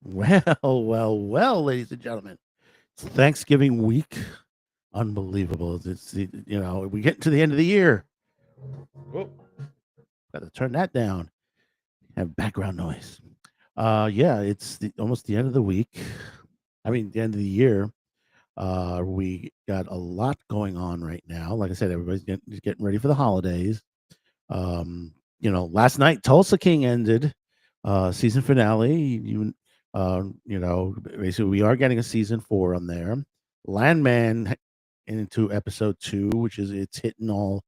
Well, ladies and gentlemen, it's Thanksgiving week. Unbelievable. We get to the end of the year. Whoa, got to turn that down. Have background noise. Yeah, it's almost the end of the week. I mean, the end of the year. We got a lot going on right now. Like I said, everybody's getting ready for the holidays. Last night Tulsa King ended season finale. Basically we are getting a season 4 on there. Landman into episode 2, which is it's hitting all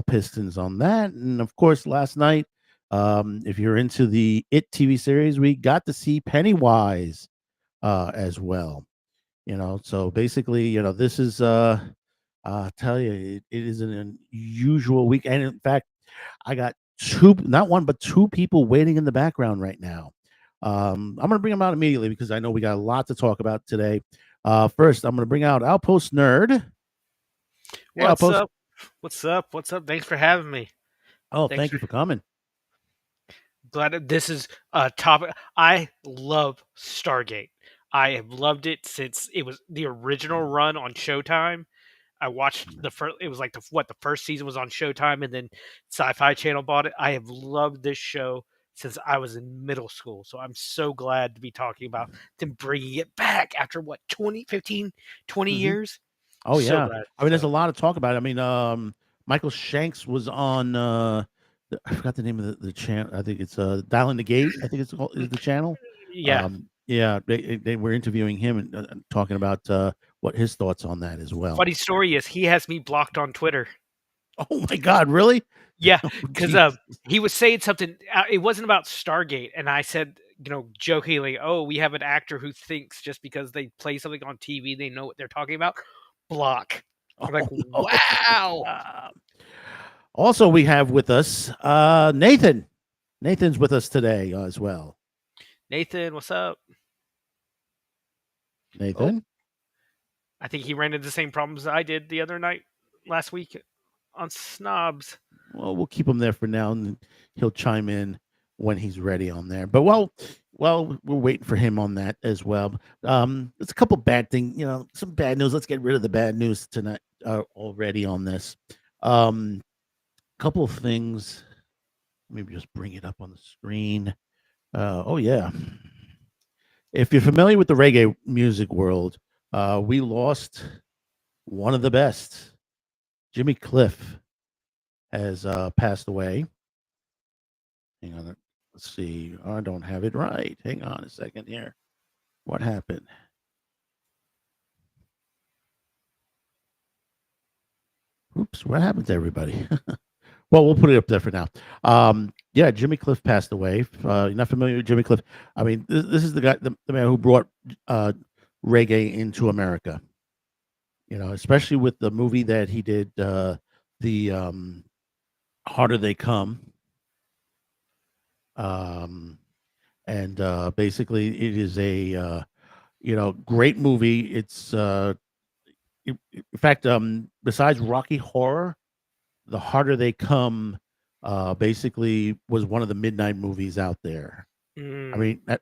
pistons on that. And of course, last night, if you're into the It TV series, we got to see Pennywise as well. So basically, this is I tell you, it is an unusual week. And in fact, I got two, not one, but two people waiting in the background right now. I'm going to bring them out immediately because I know we got a lot to talk about today. First, I'm going to bring out Outpost Nerd. Hey, What's Outpost. up? What's up? What's up? Thanks for having me. Oh, Thanks thank for you for coming. glad this is a topic. I love Stargate. I have loved it since it was the original run on Showtime. I watched the first. It was like the first season was on Showtime, and then Sci-Fi Channel bought it. I have loved this show since I was in middle school. So I'm so glad to be talking about them bringing it back after what 20, 15, 20 Hmm. years. Oh, So yeah. glad. I mean, there's a So lot to talk about. I mean, Michael Shanks was on, I forgot the name of the channel. I think it's Dialing the Gate. I think it's called, is the channel. yeah, Yeah, they were interviewing him and talking about what his thoughts on that as well. funny story is he has me blocked on Twitter. Oh my God, really? Yeah, Oh, because Jesus. he was saying something. It wasn't about Stargate, and I said, jokingly, "Oh, we have an actor who thinks just because they play something on TV, they know what they're talking about." Block. I'm like, Oh no. wow. Also, we have with us Nathan. Nathan's with us today as well. Nathan, what's up? Oh, Nathan. I think he ran into the same problems I did the other night last week on Snobs. Well, we'll keep him there for now, and he'll chime in when he's ready on there. But we're waiting for him on that as well. There's a couple bad things, some bad news. Let's get rid of the bad news tonight already on this. Couple of things. Maybe just bring it up on the screen. Oh yeah. If you're familiar with the reggae music world, we lost one of the best. Jimmy Cliff has passed away. Hang on. Let's see. I don't have it right. Hang on a second here. What happened? Oops. What happened to everybody? Well, we'll put it up there for now. Yeah, Jimmy Cliff passed away. You're not familiar with Jimmy Cliff? I mean, this is the guy, the man who brought uh, reggae into America. Especially with the movie that he did, the Harder They Come. Um, and basically, it is a great movie. It's in fact, besides Rocky Horror, The Harder They Come, basically was one of the midnight movies out there. I Mm, mean, that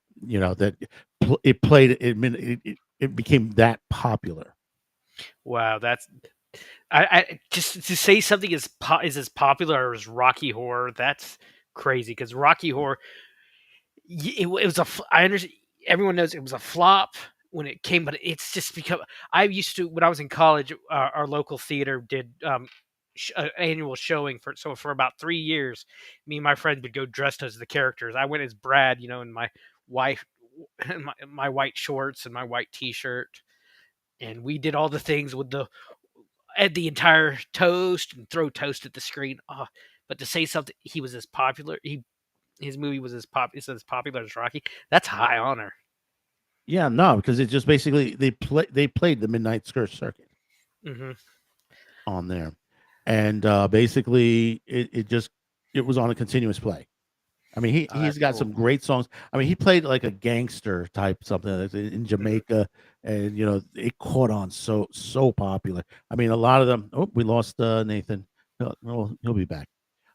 it played it became that popular. wow, that's I just to say something is as popular as Rocky Horror. That's crazy because Rocky Horror it was I understand everyone knows it was a flop when it came, but it's just because I used to when I was in college, our local theater did annual showing for about 3 years. Me and my friend would go dressed as the characters. I went as Brad, in my wife, my white shorts and my white T-shirt, and we did all the things with the entire toast and throw toast at the screen. But to say something, he was as popular. His movie was as popular as Rocky. That's high honor. Yeah, no, because it just basically they played the Midnight Skirt Circuit Hmm. on there, and basically it was on a continuous play. I mean, Oh, he's that's got cool. some great songs. I mean, he played like a gangster type something in Hmm. Jamaica, and it caught on so popular. I mean, a lot of them. Oh, we lost Nathan. He'll be back.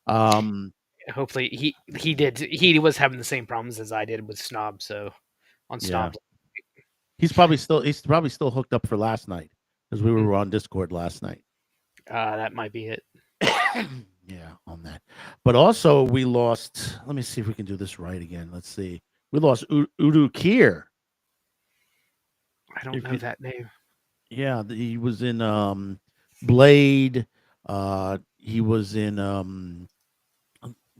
Um, Hopefully, he was having the same problems as I did with Snob. So on Yeah. Stomp. He's probably still hooked up for last night because we were on Discord last night. That might be it. Yeah, on that. But also we lost. Let me see if we can do this right again. Let's see. We lost Udo Kier. I don't If know you, that name. yeah, he was in Blade. He was in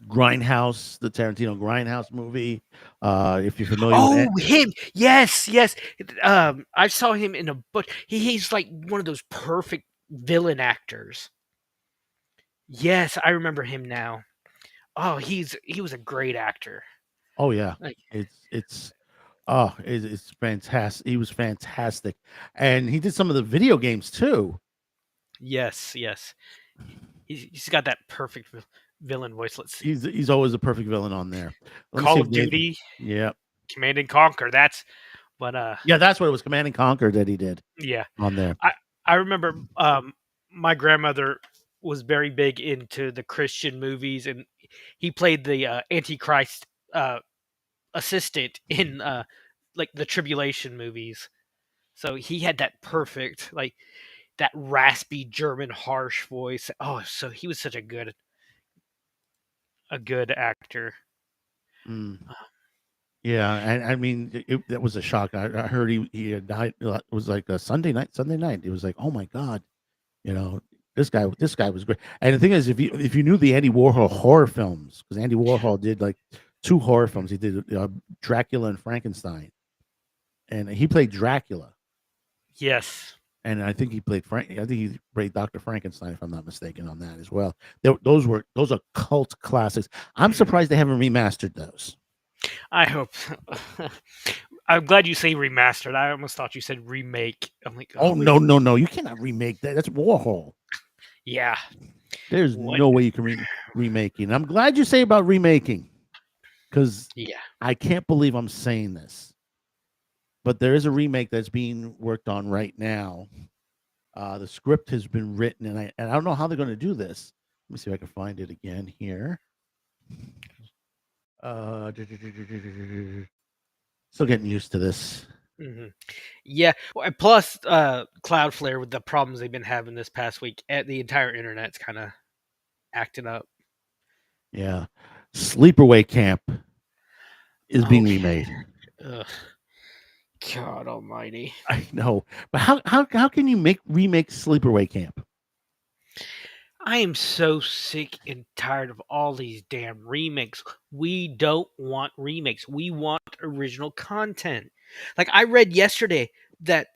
Grindhouse, the Tarantino Grindhouse movie. If you're familiar with Oh, it. him! Yes, yes. I saw him in a book. He's like one of those perfect villain actors. Yes, I remember him now. Oh, he was a great actor. Oh yeah, Like, it's it's fantastic. He was fantastic, and he did some of the video games too. yes, yes. He's got that perfect villain voice. Let's see. He's always a perfect villain on there. Let me see Call if of Nathan. Duty, Yeah, Command and Conquer. That's but yeah, that's what it was. Command and Conquer that he did yeah. on there. I remember my grandmother was very big into the Christian movies, and he played the Antichrist assistant in like the tribulation movies. So he had that perfect, like that raspy German harsh voice. Oh, so he was such a good actor. Mm. Yeah, and I mean that was a shock. I heard he had died. It was like a Sunday night. Sunday night. It was like, oh my god, you know, this guy was great. And the thing is, if you knew the Andy Warhol horror films, because Andy Warhol did like two horror films. He did Dracula and Frankenstein, and he played Dracula. Yes. And I think he played Frank. I think he played Doctor Frankenstein, if I'm not those on that as well. Those are cult classics. I'm surprised they haven't remastered those. I hope. I'm glad you say remastered. I almost thought you said remake. I'm like, Oh who is? no! You cannot remake that. That's Warhol. Yeah. There's What? no way you can remaking. I'm glad you say about remaking, because Yeah. I can't believe I'm saying this, but there is a remake that's being worked on right now. The script has been written, and I don't know how they're going to do this. Let me see if I can find it again here. Uh, Still getting used to this. hmm Yeah. Well, and plus, Cloudflare with the problems they've been having this past week, the entire internet's kind of acting up. Yeah, Sleepaway Camp is being Okay. remade. Ugh. God Almighty. I know, but how can you remake Sleepaway Camp? I am so sick and tired of all these damn remakes. We don't want remakes. We want original content. Like I read yesterday that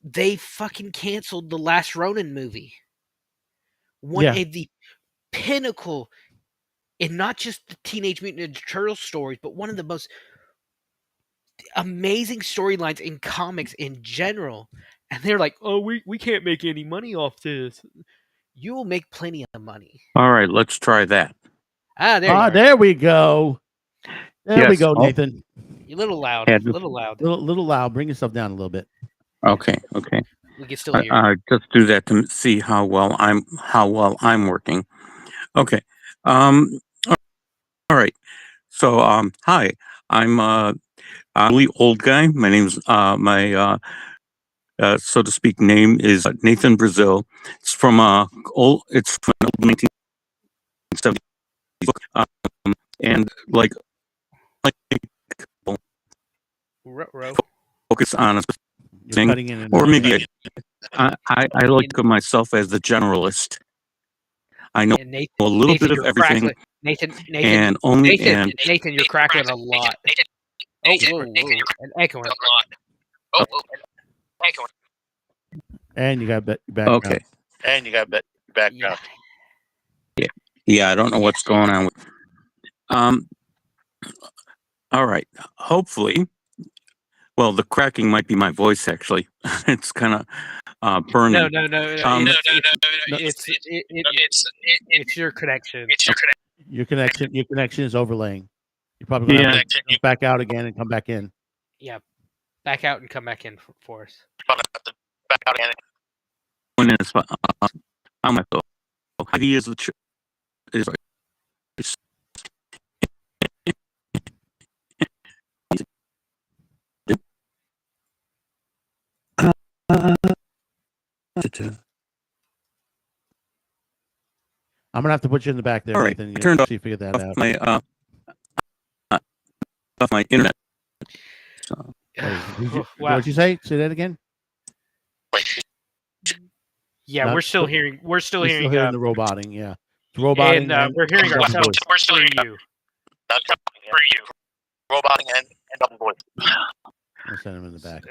they fucking canceled the Last Ronin movie. One Yeah, of the pinnacle in not just the Teenage Mutant Ninja Turtle stories, but one of the most amazing storylines in comics in general. And they're like, "Oh, we can't make any money off this." You will make plenty of money. All right, let's try that. Ah, there you are. there we go. There we Yes. go, Oh, Nathan. You're a little loud. had A little loud. Little loud. Bring yourself down a little bit. okay. Okay. We can still hear you. I just do that to see how well I'm working. Okay. Um. All right. So hi. I'm a really old guy. My name's my so to speak name is Nathan Brazil. It's from old. It's from an old 1970s book. And like Ruh-roh. focus on a You're thing, cutting in and or out. maybe I like of myself as the generalist. I know And Nathan, a little bit Nathan, of you're everything, crackling. Nathan, and only Nathan, and Nathan, you're crackling a lot. Oh, whoa, whoa, and echoing. And you got background. okay, Yeah. yeah. I don't know what's going on with. Um. All right. Hopefully, well, the cracking might be my voice. Actually, it's kind of No, burning. no, no, no. Um. It's your connection. Your connection is overlaying. You're probably gonna have Yeah. to jump back out again and come back in. Yeah. Back out and come back in for us. When it's I'm like, he is the is to. I'm gonna have to put you in the back there, All right, Nathan. I turned See if you figure that out. My internet. So, Wow. What'd you say? Say that again. Yeah, No, we're still hearing. We're still We're hearing. still hearing the roboting. Yeah, it's roboting, and we're hearing double ourselves voice. We're still through hearing you. for you. Roboting and double voice. I'll send him in the back.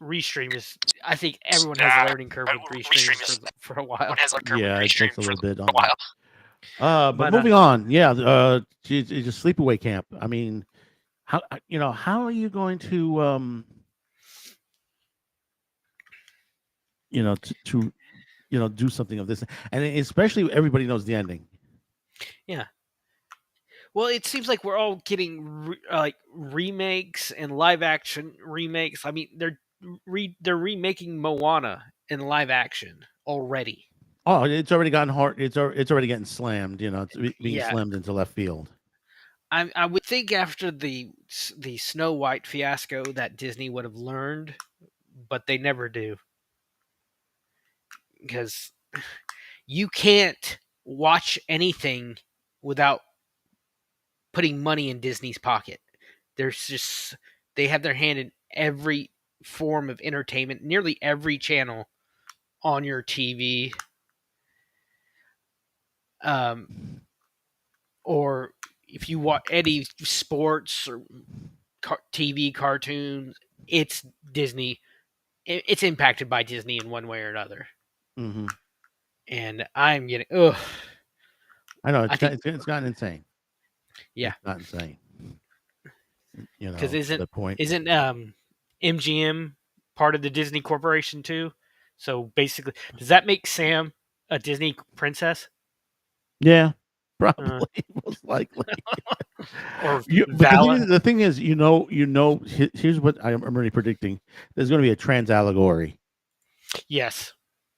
Restream is. I think everyone has a learning curve with Restream for a while. Yeah, it takes a little bit on a while. that. But moving on, yeah, it's a sleepaway camp. I mean, how are you going to to do something of this, and especially everybody knows the ending. Yeah. Well, it seems like we're all getting remakes and live action remakes. I mean, they're remaking Moana in live action already. Oh, it's already gotten hard. It's already getting slammed. It's being Yeah. slammed into left field. I would think after the Snow White fiasco that Disney would have learned, but they never do. Because you can't watch anything without putting money in Disney's pocket. They have their hand in every form of entertainment, nearly every channel on your TV. Or if you watch any sports or TV cartoons, it's Disney. It's impacted by Disney in one way or another. Mm-hmm. And I'm getting ugh. I know it's gotten insane. Yeah, it's gotten insane. Because point isn't MGM part of the Disney Corporation too? So basically, does that make Sam a Disney princess? Yeah, probably, most likely. Or but the thing is, here's what I'm already predicting. There's going to be a trans allegory. Yes.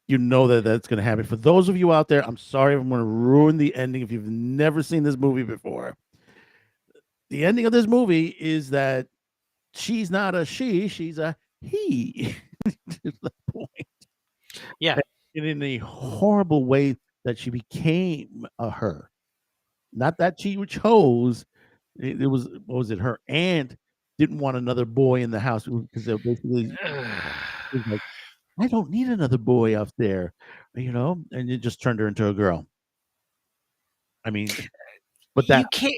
That's going to happen. For those of you out there, I'm sorry if I'm going to ruin the ending if you've never seen this movie before. The ending of this movie is that she's not a she, she's a he. To the point. Yeah. And in a horrible way that she became a her. Not that she chose. It was, what was it? Her aunt didn't want another boy in the house because they're basically like, I don't need another boy up there, and it just turned her into a girl. I mean, but that you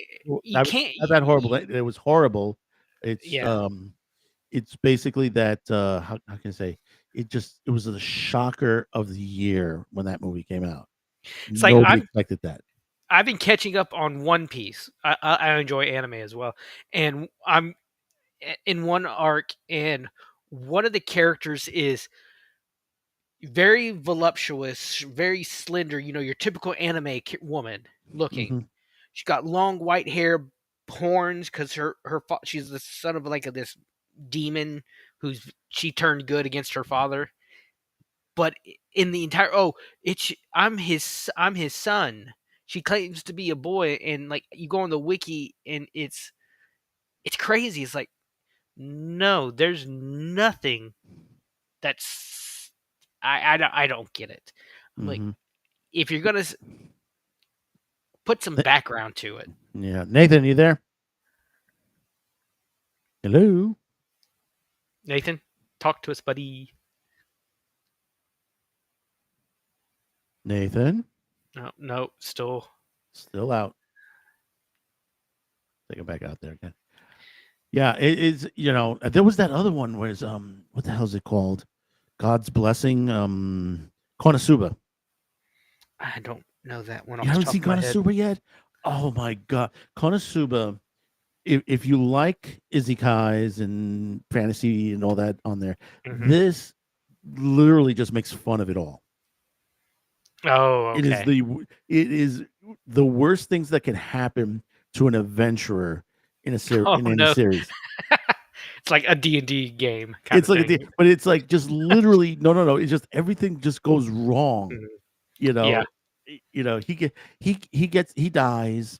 can't that horrible. It was horrible. It's yeah. It's basically that how can I say? It was the shocker of the year when that movie came out. It's Nobody expected that. I've been catching up on One Piece. I enjoy anime as well, and I'm in one arc, and one of the characters is very voluptuous, very slender. Your typical anime woman looking. Mm-hmm. She's got long white hair, horns, because she's the son of this demon she turned good against her father. But in the entire I'm his son. She claims to be a boy, and you go on the wiki and it's crazy. It's like, no, there's nothing that's I don't get it. I'm like, if you're gonna put some background to it. Yeah, Nathan, you there? Hello, Nathan, talk to us, buddy. Nathan. No, still out. Take it back out there again. Yeah, it is. There was that other one. Was what the hell is it called? God's Blessing. Konosuba. I don't know that one. You haven't seen Konosuba yet? Oh my god, Konosuba. If you like izakais and fantasy and all that on there, this literally just makes fun of it all. Oh, okay. It is the worst things that can happen to an adventurer in a series. Series. It's like a D&D game. It's like but it's like just literally no. It's just everything just goes wrong. Yeah. He dies,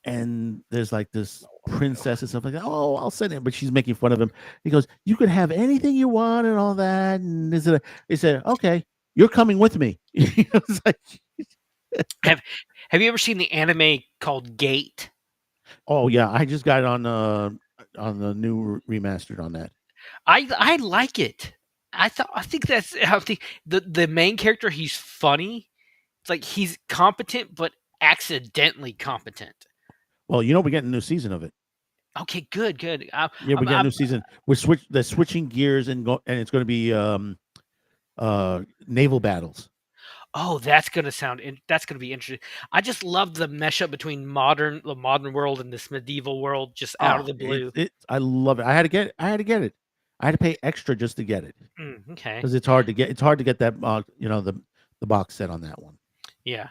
and there's like this princess and stuff like that. Oh, I'll send him, but she's making fun of him. He goes, "You could have anything you want and all that." And he said, "Okay." you're coming with me. It's like, Have you ever seen the anime called Gate? oh yeah, I just got it on the new remastered on that. I like it. I think the main character, he's funny. It's like he's competent but accidentally competent. Well, we're getting a new season of it. Okay, good. Yeah, we get a new season. They're switching gears and it's going to be naval battles. Oh, that's gonna be interesting. I just love the mesh up between the modern world and this medieval world, just out of the blue. I love it. I had to get it. I had to pay extra just to get it Okay, because it's hard to get. It's hard to get that. The box set on that one. yeah.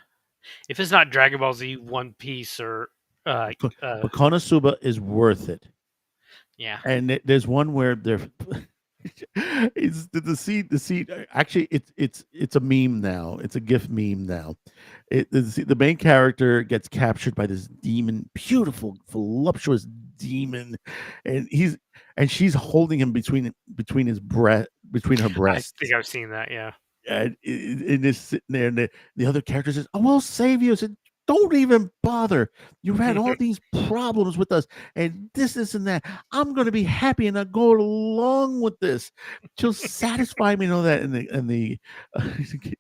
If it's not Dragon Ball Z, One Piece, or But Konosuba is worth it. yeah, And there's one where they're it's the scene. Actually, it's a meme now. It's a GIF meme now. The main character gets captured by this demon, beautiful, voluptuous demon, and she's holding him between her breasts. I think I've seen that. Yeah. And it's sitting there, and the other character says, "I will save you." I said, "Don't even bother. You've had all these problems with us, and this, and that. I'm going to be happy, and I'll go along with this. She'll satisfy me, and all that." And the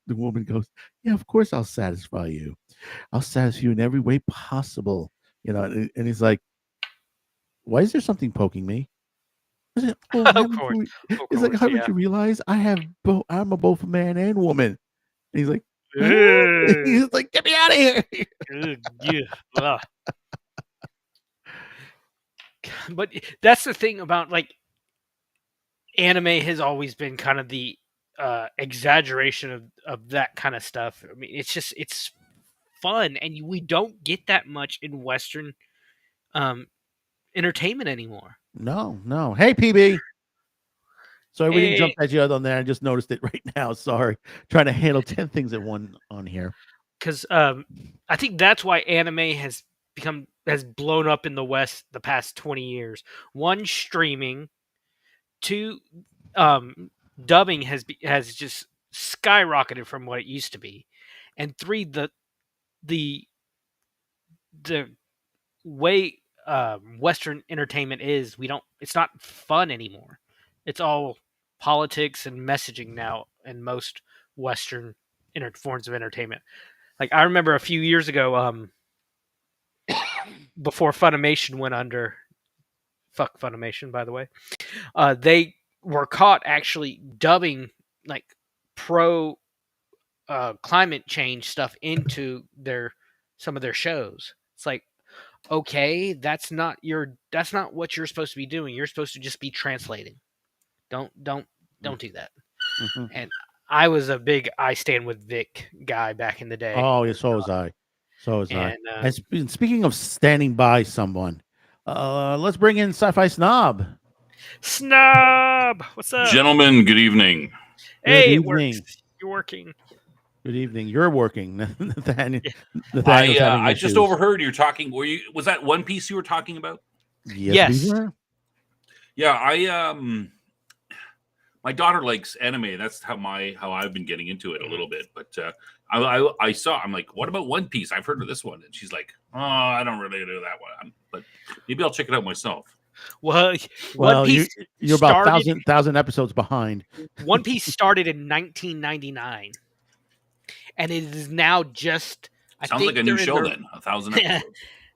the woman goes, "Yeah, of course I'll satisfy you. I'll satisfy you in every way possible." And he's like, "Why is there something poking me?" I said, "Oh, Of course. He's like, haven't Yeah. you realized I'm both a man and woman?" And he's like, Ugh. he's like, "Get me out of here!" Ugh, yeah. Ugh. But that's the thing about like anime has always been kind of the exaggeration of that kind of stuff. I mean, it's fun, and we don't get that much in Western entertainment anymore. No. Hey, PB. Sorry, we didn't jump Hey, at you on there. I just noticed it right now. Sorry. Trying to handle 10 things at one on here. because I think that's why anime has blown up in the West the past 20 years. One, streaming. Two, dubbing has just skyrocketed from what it used to be, and three, the way Western entertainment is, it's not fun anymore. It's all politics and messaging now in most Western forms of entertainment. Like I remember a few years ago, before Funimation went under. Fuck Funimation, by the way. They were caught actually dubbing like pro climate change stuff into some of their shows. It's like, okay, that's not what you're supposed to be doing. You're supposed to just be translating. Don't do that. Mhm. And I was a big I Stand with Vic guy back in the day. Oh, yeah, so was I. So was I. And And speaking of standing by someone, let's bring in Sci-Fi Snob. Snob, what's up? Gentlemen, good evening. Hey, it evening. works. You're working. Good evening. You're working. Nathaniel's I having just issues. overheard you talking. Was that One Piece you were talking about? Yes. we were. Yeah, my daughter likes anime. That's how I've been getting into it a little bit. But I'm like, what about One Piece? I've heard of this one, and she's like, oh, I don't really do that one. But maybe I'll check it out myself. Well, One Piece you're about started- thousand episodes behind. One Piece started in 1999, and it is now just. Sounds like a new show then. 1,000 episodes.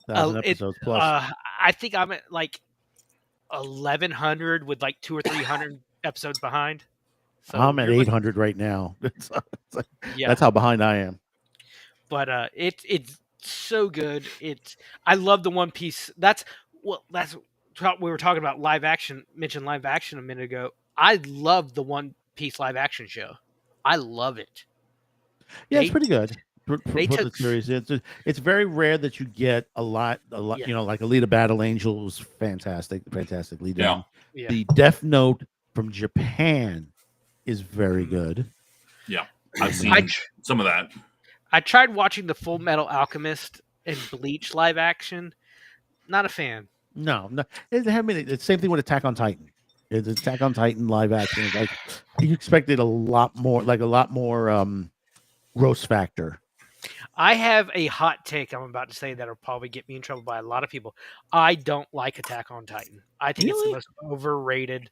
1,000 episodes plus. I think I'm at like 1,100 with like 200 or 300 episodes behind. So I'm at you're 800 right now. Yeah. That's how behind I am. But it's so good. I love the One Piece. That's what we were talking about live action. Mentioned live action a minute ago. I love the One Piece live action show. I love it. Yeah, it's pretty good. For they the took- series, it's very rare that you get a lot. Yeah. Like Alita Battle Angel was fantastically done. Yeah. The Death Note from Japan is very good. Yeah, I've seen I- some of that. I tried watching the Full Metal Alchemist and Bleach live action. Not a fan. No, it's the same thing with Attack on Titan. It's Attack on Titan live action. It's like you expected a lot more gross factor. I have a hot take I'm about to say that'll probably get me in trouble by a lot of people. I don't like Attack on Titan. I think it's the Really? most overrated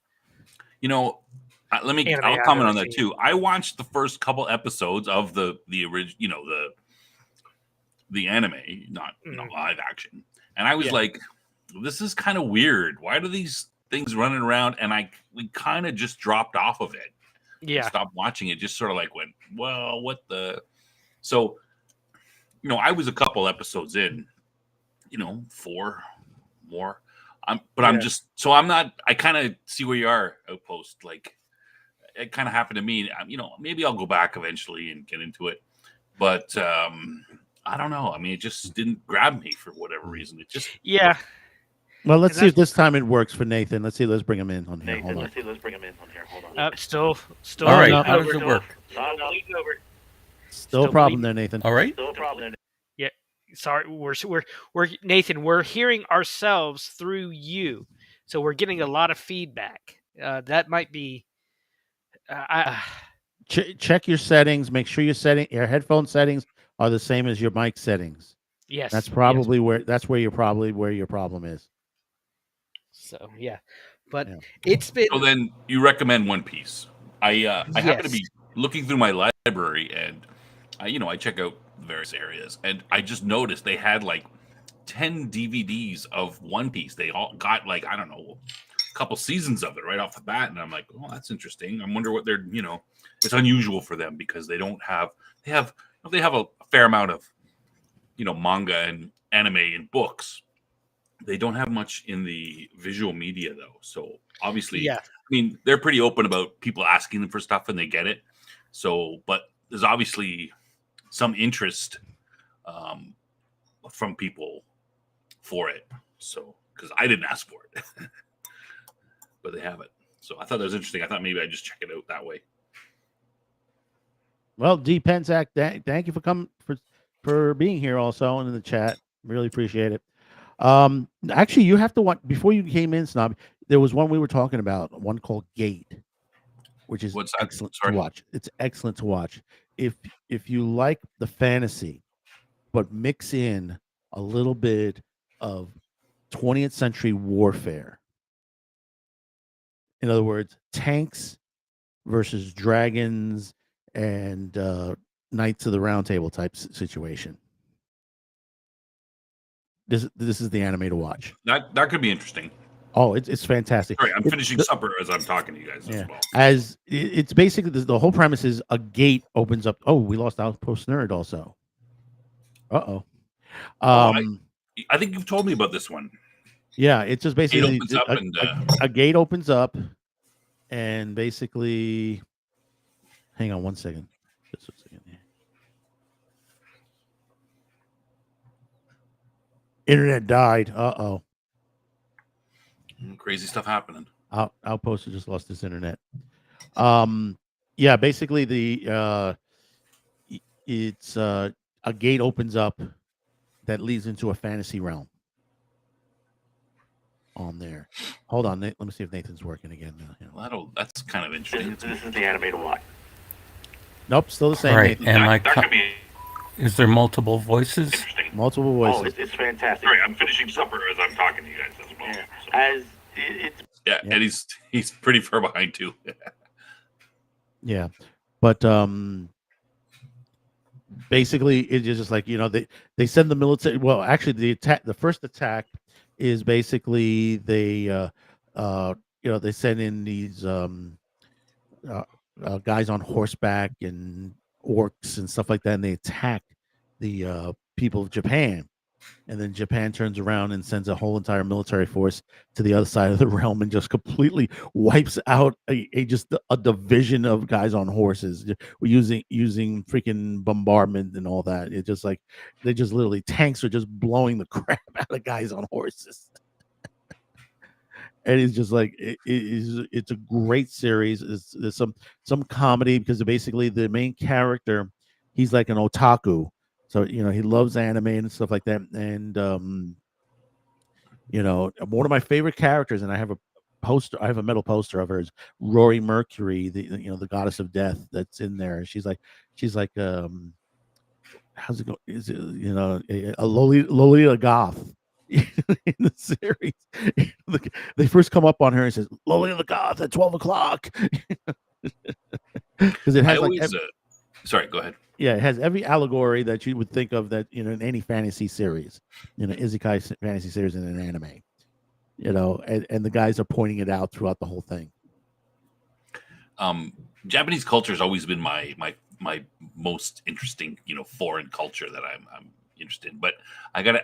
You know, anime I'll I've comment ever on that seen. too. I watched the first couple episodes of the original, the anime, not live action, and I was Yeah. like, this is kind of weird. Why do these things running around? And we kind of just dropped off of it. Yeah. Stopped watching it. Just sort of like went, well, what the? So, I was a couple episodes in, 4 more. I'm just so I'm not. I kind of see where you are, Outpost. Like it kind of happened to me. Maybe I'll go back eventually and get into it, but I don't know. I mean, it just didn't grab me for whatever reason. It just Yeah. Well, let's And see if this time it works for Nathan. Let's see. Let's bring him in on here. Nathan, Hold on. let's bring him in on here. Hold on. Still. Oh, All right, no. how does it work? Still a problem there, Nathan. All right. Still a problem. Sorry, we're Nathan. We're hearing ourselves through you, so we're getting a lot of feedback. That might be. Check your settings. Make sure your headphone settings are the same as your mic settings. Yes. That's probably where your problem is. So yeah, but Yeah. it's been. So then you recommend One Piece. I happen to Yes. be looking through my library and I check out various areas and I just noticed they had like 10 DVDs of One Piece. They all got like, I don't know, a couple seasons of it right off the bat. And I'm like, oh, that's interesting. I wonder what they're, it's unusual for them because they have a fair amount of, manga and anime and books. They don't have much in the visual media though. So obviously, Yeah. I mean, they're pretty open about people asking them for stuff and they get it. So, but there's obviously some interest from people for it. So, because I didn't ask for it, but they have it. So I thought that was interesting. I thought maybe I'd just check it out that way. Well, D Pensac, thank you for coming for being here also and in the chat. Really appreciate it. Actually, you have to watch before you came in, Snob. There was one we were talking about, one called Gate, which is What's that? excellent Sorry. to watch. It's excellent to watch. If you like the fantasy, but mix in a little bit of 20th century warfare. In other words, tanks versus dragons and Knights of the Round Table type situation. This is the anime to watch. That could be interesting. Oh, it's fantastic. Sorry, I'm finishing supper as I'm talking to you guys as well. As it's basically the whole premise is a gate opens up. Oh, we lost Outpost Nerd also. Uh-oh. I think you've told me about this one. Yeah, it's just basically a gate opens up and basically hang on one second. Just a second here. Internet died. Uh-oh. Crazy stuff happening. Outpost just lost his internet. Yeah, basically it's a gate opens up that leads into a fantasy realm on there. Hold on, let me see if Nathan's working again. Well, that's kind of interesting. This is the anime to watch. Nope, still the same. Right, Nathan. and is there multiple voices? Multiple voices. Oh, it's fantastic. Sorry, I'm finishing supper as I'm talking to you guys as well. Yeah. Yeah, and he's pretty far behind too. Yeah, but basically it's just like they send the military. Well, actually, the first attack is basically they send in these guys on horseback and orcs and stuff like that, and they attack the people of Japan. And then Japan turns around and sends a whole entire military force to the other side of the realm and just completely wipes out a division of guys on horses using freaking bombardment and all that. It's just like they just literally tanks are just blowing the crap out of guys on horses. And it's just like it's a great series. There's some comedy because basically the main character, he's like an otaku. So, he loves anime and stuff like that. And, one of my favorite characters, and I have poster. I have a metal poster of her. It's Rory Mercury, the goddess of death that's in there. She's like how's it go? Is it a Lolita Goth in the series? They first come up on her and says Lolita Goth at 12 o'clock because it I has like always. Sorry, go ahead. yeah, it has every allegory that you would think of that in any fantasy series, isekai fantasy series in an anime, and the guys are pointing it out throughout the whole thing. Japanese culture has always been my most interesting, foreign culture that I'm interested in. But I gotta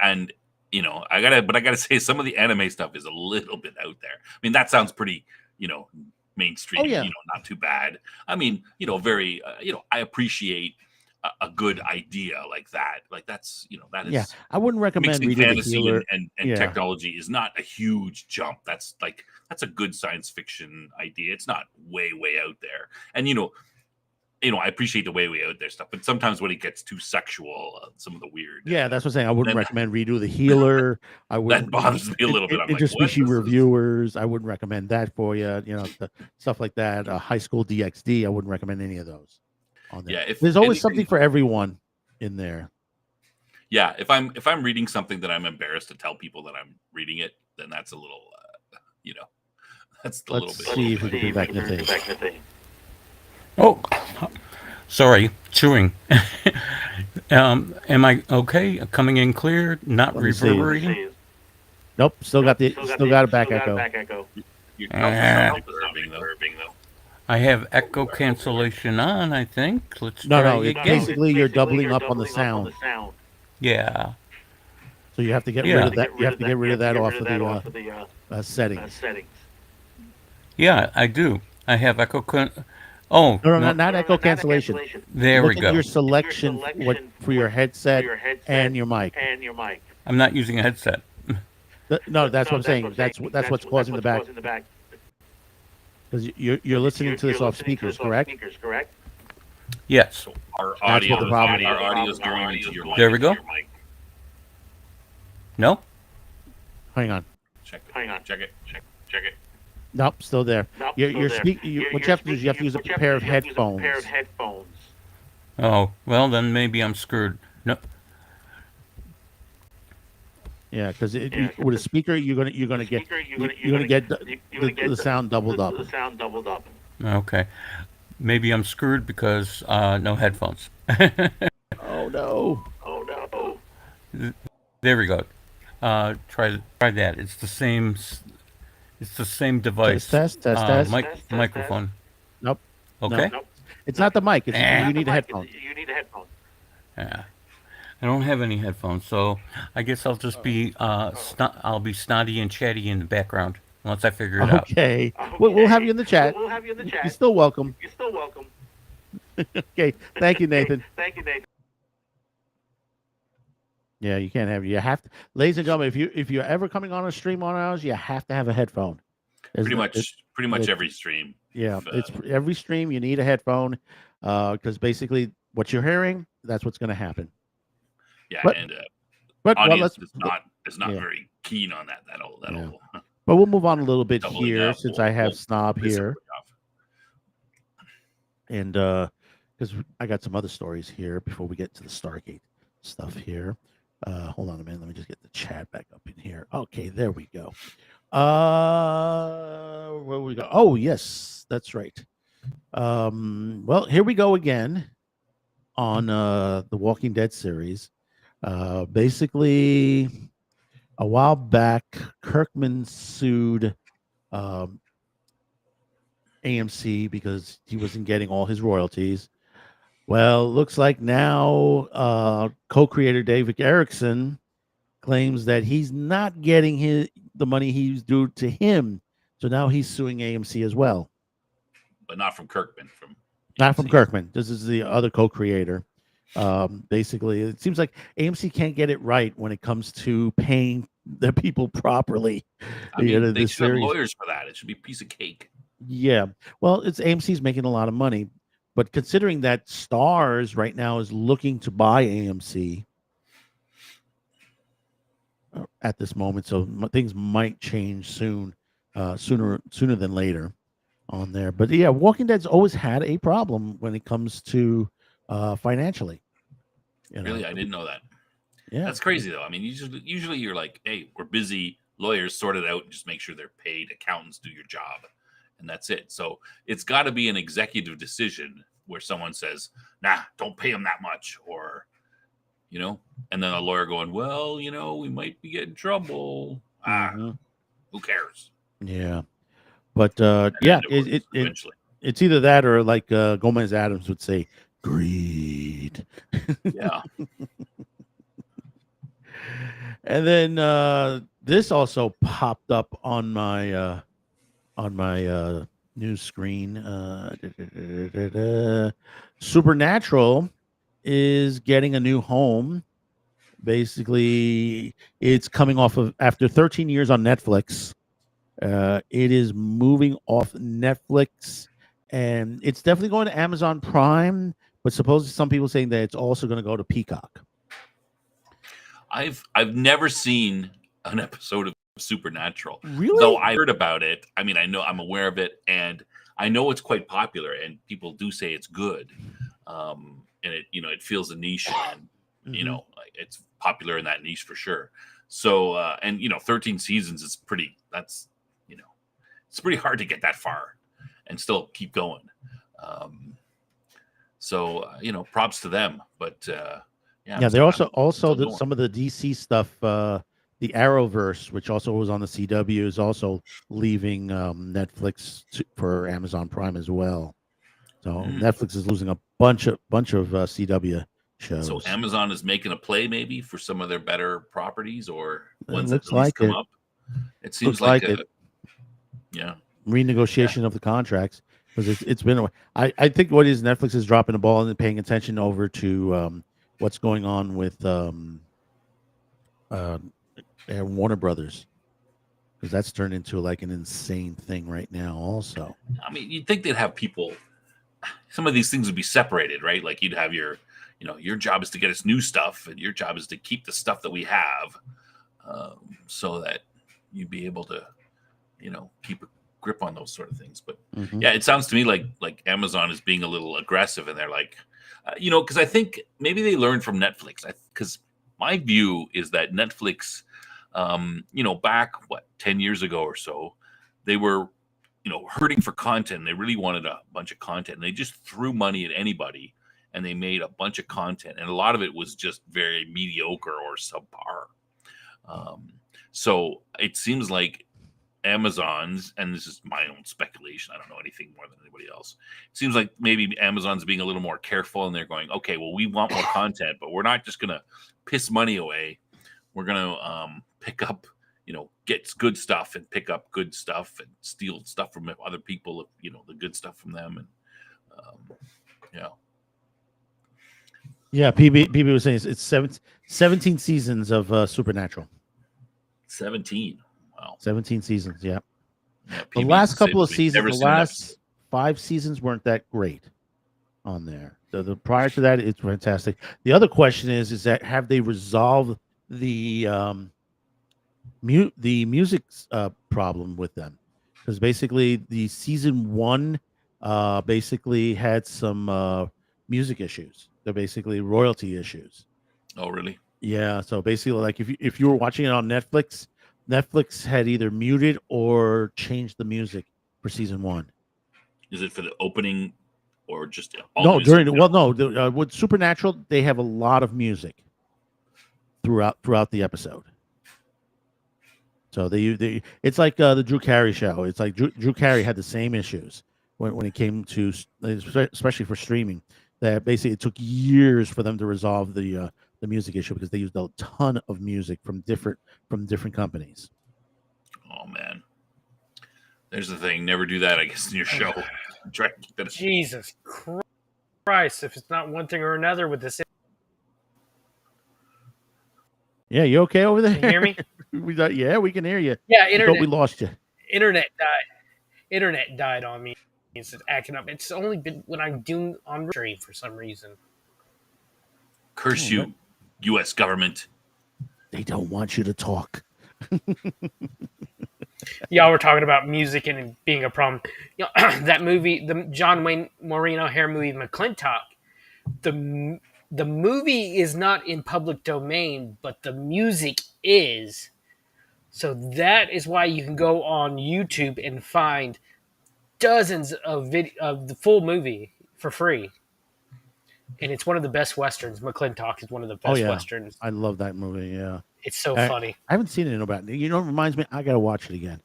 say some of the anime stuff is a little bit out there. I mean, that sounds pretty, mainstream, Oh, yeah. not too bad. I mean, very, I appreciate a good idea like that. Like that's, that is. Yeah, I wouldn't recommend Mixing reading the fantasy Healer. and Yeah. technology is not a huge jump. That's a good science fiction idea. It's not way out there. And I appreciate the way out there stuff, but sometimes when it gets too sexual, some of the weird. Yeah, that's what I'm saying. I wouldn't recommend redo the Healer. I wouldn't. That bothers me a little bit. I'm like, what? Interspecies reviewers. I wouldn't recommend that for you. Stuff like that. High School DxD. I wouldn't recommend any of those. On there. Yeah, there's always something for everyone in there. Yeah, if I'm reading something that I'm embarrassed to tell people that I'm reading it, then that's a little, that's a little bit. Let's see if we can bring back the thing. Oh, sorry, chewing. Am I okay? Coming in clear, not reverberating? Nope, still got a back echo. You're reverbing though. I have echo cancellation on, I think. Let's try No, again. basically you're doubling up on the sound. Yeah. So you have to get rid of that. You have to get rid of that off of the settings. Yeah, I do. I have echo. No, not echo cancellation. There we Look go. at your selection for your headset and your mic. I'm not using a headset. No, that's what I'm saying. That's what's causing the back. Because you're listening to this off speakers, correct? Yes. So our That's what audio, the problem is. our audio is going into your mic. There we go. No? Hang on. Check it. Nope, still there. What you have to do is you have to use a pair of headphones. Oh, well, then maybe I'm screwed. No. Yeah, because with a speaker, you're gonna get the sound doubled up. Okay. Maybe I'm screwed because no headphones. Oh no! There we go. Try that. It's the same. It's the same device. Test. Microphone. Nope. Okay. No. It's not the mic. You need a headphone. Yeah. I don't have any headphones, so I guess I'll just be I'll be snotty and chatty in the background once I figure it out. Okay. We'll have you in the chat. You're still welcome. Okay. Thank you, Nathan. Yeah, you can't have. You have to, ladies and gentlemen. If you're ever coming on a stream on ours, you have to have a headphone. Pretty much every stream. Yeah, it's every stream. You need a headphone because basically what you're hearing, that's what's going to happen. Yeah, but audience is not very keen on that. That'll. But we'll move on a little bit Doubling here up, since we'll- I have we'll Snob piss here, everybody off. and because I got some other stories here before we get to the Stargate stuff here. Hold on a minute. Let me just get the chat back up in here. Okay, there we go. Where we go? Oh, yes, that's right. Well, here we go again on the Walking Dead series. Basically, a while back, Kirkman sued AMC because he wasn't getting all his royalties. Well, looks like now co-creator David Erickson claims that he's not getting the money he's due to him. So now he's suing AMC as well. But not from Kirkman. Not from Kirkman. This is the other co-creator. Basically, it seems like AMC can't get it right when it comes to paying the people properly. I mean, they should have lawyers for that. It should be a piece of cake. Yeah. Well, it's AMC's making a lot of money. But considering that Starz right now is looking to buy AMC at this moment, so things might change soon sooner than later on there. But yeah, Walking Dead's always had a problem when it comes to financially. Really, I didn't know that. Yeah, That's crazy though. I mean, usually you're like, hey, we're busy. Lawyers sort it out and just make sure they're paid. Accountants do your job, and that's it. So it's got to be an executive decision where someone says, "Nah, don't pay him that much," or and then a lawyer going, "Well, we might be getting trouble." Mhm. Who cares? Yeah, but And yeah, then it works eventually. it's either that or like Gomez Adams would say, greed. Yeah. And then this also popped up on my news screen. Supernatural is getting a new home. Basically, it's coming off of after 13 years on Netflix. It is moving off Netflix, and it's definitely going to Amazon Prime. But supposedly, some people saying that it's also going to go to Peacock. I've never seen an episode of Supernatural. Really? Though I heard about it. I mean, I know I'm aware of it, and I know it's quite popular, and people do say it's good. And it fills a niche, and like, it's popular in that niche for sure. So, and 13 seasons is pretty. That's it's pretty hard to get that far and still keep going. So, props to them. But yeah, they're also some of the DC stuff. The Arrowverse, which also was on the CW, is also leaving Netflix for Amazon Prime as well. So Netflix is losing a bunch of CW shows. So Amazon is making a play maybe for some of their better properties or ones looks that at least come like up. It seems like a renegotiation of the contracts, because it's been I think what is Netflix is dropping the ball and paying attention over to what's going on with Warner Brothers, because that's turned into like an insane thing right now also. I mean, you'd think they'd have people, some of these things would be separated, right? Like you'd have your job is to get us new stuff, and your job is to keep the stuff that we have, so that you'd be able to keep a grip on those sort of things. But yeah, it sounds to me like Amazon is being a little aggressive, and they're like, because I think maybe they learned from Netflix. Because my view is that Netflix, back 10 years ago or so, they were hurting for content. They really wanted a bunch of content, and they just threw money at anybody, and they made a bunch of content, and a lot of it was just very mediocre or subpar. So it seems like Amazon's, and this is my own speculation, I don't know anything more than anybody else. It seems like maybe Amazon's being a little more careful, and they're going, okay, well, we want more content, but we're not just going to piss money away. We're going to pick up, get good stuff and pick up good stuff and steal stuff from other people, the good stuff from them. And yeah, PB was saying it's 17 seasons of Supernatural. 17. Wow. 17 seasons, yeah. The PB last couple of we've seasons, never the seen an last 5 seasons weren't that great on there. The prior to that, it's fantastic. The other question is that have they resolved the music problem with them? Because basically the season 1 basically had some music issues. They're basically royalty issues. Oh, really? Yeah. So basically, like if you were watching it on Netflix, Netflix had either muted or changed the music for season 1. Is it for the opening or just all no, the music? No. With Supernatural, they have a lot of music throughout the episode. So they it's like the Drew Carey show. It's like Drew Carey had the same issues when it came to, especially for streaming. That basically it took years for them to resolve the music issue, because they used a ton of music from different companies. Oh man, there's the thing. Never do that, I guess, in your show. Try to keep it. Jesus Christ! If it's not one thing or another with this. Yeah, you okay over there? Can you hear me? Yeah, we can hear you. Yeah, I thought we lost you. Internet died. Internet died on me. It's acting up. It's only been when I'm doing on stream for some reason. Curse you, U.S. government. They don't want you to talk. Y'all were talking about music and it being a problem. That movie, the John Wayne Maureen O'Hare movie, McClintock. The movie is not in public domain, but the music is. So that is why you can go on YouTube and find dozens of the full movie for free. And it's one of the best westerns. McClintock is one of the Oh best yeah, westerns. I love that movie. Yeah, It's so I, funny. I haven't seen it in about. It reminds me. I gotta watch it again.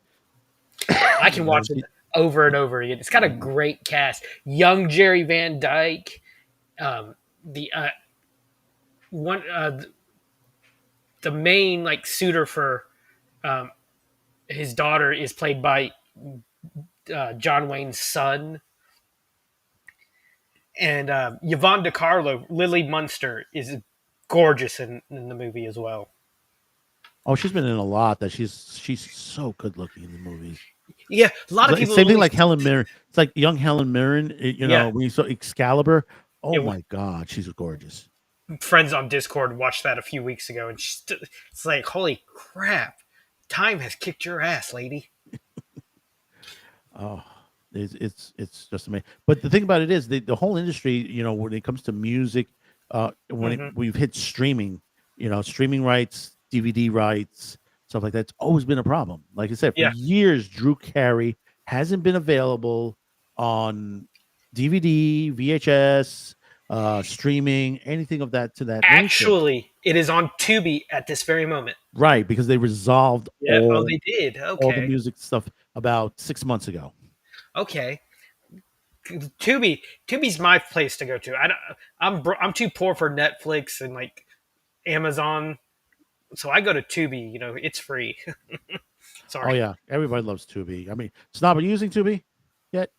I can watch it over and over again. It's got a great cast. Young Jerry Van Dyke, the one the main like suitor for um, his daughter is played by John Wayne's son, and Yvonne DiCarlo, Lily Munster, is gorgeous in the movie as well. Oh, she's been in a lot. She's so good looking in the movies. Yeah, a lot of people. Same thing like Helen Mirren. It's like young Helen Mirren. Yeah. When you saw Excalibur. Oh Yeah, my God, she's gorgeous. Friends on Discord watched that a few weeks ago, and it's like, holy crap, time has kicked your ass, lady. Oh, it's just amazing. But the thing about it is the whole industry, when it comes to music, we've hit streaming, streaming rights, DVD rights, stuff like that, it's always been a problem. Like I said, for years, Drew Carey hasn't been available on DVD, VHS, streaming, anything of that to that nature. Actually, it is on Tubi at this very moment. Right, because they resolved they did. Okay. all the music stuff about 6 months ago. Okay. Tubi's my place to go to. I'm too poor for Netflix and like Amazon, so I go to Tubi. It's free. Sorry. Oh yeah, everybody loves Tubi. I mean, Snob, are you using Tubi yet?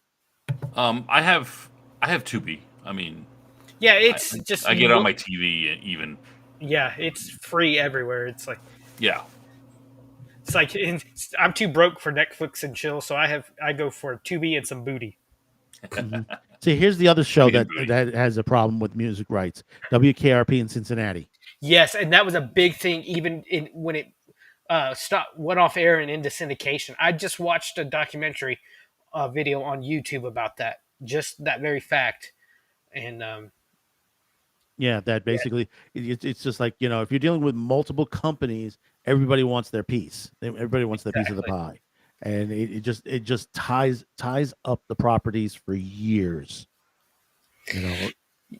I have Tubi. I mean, yeah, it's I get it on my TV even. Yeah, it's free everywhere. It's like it's like I'm too broke for Netflix and chill, so I go for Tubi and some booty. Mm-hmm. See, here's the other show that has a problem with music rights: WKRP in Cincinnati. Yes, and that was a big thing. Even when it went off air and into syndication. I just watched a documentary video on YouTube about that, just that very fact. And that basically it's just like, if you're dealing with multiple companies, everybody wants their piece. Everybody wants their piece of the pie, and it just ties up the properties for years.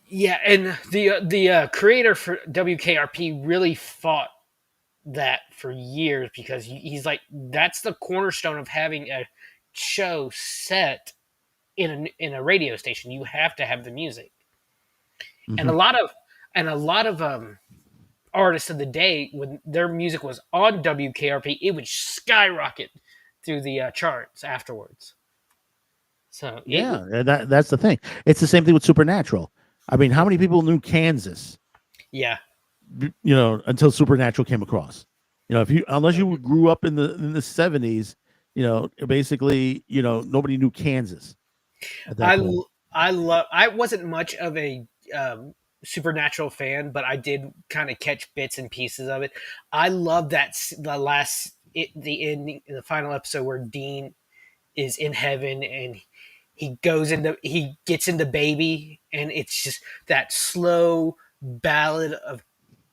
Yeah, and the creator for WKRP really fought that for years because he's like, that's the cornerstone of having a show set in a radio station. You have to have the music. Mm-hmm. And a lot of artists of the day, when their music was on WKRP, it would skyrocket through the charts afterwards. So that's the thing. It's the same thing with Supernatural. I mean, how many people knew Kansas? Yeah. Until Supernatural came across. Unless you grew up in the 70s, basically, nobody knew Kansas. I wasn't much of a Supernatural fan, but I did kind of catch bits and pieces of it. I love the ending, the final episode where Dean is in heaven and he gets into baby, and it's just that slow ballad of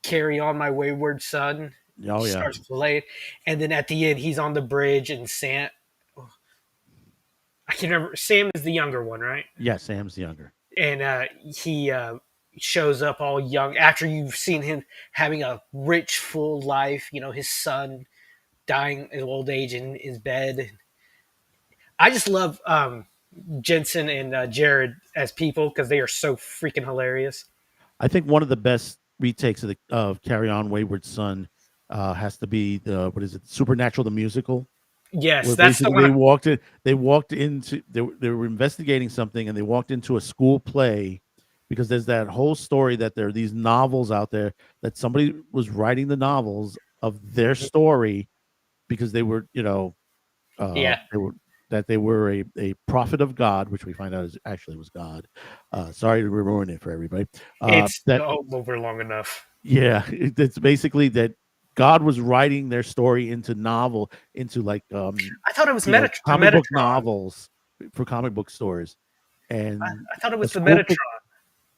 "Carry On My Wayward Son." Oh yeah, starts playing, and then at the end he's on the bridge, and Sam. I can remember. Sam is the younger one, right? Yeah, Sam's the younger, and he shows up all young after you've seen him having a rich, full life. His son dying in old age in his bed. I just love Jensen and Jared as people because they are so freaking hilarious. I think one of the best retakes of Carry On Wayward Son has to be Supernatural the musical. Yes, that's the one. They were investigating something, and they walked into a school play because there's that whole story that there are these novels out there that somebody was writing the novels of their story because they were, they were a prophet of God, which we find out actually was God. Sorry to ruin it for everybody. It's over long enough. Yeah, it's basically that God was writing their story into like I thought it was comic book Metatron. novels for comic book stores. And I thought it a was the school Metatron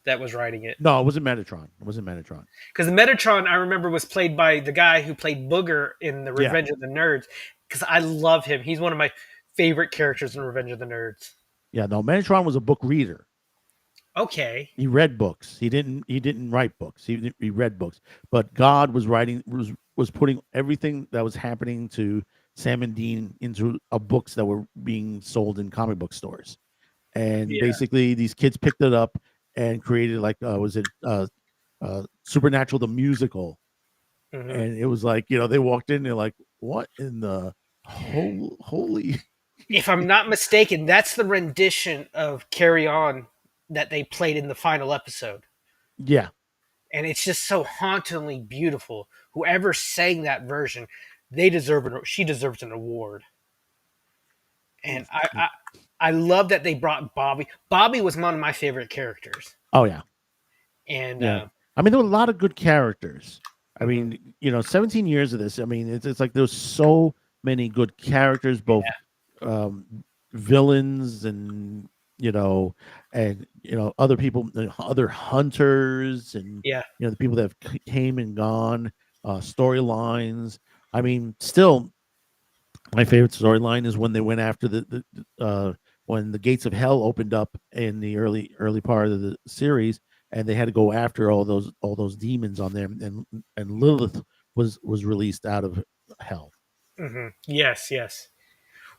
that was writing it. No, it wasn't Metatron. It wasn't Metatron. Because the Metatron, I remember, was played by the guy who played Booger in the Yeah. Revenge of the Nerds. Because I love him. He's one of my favorite characters in Revenge of the Nerds. Yeah, no, Metatron was a book reader. Okay. He read books. He didn't write books. He read books. But God was was putting everything that was happening to Sam and Dean into books that were being sold in comic book stores. And basically these kids picked it up and created like Supernatural the musical. Mm-hmm. And it was like, they walked in, they're like, what in the holy If I'm not mistaken, that's the rendition of Carry On that they played in the final episode. Yeah. And it's just so hauntingly beautiful. Whoever sang that version, she deserves an award. And I love that they brought Bobby. Bobby was one of my favorite characters. Oh yeah. And I mean, there were a lot of good characters. I mean, 17 years of this. I mean, it's like there's so many good characters, both villains and other people, other hunters, and the people that have came and gone, storylines. I mean, still, my favorite storyline is when they went after when the gates of hell opened up in the early part of the series, and they had to go after all those demons on them, and Lilith was released out of hell. Mm-hmm. Yes.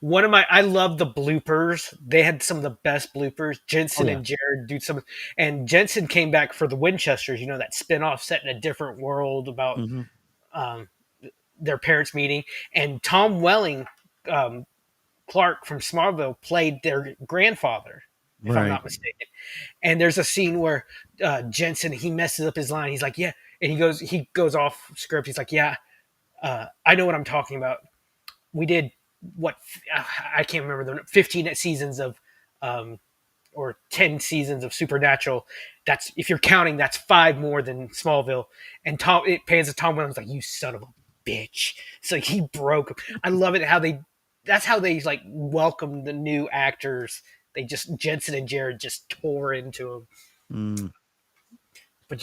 I love the bloopers. They had some of the best bloopers. Jensen and Jared do some, and Jensen came back for the Winchesters. That spinoff set in a different world about their parents meeting. And Tom Welling, Clark from Smallville, played their grandfather, if I'm not mistaken. And there's a scene where Jensen, he messes up his line. He's like, yeah, and he goes off script. He's like, yeah, I know what I'm talking about. We did I can't remember the 15 seasons of or 10 seasons of Supernatural. That's, if you're counting, that's 5 more than Smallville. And it pans to Tom Williams like, you son of a bitch. So he broke him. I love it that's how they like welcome the new actors. Jensen and Jared just tore into them. But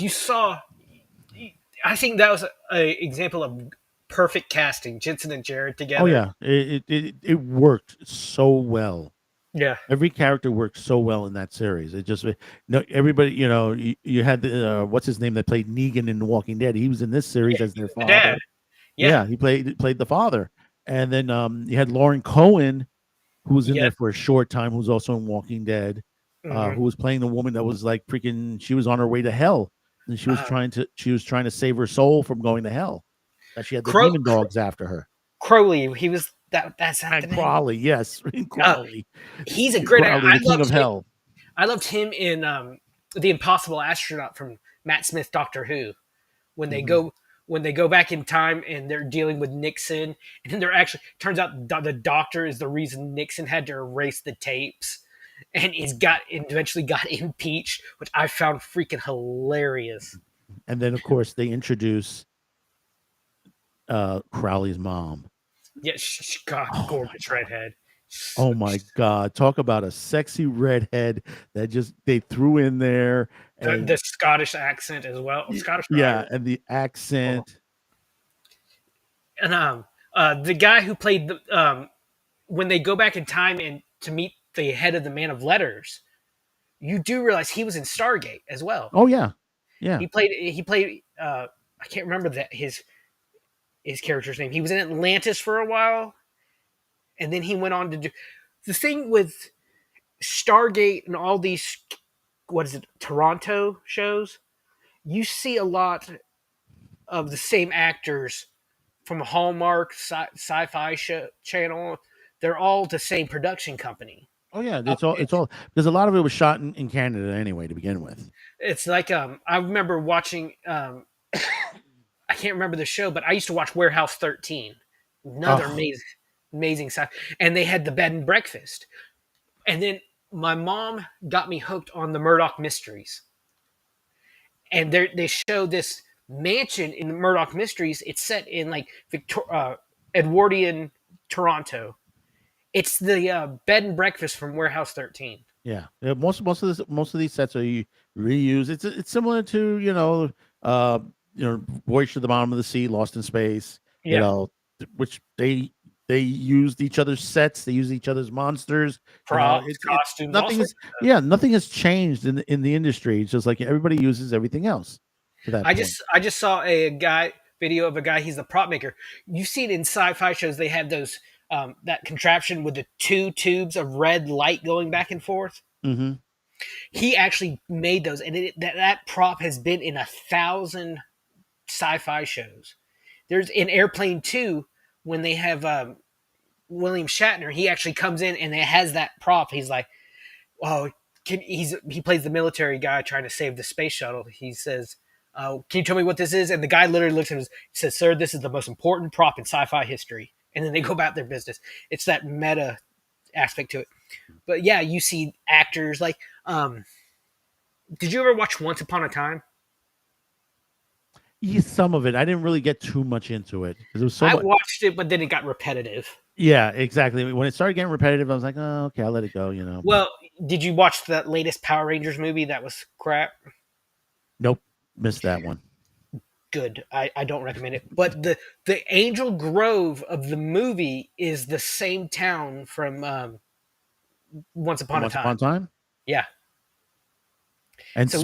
I think that was an example of perfect casting, Jensen and Jared together. Oh yeah, it worked so well. Yeah, every character worked so well in that series. It just everybody. You had the what's his name that played Negan in The Walking Dead. He was in this series as their father. Dad. Yeah, he played the father. And then you had Lauren Cohen, who was in there for a short time, who's also in Walking Dead, who was playing the woman that was like freaking. She was on her way to hell, and she was trying to save her soul from going to hell. That she had the demon dogs after her. Crowley, he was that's not the Crowley, name. Yes, Crowley. He's a great actor. The king of hell. I loved him in The Impossible Astronaut from Matt Smith, Doctor Who. When they go back in time and they're dealing with Nixon, and then turns out the doctor is the reason Nixon had to erase the tapes, and eventually got impeached, which I found freaking hilarious. And then, of course, they introduce Crowley's mom. Yeah, she got gorgeous redhead. Oh my God! Talk about a sexy redhead that they threw in there. And the Scottish accent as well. Scottish. And the accent. And the guy who played when they go back in time and to meet the head of the Man of Letters, you do realize he was in Stargate as well. Oh yeah. He played. I can't remember his character's name. He was in Atlantis for a while, and then he went on to do the thing with Stargate and all these. What is it? Toronto shows. You see a lot of the same actors from a Hallmark sci-fi channel. They're all the same production company. Oh yeah, it's all because a lot of it was shot in Canada anyway to begin with. It's like I remember watching. I can't remember the show, but I used to watch Warehouse 13. Another amazing sci-fi, and they had the bed and breakfast. And then my mom got me hooked on the Murdoch Mysteries. And they show this mansion in the Murdoch Mysteries, it's set in like Edwardian Toronto. It's the bed and breakfast from Warehouse 13. Yeah, most of these sets are reused. It's similar to Voyage to the Bottom of the Sea, Lost in Space. Yeah. Which they used each other's sets. They used each other's monsters. Props, It's costumes, nothing all is yeah nothing has changed in the industry. It's just like everybody uses everything else to that I point. just saw a video of a guy. He's the prop maker. You've seen in sci-fi shows they have those that contraption with the two tubes of red light going back and forth. Mm-hmm. He actually made those, and that prop has been in 1,000 sci-fi shows. There's in Airplane 2 when they have William Shatner. He actually comes in and it has that prop. He's like, "Oh, he plays the military guy trying to save the space shuttle." He says, "Can you tell me what this is?" And the guy literally looks at him and says, "Sir, this is the most important prop in sci-fi history." And then they go about their business. It's that meta aspect to it. But yeah, you see actors like. Did you ever watch Once Upon a Time? Yeah, some of it. I didn't really get too much into it because it was so I much. watched it, but then it got repetitive. Yeah, exactly. When it started getting repetitive, I was like, oh, okay, I'll let it go. Well, did you watch the latest Power Rangers movie? That was crap. Nope, missed that one. Good. I don't recommend it. But the Angel Grove of the movie is the same town from Once Upon a Time. Yeah. And So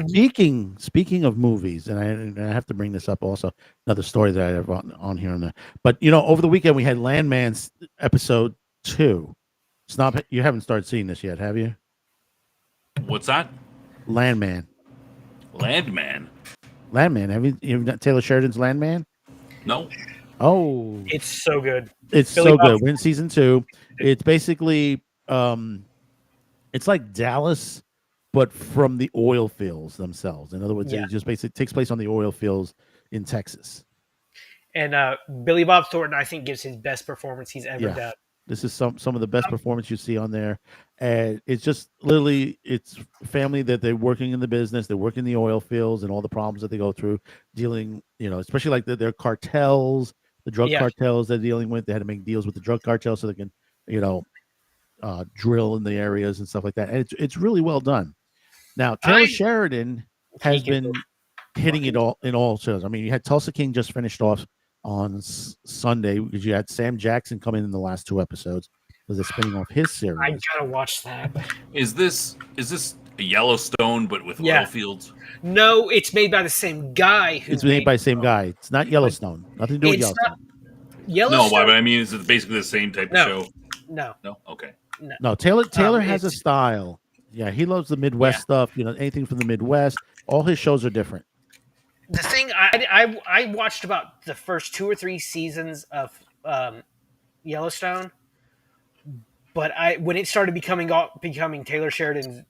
speaking of movies, and I have to bring this up also, another story that I have on here and there. But over the weekend we had Landman's episode 2. It's not you haven't started seeing this yet, have you? What's that? Landman. Landman. Have you got Taylor Sheridan's Landman? No. Oh, it's so good. it's Billy so Bob- good. We're in season 2. It's basically it's like Dallas, but from the oil fields themselves. In other words, Yeah. it just basically takes place on the oil fields in Texas. And Billy Bob Thornton, I think, gives his best performance he's ever done. This is some of the best performance you see on there, and it's just literally it's family that they're working in the business, they work in the oil fields, and all the problems that they go through dealing, especially like their cartels, the drug cartels they're dealing with. They had to make deals with the drug cartels so they can, drill in the areas and stuff like that. And it's really well done. Now Taylor Sheridan has been hitting it all in all shows. I mean, you had Tulsa King just finished off on Sunday because you had Sam Jackson come in the last 2 episodes because they're spinning off his series. I gotta watch that. Is this a Yellowstone but with oil fields? No, it's made by the same guy. It's made by the same guy. It's not Yellowstone. Nothing to do with Yellowstone. Yellowstone. No, but I mean, is it basically the same type of show? No. Okay. No, Taylor has a style. Yeah, he loves the Midwest stuff. Anything from the Midwest. All his shows are different. The thing I watched about the first 2 or 3 seasons of Yellowstone, but when it started becoming Taylor Sheridan's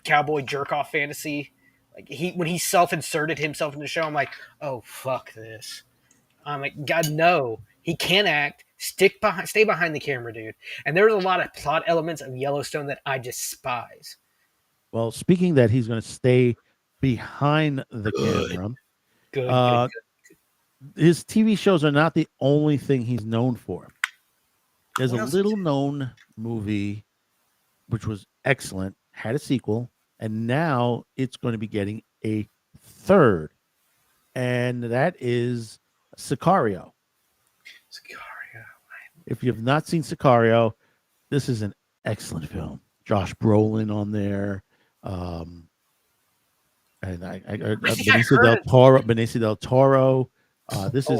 cowboy jerk off fantasy, like when he self-inserted himself in the show, I'm like, oh fuck this. I'm like, God no, he can act. Stay behind the camera, dude. And there's a lot of plot elements of Yellowstone that I despise. Well, speaking that he's going to stay behind the camera. Good. His TV shows are not the only thing he's known for. There's a little known movie which was excellent, had a sequel, and now it's going to be getting a 3rd. And that is Sicario. If you have not seen Sicario, this is an excellent film. Josh Brolin on there. And Benicio del Toro. This is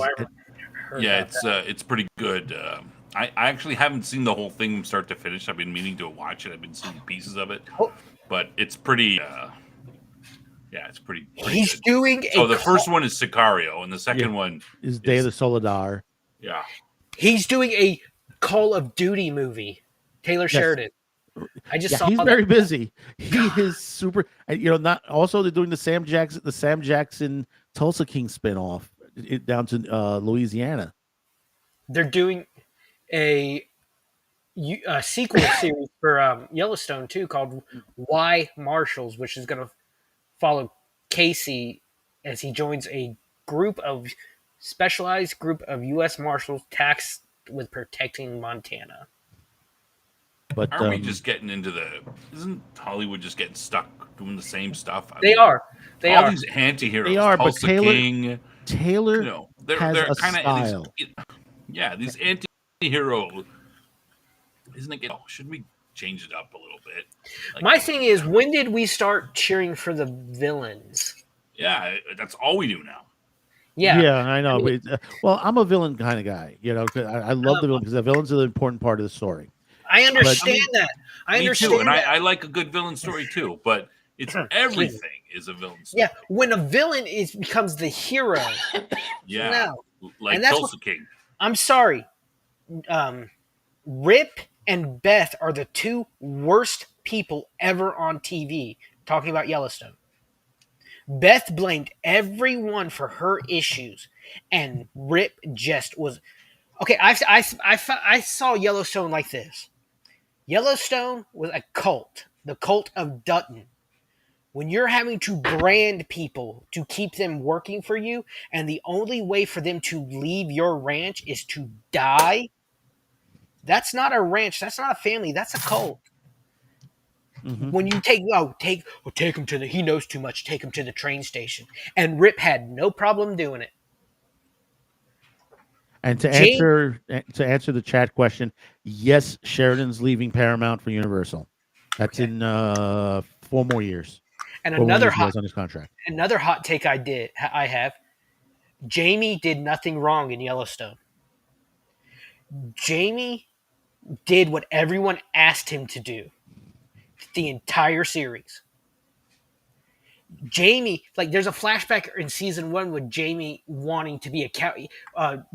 it's pretty good. I actually haven't seen the whole thing from start to finish. I've been meaning to watch it. I've been seeing pieces of it, but it's pretty. It's pretty. He's good. doing. So the first one is Sicario, and the second one is Day of the Soledad. Yeah, he's doing a Call of Duty movie. Taylor Sheridan. I just saw. He's very busy. He is super. Not also they're doing the Sam Jackson Tulsa King spinoff down to Louisiana. They're doing a sequel series for Yellowstone too, called Why Marshals, which is going to follow Casey as he joins a specialized group of U.S. Marshals tasked with protecting Montana. But Aren't we just getting into isn't Hollywood just getting stuck doing the same stuff? They are. They all are. these anti-heroes, They are, but Tulsa King, Taylor has they're a kind of style. these anti-hero. Isn't it? Shouldn't we change it up a little bit? Like, My thing is, when did we start cheering for the villains? yeah, that's all we do now. Yeah, I know. I mean, Well, I'm a villain kind of guy, 'cause I love the villain because the villains are the important part of the story. I understand that. I Me understand too, and that. I like a good villain story too. But it's everything is a villain story. Yeah, when a villain becomes the hero. Yeah, No. like And that's Tulsa King. I'm sorry. Rip and Beth are the two worst people ever on TV talking about Yellowstone. Beth blamed everyone for her issues, and Rip just was okay. I saw Yellowstone like this. Yellowstone was a cult, the cult of Dutton. When you're having to brand people to keep them working for you, and the only way for them to leave your ranch is to die, that's not a ranch. That's not a family. That's a cult. Mhm. When you take him to he knows too much. Take him to the train station, and Rip had no problem doing it. And to Jane- answer the chat question, yes, Sheridan's leaving Paramount for Universal. That's in 4 more years. And 4 more another years he has on his contract. hot take I have. Jamie did nothing wrong in Yellowstone. Jamie did what everyone asked him to do the entire series. Jamie, like, there's a flashback in season 1 with Jamie wanting to be a cow.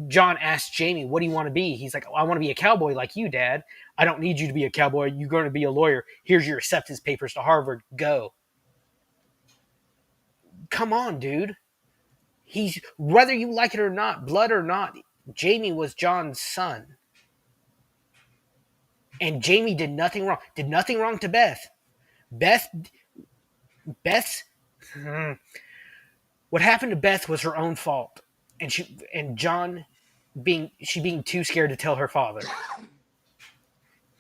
John asked Jamie, "What do you want to be?" He's like, "I want to be a cowboy like you, Dad. I don't need you to be a cowboy. You're going to be a lawyer. Here's your acceptance papers to Harvard. Go." Come on, dude. He's whether you like it or not, blood or not. Jamie was John's son, and Jamie did nothing wrong. Did nothing wrong to Beth. Beth's what happened to Beth was her own fault, and John being too scared to tell her father.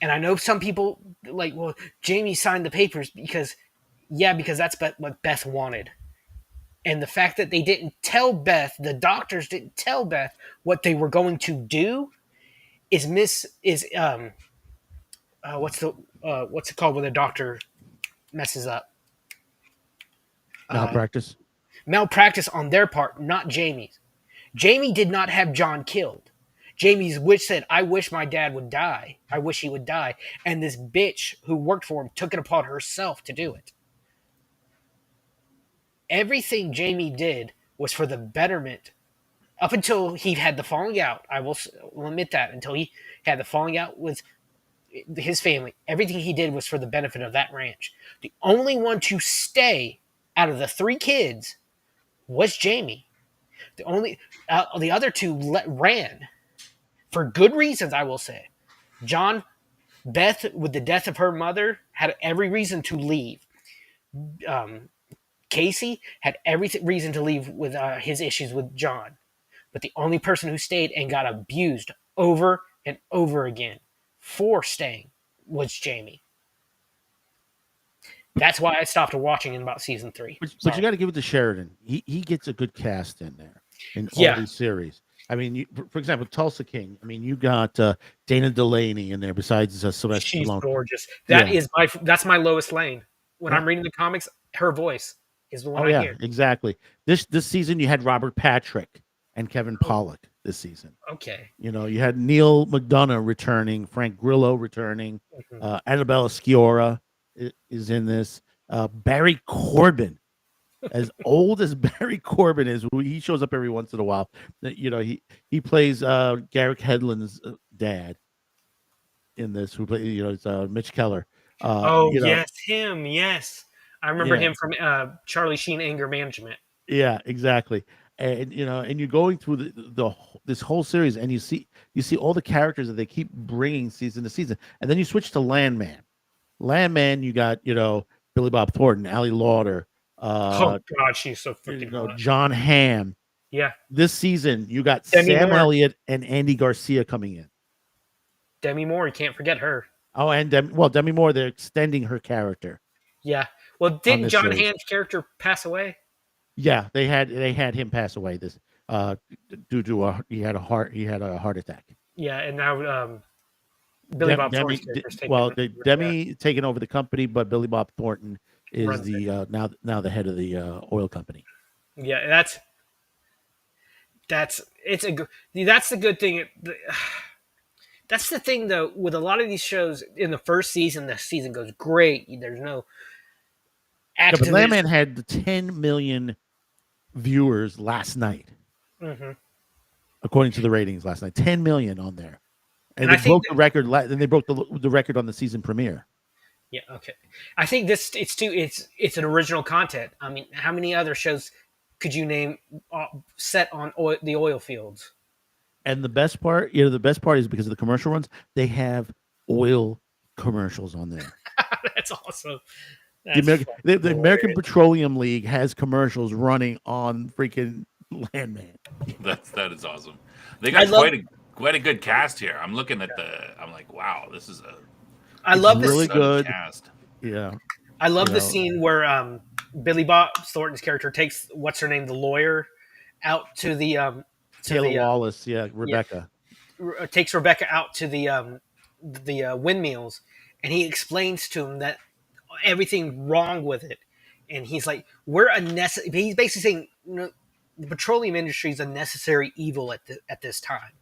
And I know some people like, well, Jamie signed the papers because that's what Beth wanted. And the fact that they didn't tell Beth, the doctors didn't tell Beth what they were going to do, is what's it called when the doctor messes up? Malpractice. Malpractice on their part, not Jamie's. Jamie did not have John killed. Jamie's wish said, "I wish my dad would die. I wish he would die." And this bitch who worked for him took it upon herself to do it. Everything Jamie did was for the betterment. Up until he had the falling out, I will admit that, until he had the falling out with his family, everything he did was for the benefit of that ranch. The only one to stay out of the 3 kids was Jamie. The other 2 ran for good reasons, I will say. Beth, with the death of her mother, had every reason to leave. Casey had every reason to leave with his issues with John. But the only person who stayed and got abused over and over again for staying was Jamie. That's why I stopped watching in about season 3. But you got to give it to Sheridan. He gets a good cast in there in all these series. I mean, for example, Tulsa King. I mean, you got Dana Delaney in there besides Sylvester She's Stallone. gorgeous. That's my lowest lane. When I'm reading the comics, her voice is the one I hear. Exactly. This season you had Robert Patrick and Kevin Pollak this season. Okay. You had Neil McDonough returning, Frank Grillo returning, Annabella Sciorra is in this. Barry Corbin, as old as Barry Corbin is, he shows up every once in a while. He plays Garrick Hedlund's dad in this. Who plays it's Mitch Keller. Yes, him. Yes, I remember him from Charlie Sheen Anger Management. Yeah, exactly. And and you're going through this whole series, and you see all the characters that they keep bringing season to season, and then you switch to Landman. Landman, you got Billy Bob Thornton, Ali Lauder, Oh God, she's so freaking hot. John Hamm, Yeah, This season, you got Demi Sam Moore. Elliott and Andy Garcia coming in. Demi Moore, you can't forget her. Oh, and Demi Moore, they're extending her character. Yeah. Well, On didn't this John series. Hamm's character pass away? Yeah, they had him pass away this due to he had a heart attack. Yeah, and now Billy Bob Thornton's character's taking Demi taking over the company, but Billy Bob Thornton is Runs the now the head of the oil company. Yeah, that's the good thing. That's the thing though with a lot of these shows. In the first season, the season goes great. There's no Yeah, but activist. Landman had the 10 million viewers last night, according to the ratings last night. 10 million on there, and they broke the record. Then they broke the record on the season premiere. Yeah, okay. I think it's an original content. I mean, how many other shows could you name set on the oil fields? And the best part is because of the commercial runs, they have oil commercials on there. That's awesome. The American Petroleum League has commercials running on freaking Landman. That is awesome. They got quite a good cast here. I'm looking at I'm like, wow, this is I love this really good cast. Yeah. I love the scene where Billy Bob Thornton's character takes what's her name, the lawyer, out to the Taylor Wallace, Rebecca. Takes Rebecca out to the windmills, and he explains to him that everything wrong with it, and he's like, he's basically saying, the petroleum industry is a necessary evil at this time.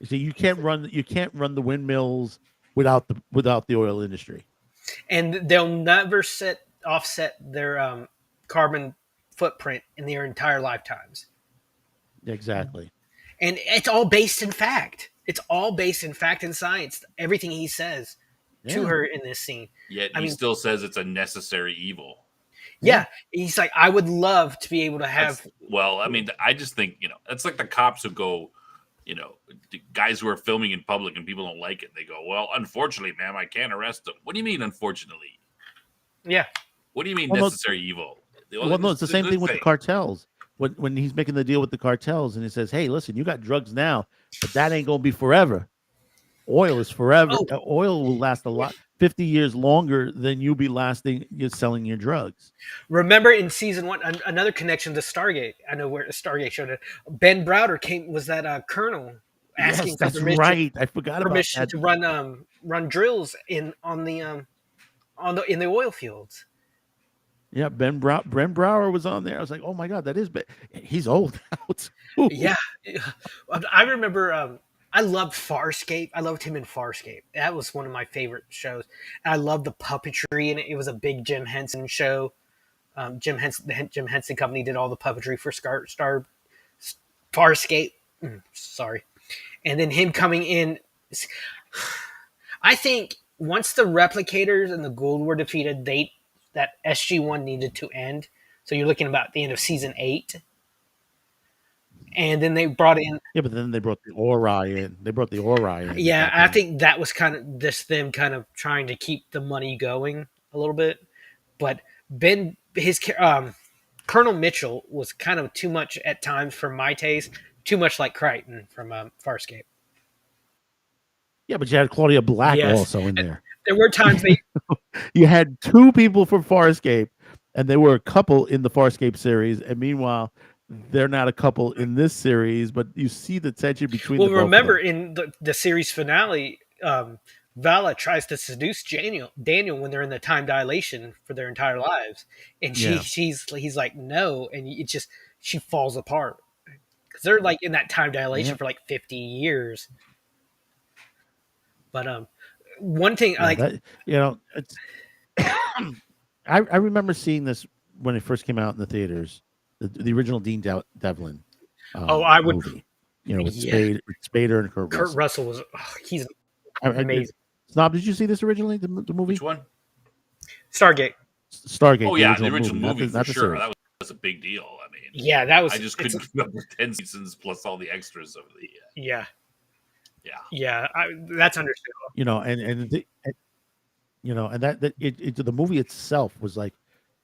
So you can't run the windmills without the oil industry, and they'll never offset their carbon footprint in their entire lifetimes. Exactly. And it's all based in fact. It's all based in fact and science. Everything he says to her in this scene. Yet he still says it's a necessary evil. Yeah. He's like, I would love to be able to have. I just think, it's like the cops who go, guys who are filming in public and people don't like it. They go, well, unfortunately, ma'am, I can't arrest them. What do you mean, unfortunately? Yeah. What do you mean necessary evil? Well, no, it's the same thing with the cartels. When he's making the deal with the cartels and he says, hey, listen, you got drugs now, but that ain't going to be forever. Oil is forever. Oil will last 50 years longer than you be lasting you're selling your drugs. Remember in season 1, another connection to Stargate. I know where Stargate showed it. Ben Browder was that colonel asking for permission. Right. I forgot permission about that. To run drills in the oil fields. Yeah, Brent Brower was on there. I was like, oh my God, that is bad. He's old now. Yeah. I remember I loved Farscape. I loved him in Farscape. That was one of my favorite shows. I loved the puppetry in it. It was a big Jim Henson show. Jim Henson Company did all the puppetry for Farscape. Sorry. And then him coming in. I think once the replicators and the Gould were defeated, that SG-1 needed to end. So you're looking about the end of season 8. And then they brought in... Yeah, but then they brought the Orion. Yeah, I think that was kind of just them kind of trying to keep the money going a little bit. But Colonel Mitchell was kind of too much at times for my taste. Too much like Crichton from Farscape. Yeah, but you had Claudia Black also in there. There were times you had 2 people from Farscape, and they were a couple in the Farscape series, and meanwhile, they're not a couple in this series. But you see the tension between. Well, remember in the series finale, Vala tries to seduce Daniel when they're in the time dilation for their entire lives, and he's like no, and she falls apart because they're like in that time dilation for like 50 years. But one thing it's I remember seeing this when it first came out in the theaters, the original Dean Devlin movie, with Spader and Kurt Russell was he's amazing. Snob, did you see this originally, the movie? Which one? Stargate. Oh yeah, the original movie for sure. That was a big deal. I mean, yeah, that was. I just couldn't remember 10 seasons plus all the extras of the. Yeah. Yeah, that's understandable. And the movie itself was like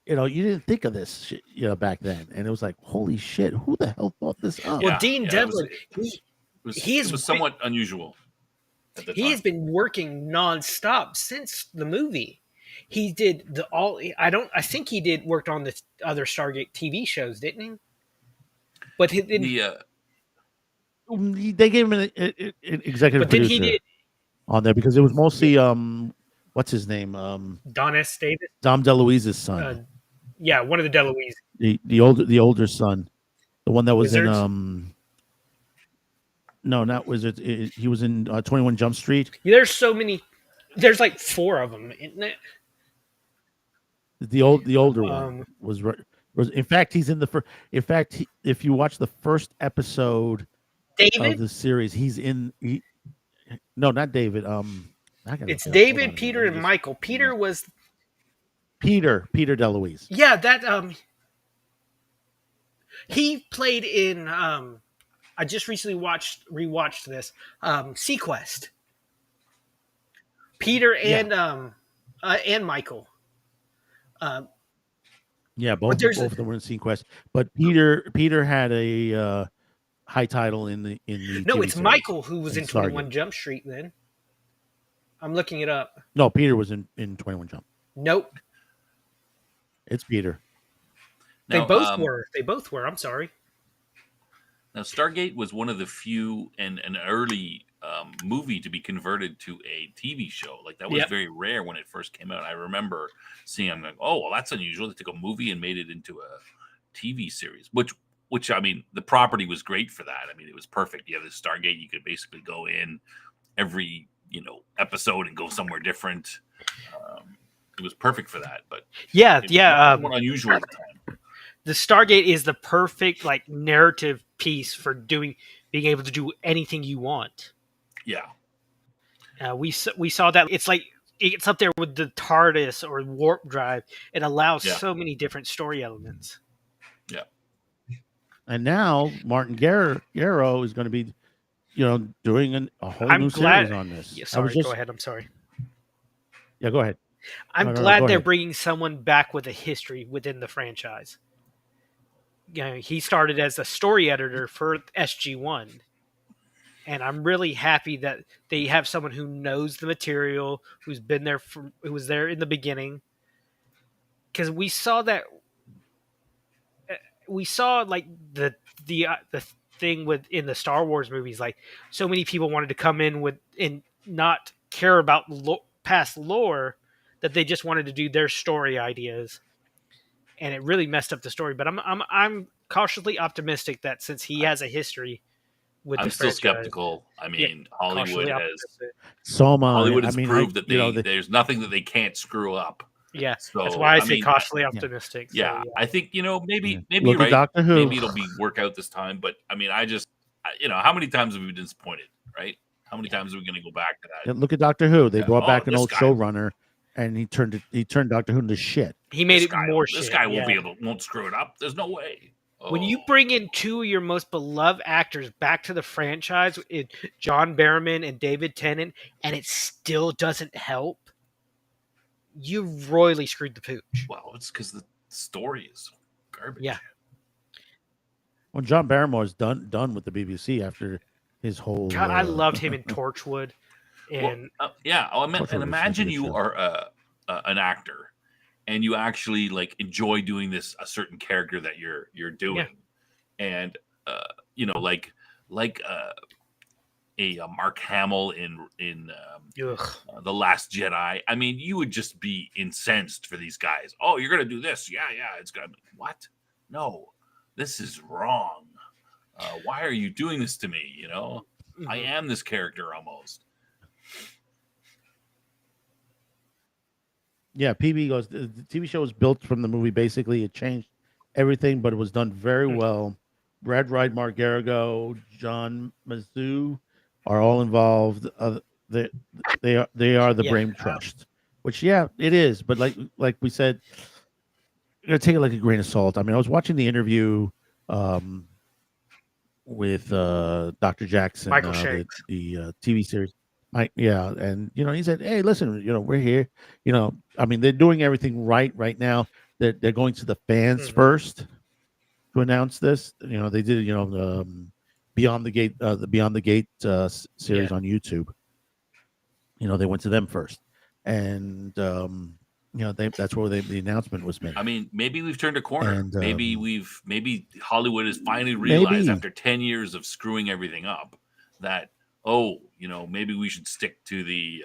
you didn't think of this shit, back then, and it was like, holy shit, who the hell thought this up? Well, Dean Devlin, it was somewhat unusual at the he time. has been working nonstop since the movie. He did I think he worked on the other Stargate TV shows, didn't he? But he didn't. They gave him an executive But then producer he did on there because it was mostly what's his name, Don S. Davis. Dom DeLuise's son, Yeah, one of the DeLuise. the older son, the one that was Wizards? in no, not Wizards. He was in 21 Jump Street. There's so many. There's like 4 of them, isn't it? The older one was in fact he's in the first. In fact, if you watch the first episode David of the series, he's in. No, not David. It's David, Peter, and Michael. Peter was Peter DeLuise. Yeah, that he played in I just recently rewatched this Sequest. Peter and Michael. Yeah, both of them were in Sequest. But Peter had a high title in the No, TV it's series, Michael who was in Stargate. 21 Jump Street then. I'm looking it up. No, Peter was in 21 Jump. Nope. It's Peter. They both were. They both were. I'm sorry. Now, Stargate was one of the few and an early movie to be converted to a TV show. Like that was very rare when it first came out. I remember seeing, I'm like, oh, well, that's unusual. They took a movie and made it into a TV series, which I mean, the property was great for that. I mean, it was perfect. You have the Stargate. You could basically go in every, episode and go somewhere different. It was perfect for that. But more unusual at the time. The Stargate is the perfect narrative piece for being able to do anything you want. Yeah. We saw that it's up there with the TARDIS or warp drive. It allows so many different story elements. Yeah. And now Martin Garrow is going to be, doing a whole new series on this. Yeah, sorry, go ahead. I'm sorry. Yeah, go ahead. I'm glad they're bringing someone back with a history within the franchise. He started as a story editor for SG-1. And I'm really happy that they have someone who knows the material, who was there in the beginning. Because we saw the thing in the Star Wars movies, so many people wanted to come in and not care about past lore, that they just wanted to do their story ideas, and it really messed up the story. But I'm cautiously optimistic that since he has a history with I'm the still franchise, skeptical. I mean, Hollywood has proved that there's nothing that they can't screw up. Yeah, so, that's why I say cautiously optimistic. Yeah, I think maybe you're right. Doctor Who. Maybe it'll work out this time. But I mean, how many times have we been disappointed, right? How many times are we going to go back to that? Look at Doctor Who. They brought back an old showrunner, and he turned Doctor Who into shit. He made it more shit. This guy won't screw it up. There's no way. When you bring in 2 of your most beloved actors back to the franchise, John Barrowman and David Tennant, and it still doesn't help, you royally screwed the pooch. Well, it's because the story is garbage. Yeah. Well, John Barrymore's done with the BBC after his whole. God, I loved him in Torchwood. And imagine you are an actor, and you actually enjoy doing a certain character that you're doing, and a Mark Hamill in The Last Jedi. I mean, you would just be incensed for these guys. Oh, you're gonna do this? Yeah, it's gonna be what? No, this is wrong. Why are you doing this to me? I am this character almost. Yeah, PB goes. The TV show was built from the movie. Basically, it changed everything, but it was done very well. Brad Wright, Mark Garrigo, John Mazu are all involved. They are the brain trust, which it is. But like we said, you gotta take it like a grain of salt. I mean, I was watching the interview with Dr. Jackson, Michael Shanks, the TV series. And he said, "Hey, listen, we're here. I mean, they're doing everything right now. they're going to the fans Mhm. first to announce this. They did Beyond the Gate, the Beyond the Gate series on YouTube. They went to them first, and that's where the announcement was made. I mean, maybe we've turned a corner. And maybe Hollywood has finally realized maybe. after 10 years of screwing everything up that maybe we should stick to the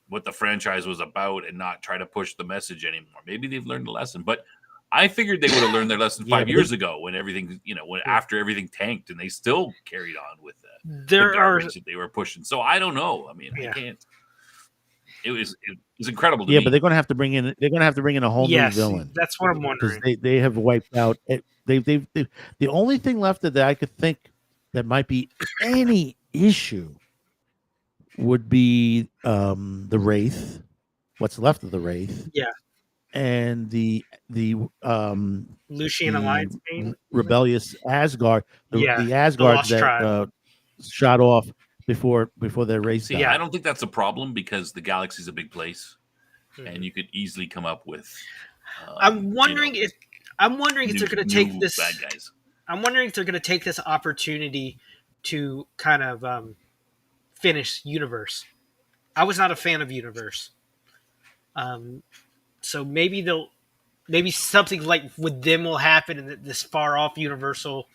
what the franchise was about and not try to push the message anymore. Maybe they've learned a lesson, but I figured they would have learned their lesson 5 years ago when everything, after everything tanked, and they still carried on with the garbage that they were pushing. So I don't know. I mean, I can't. It was incredible to me. But they're going to have to bring in a whole new villain. That's what I'm wondering. Because they have wiped out. They've the only thing left that I could think that might be any issue would be the Wraith. What's left of the Wraith? Yeah. And the Lucian Alliance game? rebellious Asgard, the the Asgard Lost that Tribe. Shot off before their race. See, I don't think that's a problem because the galaxy's a big place, and you could easily come up with. I'm wondering if they're going to take this. Bad guys. I'm wondering if they're going to take this opportunity to kind of finish Universe. I was not a fan of Universe. So maybe something like with them will happen, and this far off Universal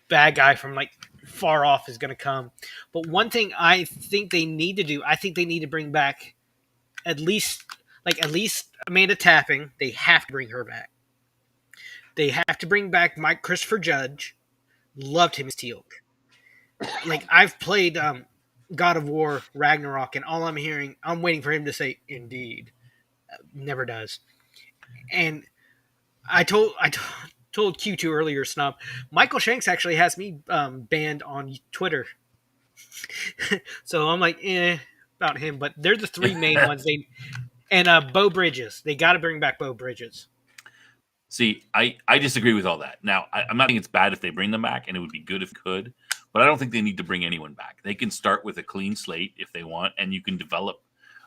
bad guy from like far off is going to come. But one thing I think they need to do, I think they need to bring back at least Amanda Tapping. They have to bring her back. They have to bring back Mike Christopher Judge. Loved him as Teal'c. Like I've played God of War Ragnarok, and all I'm waiting for him to say "indeed." Never does. And I told Q2 earlier, Snob, Michael Shanks actually has me banned on Twitter. So I'm like, about him. But they're the three main ones. And Beau Bridges. They got to bring back Beau Bridges. See, I disagree with all that. Now, I'm not saying it's bad if they bring them back, and it would be good if it could, but I don't think they need to bring anyone back. They can start with a clean slate if they want, and you can develop.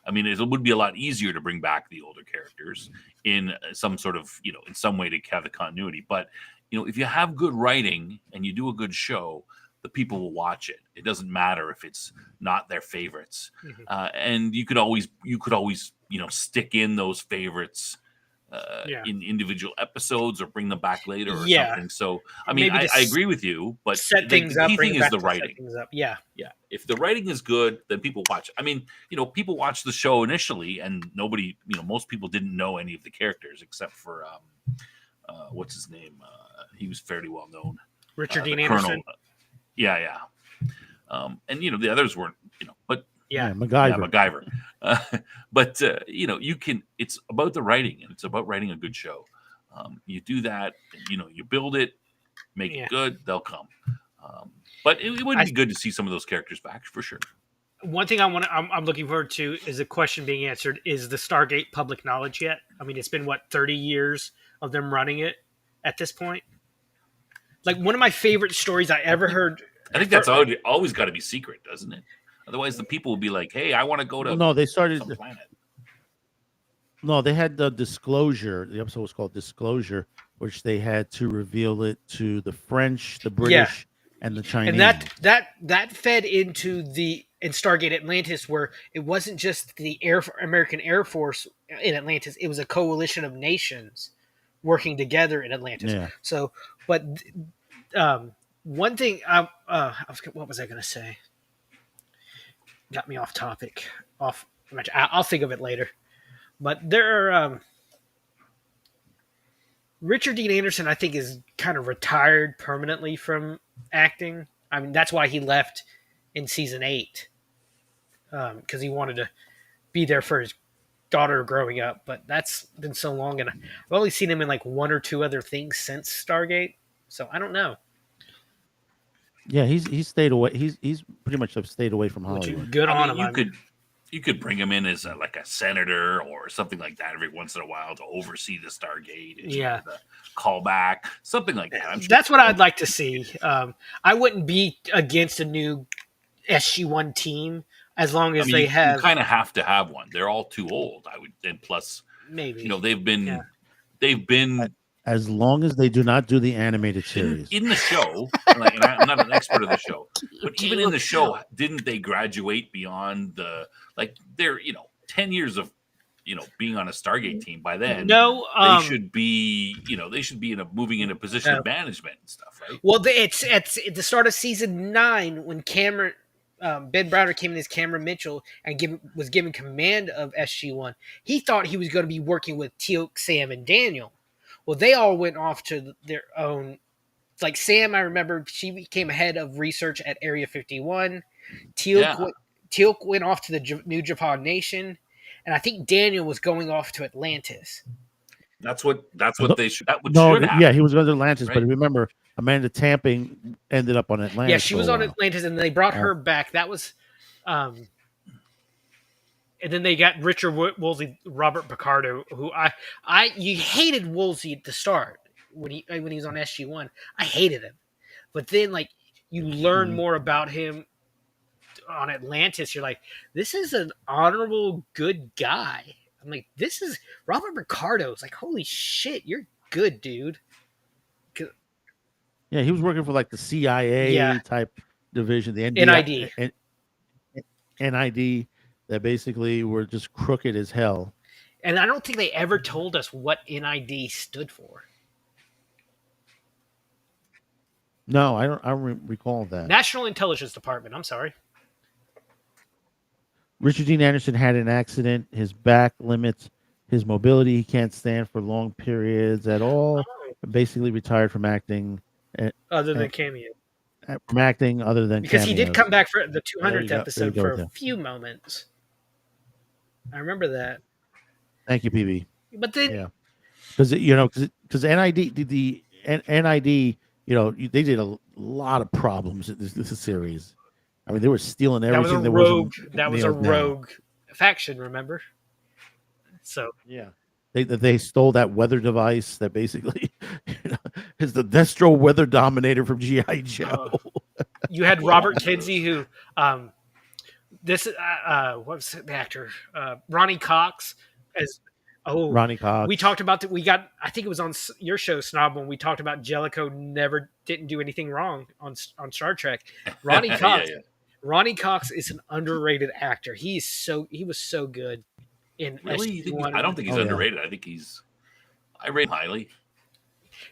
I mean, it would be a lot easier to bring back the older characters in some sort of, in some way to have the continuity. But, if you have good writing and you do a good show, the people will watch it. It doesn't matter if it's not their favorites. Mm-hmm. And you could always, stick in those favorites in individual episodes or bring them back later or something. So, I mean, I agree with you, but the key thing is the writing. Yeah. If the writing is good, then people watch. I mean, people watch the show initially, and nobody, most people didn't know any of the characters except for what's his name? He was fairly well known. Richard Dean Anderson. Yeah. And the others weren't, but MacGyver. But you can. It's about the writing, and it's about writing a good show. You do that, you build it, make it good. They'll come. But it would be good to see some of those characters back for sure. One thing I'm looking forward to is a question being answered: is the Stargate public knowledge yet? I mean, it's been 30 years of them running it at this point. Like one of my favorite stories I ever heard. I think that's always got to be secret, doesn't it? Otherwise, the people will be like, "Hey, I want to go to." No, they started. Some planet. No, they had the disclosure. The episode was called Disclosure, which they had to reveal it to the French, the British, and the Chinese. And that fed into in Stargate Atlantis, where it wasn't just the American Air Force in Atlantis; it was a coalition of nations working together in Atlantis. Yeah. So, but one thing, what was I going to say? Got me off topic. I'll think of it later. But there are Richard Dean Anderson, I think, is kind of retired permanently from acting. I mean, that's why he left in season 8, because he wanted to be there for his daughter growing up. But that's been so long, and I've only seen him in like one or two other things since Stargate. So I don't know. Yeah, he's stayed away. He's pretty much stayed away from Hollywood. Good on him. You could bring him in as a senator or something like that every once in a while to oversee the Stargate. And the callback, something like that. That's what I'd like to see. I wouldn't be against a new SG-1 team as long as they have. You kind of have to have one. They're all too old. And plus, maybe. You know, they've been Yeah. As long as they do not do the animated series. in the show, like, and I'm not an expert of the show, but even in the show, didn't they graduate beyond the, like, they're, 10 years of, being on a Stargate team by then? No, they should be, moving in a position of management and stuff, right? Well, it's at the start of season 9 when Cameron, Ben Browder came in as Cameron Mitchell and was given command of SG-1. He thought he was going to be working with Teal'c, Sam, and Daniel. Well, they all went off to their own. Like Sam, I remember she became head of research at Area 51. Teal'c went off to the New Japan Nation, and I think Daniel was going off to Atlantis. That's what they should. That would No, should happen. yeah, he was going to Atlantis, right? but remember, Amanda Tamping ended up on Atlantis. Yeah, she was on Atlantis, and they brought her back. That was, and then they got Richard Woolsey, Robert Picardo, who you hated Woolsey at the start when he was on SG-1. I hated him, but then like you learn more about him on Atlantis. You're like, this is an honorable, good guy. I'm like, this is Robert Picardo. It's like, holy shit, you're good, dude. Yeah, he was working for like the CIA type division, the NID. NID, that basically were just crooked as hell. And I don't think they ever told us what NID stood for. No, I don't recall that. National Intelligence Department. I'm sorry. Richard Dean Anderson had an accident. His back limits his mobility. He can't stand for long periods at all. Basically retired from acting. Other than cameo. From acting other than because cameos. he did come back for the 200th episode for a there. few moments. I remember that. Thank you, PB. But then, yeah, because NID the NID, they did a lot of problems in this series. I mean, they were stealing everything. That was a rogue faction. Remember? So yeah, they stole that weather device that basically is the Destro Weather Dominator from G.I. Joe. You had Robert Kinsey, who what was the actor? Ronnie Cox as. Oh, Ronnie Cox. We talked about that. I think it was on your show, Snob, when we talked about Jellicoe didn't do anything wrong on Star Trek. Ronnie Cox. Ronnie Cox is an underrated actor. He was so good in really. I don't think he's underrated. I think I rate him highly.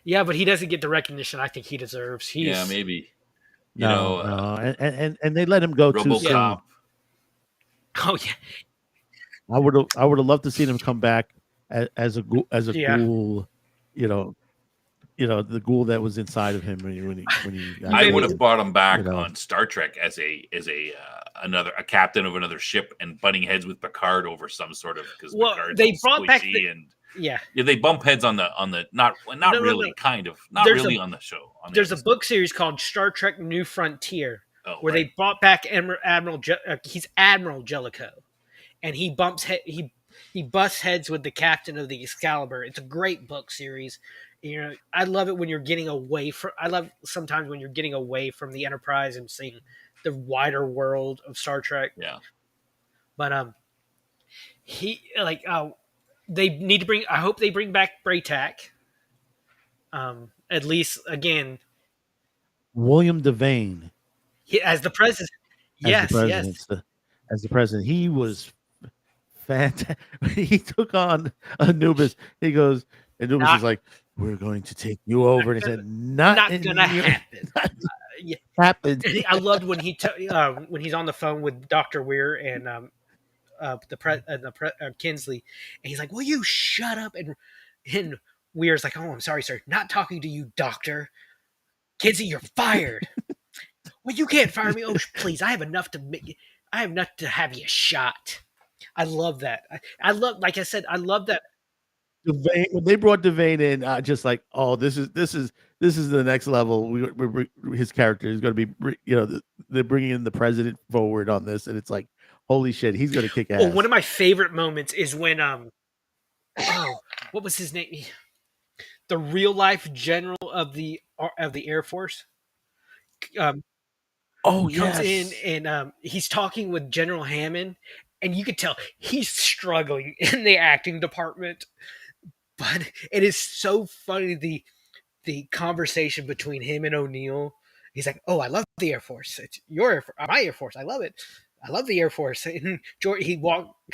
Yeah, but he doesn't get the recognition I think he deserves. Maybe. No, and they let him go too soon. Oh yeah. I would have loved to see him come back as a ghoul, the ghoul that was inside of him when he I would have brought him back on Star Trek as a captain of another ship and butting heads with Picard over some sort of, because they brought back they bump heads on the not really on the show. There's a book series called Star Trek New Frontier where they brought back he's Admiral Jellicoe, and he busts heads with the captain of the Excalibur. It's a great book series. I love it when you're getting away from. I love sometimes when you're getting away from the Enterprise and seeing the wider world of Star Trek. Yeah, but they need to bring. I hope they bring back Braytak. At least again, William Devane as the president. Yes. As the president, he was fantastic. He took on Anubis. He goes, Anubis is like, "We're going to take you over," and he said, "Not gonna happen." Happened. I loved when when he's on the phone with Dr. Weir and Kinsley, and he's like, "Will you shut up?" And Weir's like, "Oh, I'm sorry, sir. Not talking to you, Doctor. Kinsley, you're fired." "Well, you can't fire me." "Oh, please. I have enough to have you shot." I love that. Like I said, I love that. Devane, when they brought Devane in, just like, oh, this is the next level. His character is going to be, they're bringing in the president forward on this, and it's like, holy shit, he's going to kick ass. Oh, one of my favorite moments is when what was his name? The real life general of the Air Force. Comes in and he's talking with General Hammond, and you could tell he's struggling in the acting department. But it is so funny the conversation between him and O'Neill. He's like, "Oh, I love the Air Force. It's your Air Force, my Air Force. I love it. I love the Air Force." And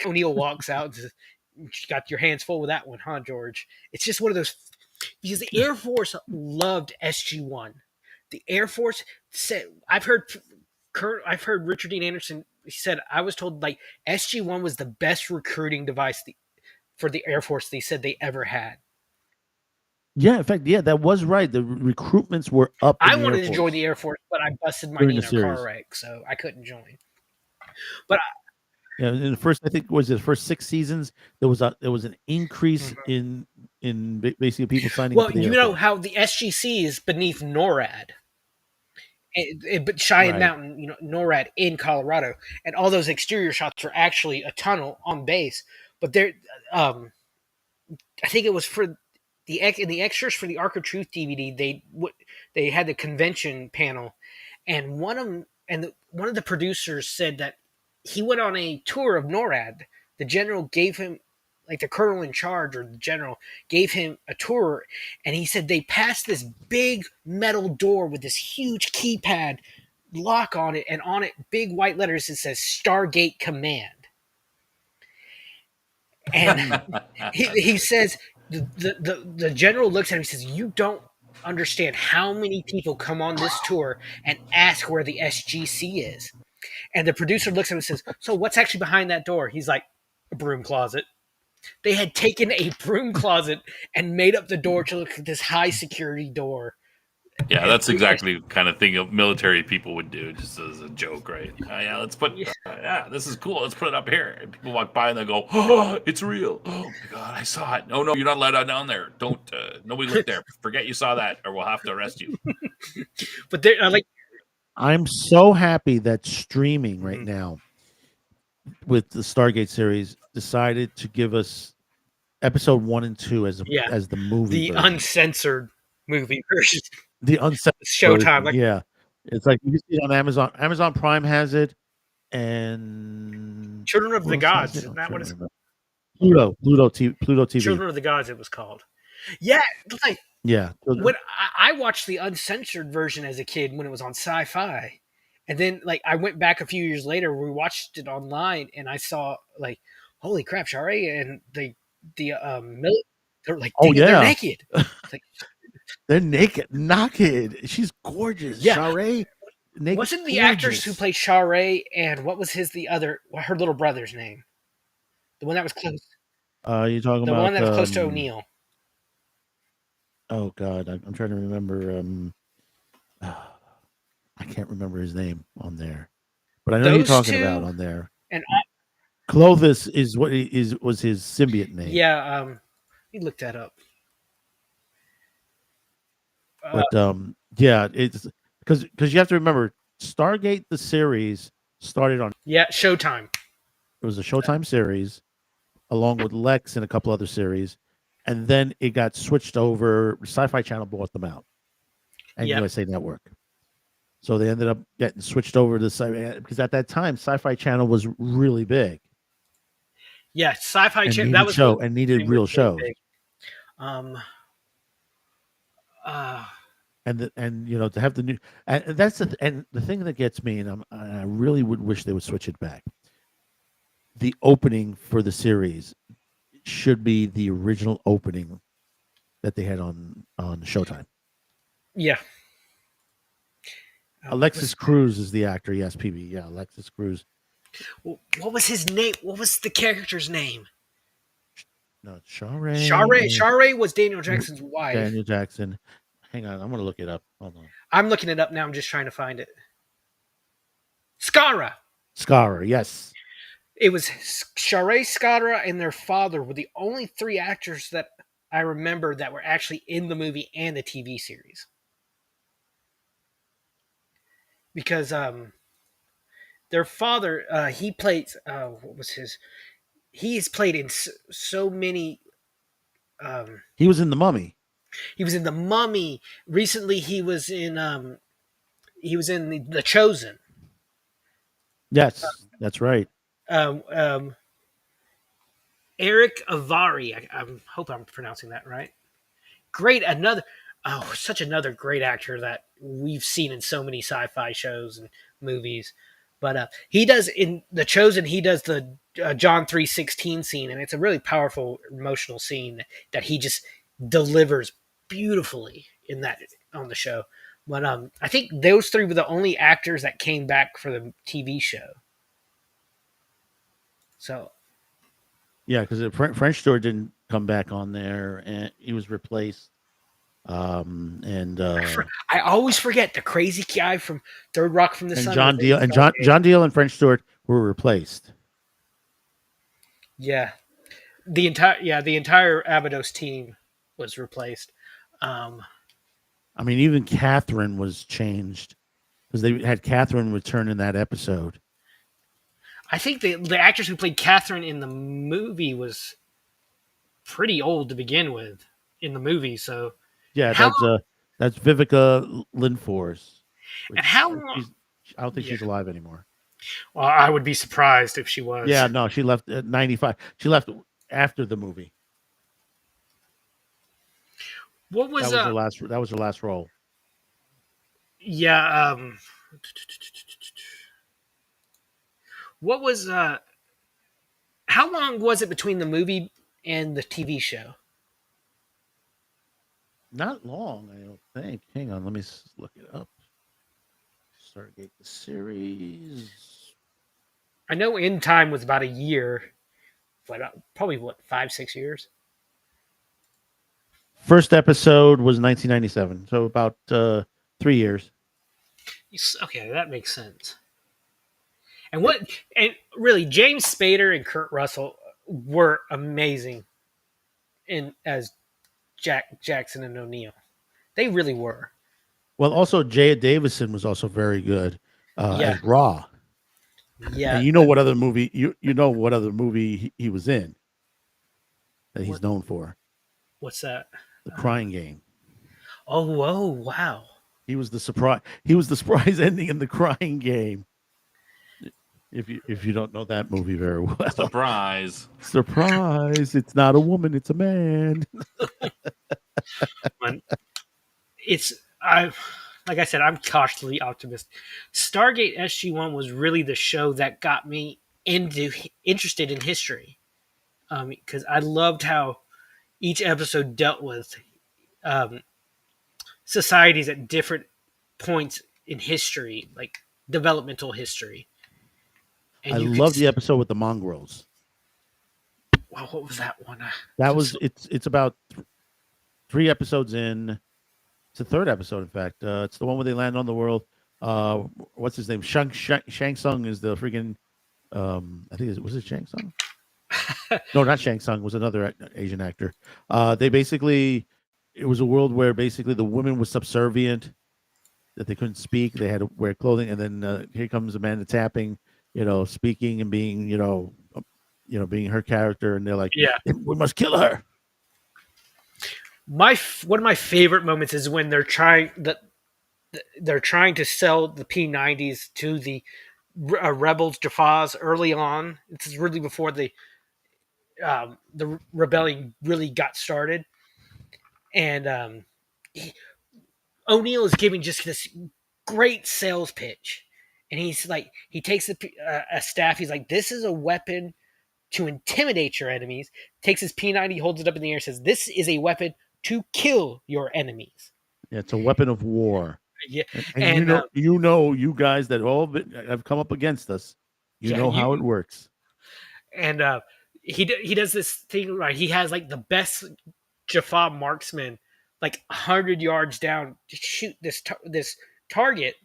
O'Neill walks out and says, "You got your hands full with that one, huh, George?" It's just one of those, because the Air Force loved SG-1. The Air Force said, I've heard Richard Dean Anderson. He said, I was told like SG-1 was the best recruiting device for the Air Force they said they ever had. Yeah, in fact, yeah, that was right. The recruitments were up. I wanted to join the Air Force, but I busted my knee in a car wreck, so I couldn't join. But yeah, in the first, I think was it the first 6 seasons, there was an increase in basically people signing up. Well, you know how the SGC is beneath NORAD, but Cheyenne Mountain, you know, NORAD in Colorado, and all those exterior shots are actually a tunnel on base. But there, I think it was for the extras for the Arc of Truth DVD. They had the convention panel, and one of the producers said that he went on a tour of NORAD. The general gave him, like the colonel in charge or the general gave him a tour, and he said they passed this big metal door with this huge keypad lock on it, and on it, big white letters, it says Stargate Command. And he says, the general looks at him and says, "You don't understand how many people come on this tour and ask where the SGC is." And the producer looks at him and says, "So what's actually behind that door?" He's like, "A broom closet." They had taken a broom closet and made up the door to look at this high security door. Yeah, that's exactly the kind of thing military people would do, just as a joke, right? Yeah, let's put. Yeah, this is cool. Let's put it up here. And people walk by and they go, "Oh, it's real! Oh my god, I saw it! No, you're not allowed down there. Don't. Nobody look there. Forget you saw that, or we'll have to arrest you." But they're like, I'm so happy that streaming right now with the Stargate series decided to give us episode 1 and 2 as the movie, the uncensored movie version. The uncensored Showtime, version, yeah. It's like you can see it on Amazon. Amazon Prime has it, and Children of the Gods. Isn't that what it's called? Pluto TV. Children of the Gods, it was called. Yeah, like when I watched the uncensored version as a kid when it was on Sci-Fi, and then like I went back a few years later, we watched it online, and I saw like, holy crap, Shari and they're like, they're naked. Like, they're naked. She's gorgeous. Yeah. Shari. Wasn't the actress who played Shari and what was her little brother's name? The one that was close. You're talking about the one that was close to O'Neill. Oh God, I'm trying to remember. I can't remember his name on there, but I know you're talking about on there. And Clovis was his symbiote name. Yeah, you looked that up. But yeah, it's because you have to remember Stargate the series started on Showtime. It was a Showtime series, along with Lex and a couple other series, and then it got switched over. Sci-Fi Channel bought them out, and USA Network. So they ended up getting switched over to Sci-Fi because at that time Sci-Fi Channel was really big. Yeah, Sci-Fi Channel that was and needed real shows. And you know, to have the new, and that's the thing that gets me, and I really would wish they would switch it back. The opening for the series should be the original opening that they had on Showtime. Yeah. Alexis Cruz is the actor. Yes, PB. Yeah, Alexis Cruz. What was his name? What was the character's name? No, Shari. Shari was Daniel Jackson's wife. Daniel Jackson. Hang on, I'm going to look it up. Hold on. I'm looking it up now. I'm just trying to find it. Skara, yes. It was Shari, Skara, and their father were the only 3 actors that I remember that were actually in the movie and the TV series. Because their father, he plays. What was his? He's played in so many. He was in The Mummy. He was in The Mummy. Recently, he was in The Chosen. Yes, that's right. um, um, Eric Avari. I hope I'm pronouncing that right. Great, such another great actor that we've seen in so many sci-fi shows and movies. But he does in The Chosen. He does the John 3:16 scene, and it's a really powerful, emotional scene that he just delivers beautifully in that on the show. But I think those three were the only actors that came back for the TV show. So Yeah, because the French Door didn't come back on there, and he was replaced. And I always forget the crazy guy from Third Rock from the Sun. John was in Deal and John Stargate. Deal and French Stewart were replaced. Yeah, the entire Abydos team was replaced. Um, I mean, even Catherine was changed because they had Catherine return in that episode. I think the actress who played Catherine in the movie was pretty old to begin with in the movie. So Yeah, how that's Vivica Lindfors. and how long? I don't think Yeah. she's alive anymore. Well, I would be surprised if she was. Yeah, no, she left at 95. She left after the movie. What was That was her last role. Yeah. What was How long was it between the movie and the TV show? Not long, I don't think. Hang on, let me look it up. Stargate the series. I know In Time was about a year, but probably 5-6 years. First episode was 1997, so about 3 years. Okay, that makes sense. And really, James Spader and Kurt Russell were amazing as Jackson and O'Neill. They really were. Well, also Jaya Davison was also very good as Raw. Yeah. And you know what other movie he was in that he's known for? What's that? The Crying Game. Oh, wow. He was the surprise ending in The Crying Game. If you don't know that movie very well. Surprise. It's not a woman, it's a man. Like I said, I'm cautiously optimistic. Stargate SG-1 was really the show that got me interested in history, because I loved how each episode dealt with societies at different points in history, like developmental history. And I love the episode with the mongrels. Wow, what was that one? It's about 3 episodes in. It's the 3rd episode, in fact. It's the one where they land on the world. What's his name? Shang Tsung is the freaking. I think was it Shang Tsung? No, not Shang Tsung. It was another Asian actor. It was a world where basically the women were subservient, that they couldn't speak. They had to wear clothing, and then here comes Amanda Tapping, speaking and being, being her character, and they're like, yeah, we must kill her. One of my favorite moments is when they're trying to sell the P90s to the rebels, Jafas, early on. This is really before the rebellion really got started, and O'Neill is giving just this great sales pitch, and he's like, he takes a staff. He's like, "This is a weapon to intimidate your enemies." Takes his P90, holds it up in the air, says, "This is a weapon to kill your enemies." Yeah, it's a weapon of war. Yeah, and you guys that all have come up against us, how it works. And he does this thing, right? He has like the best Jaffa marksman, like 100 yards down, to shoot this target.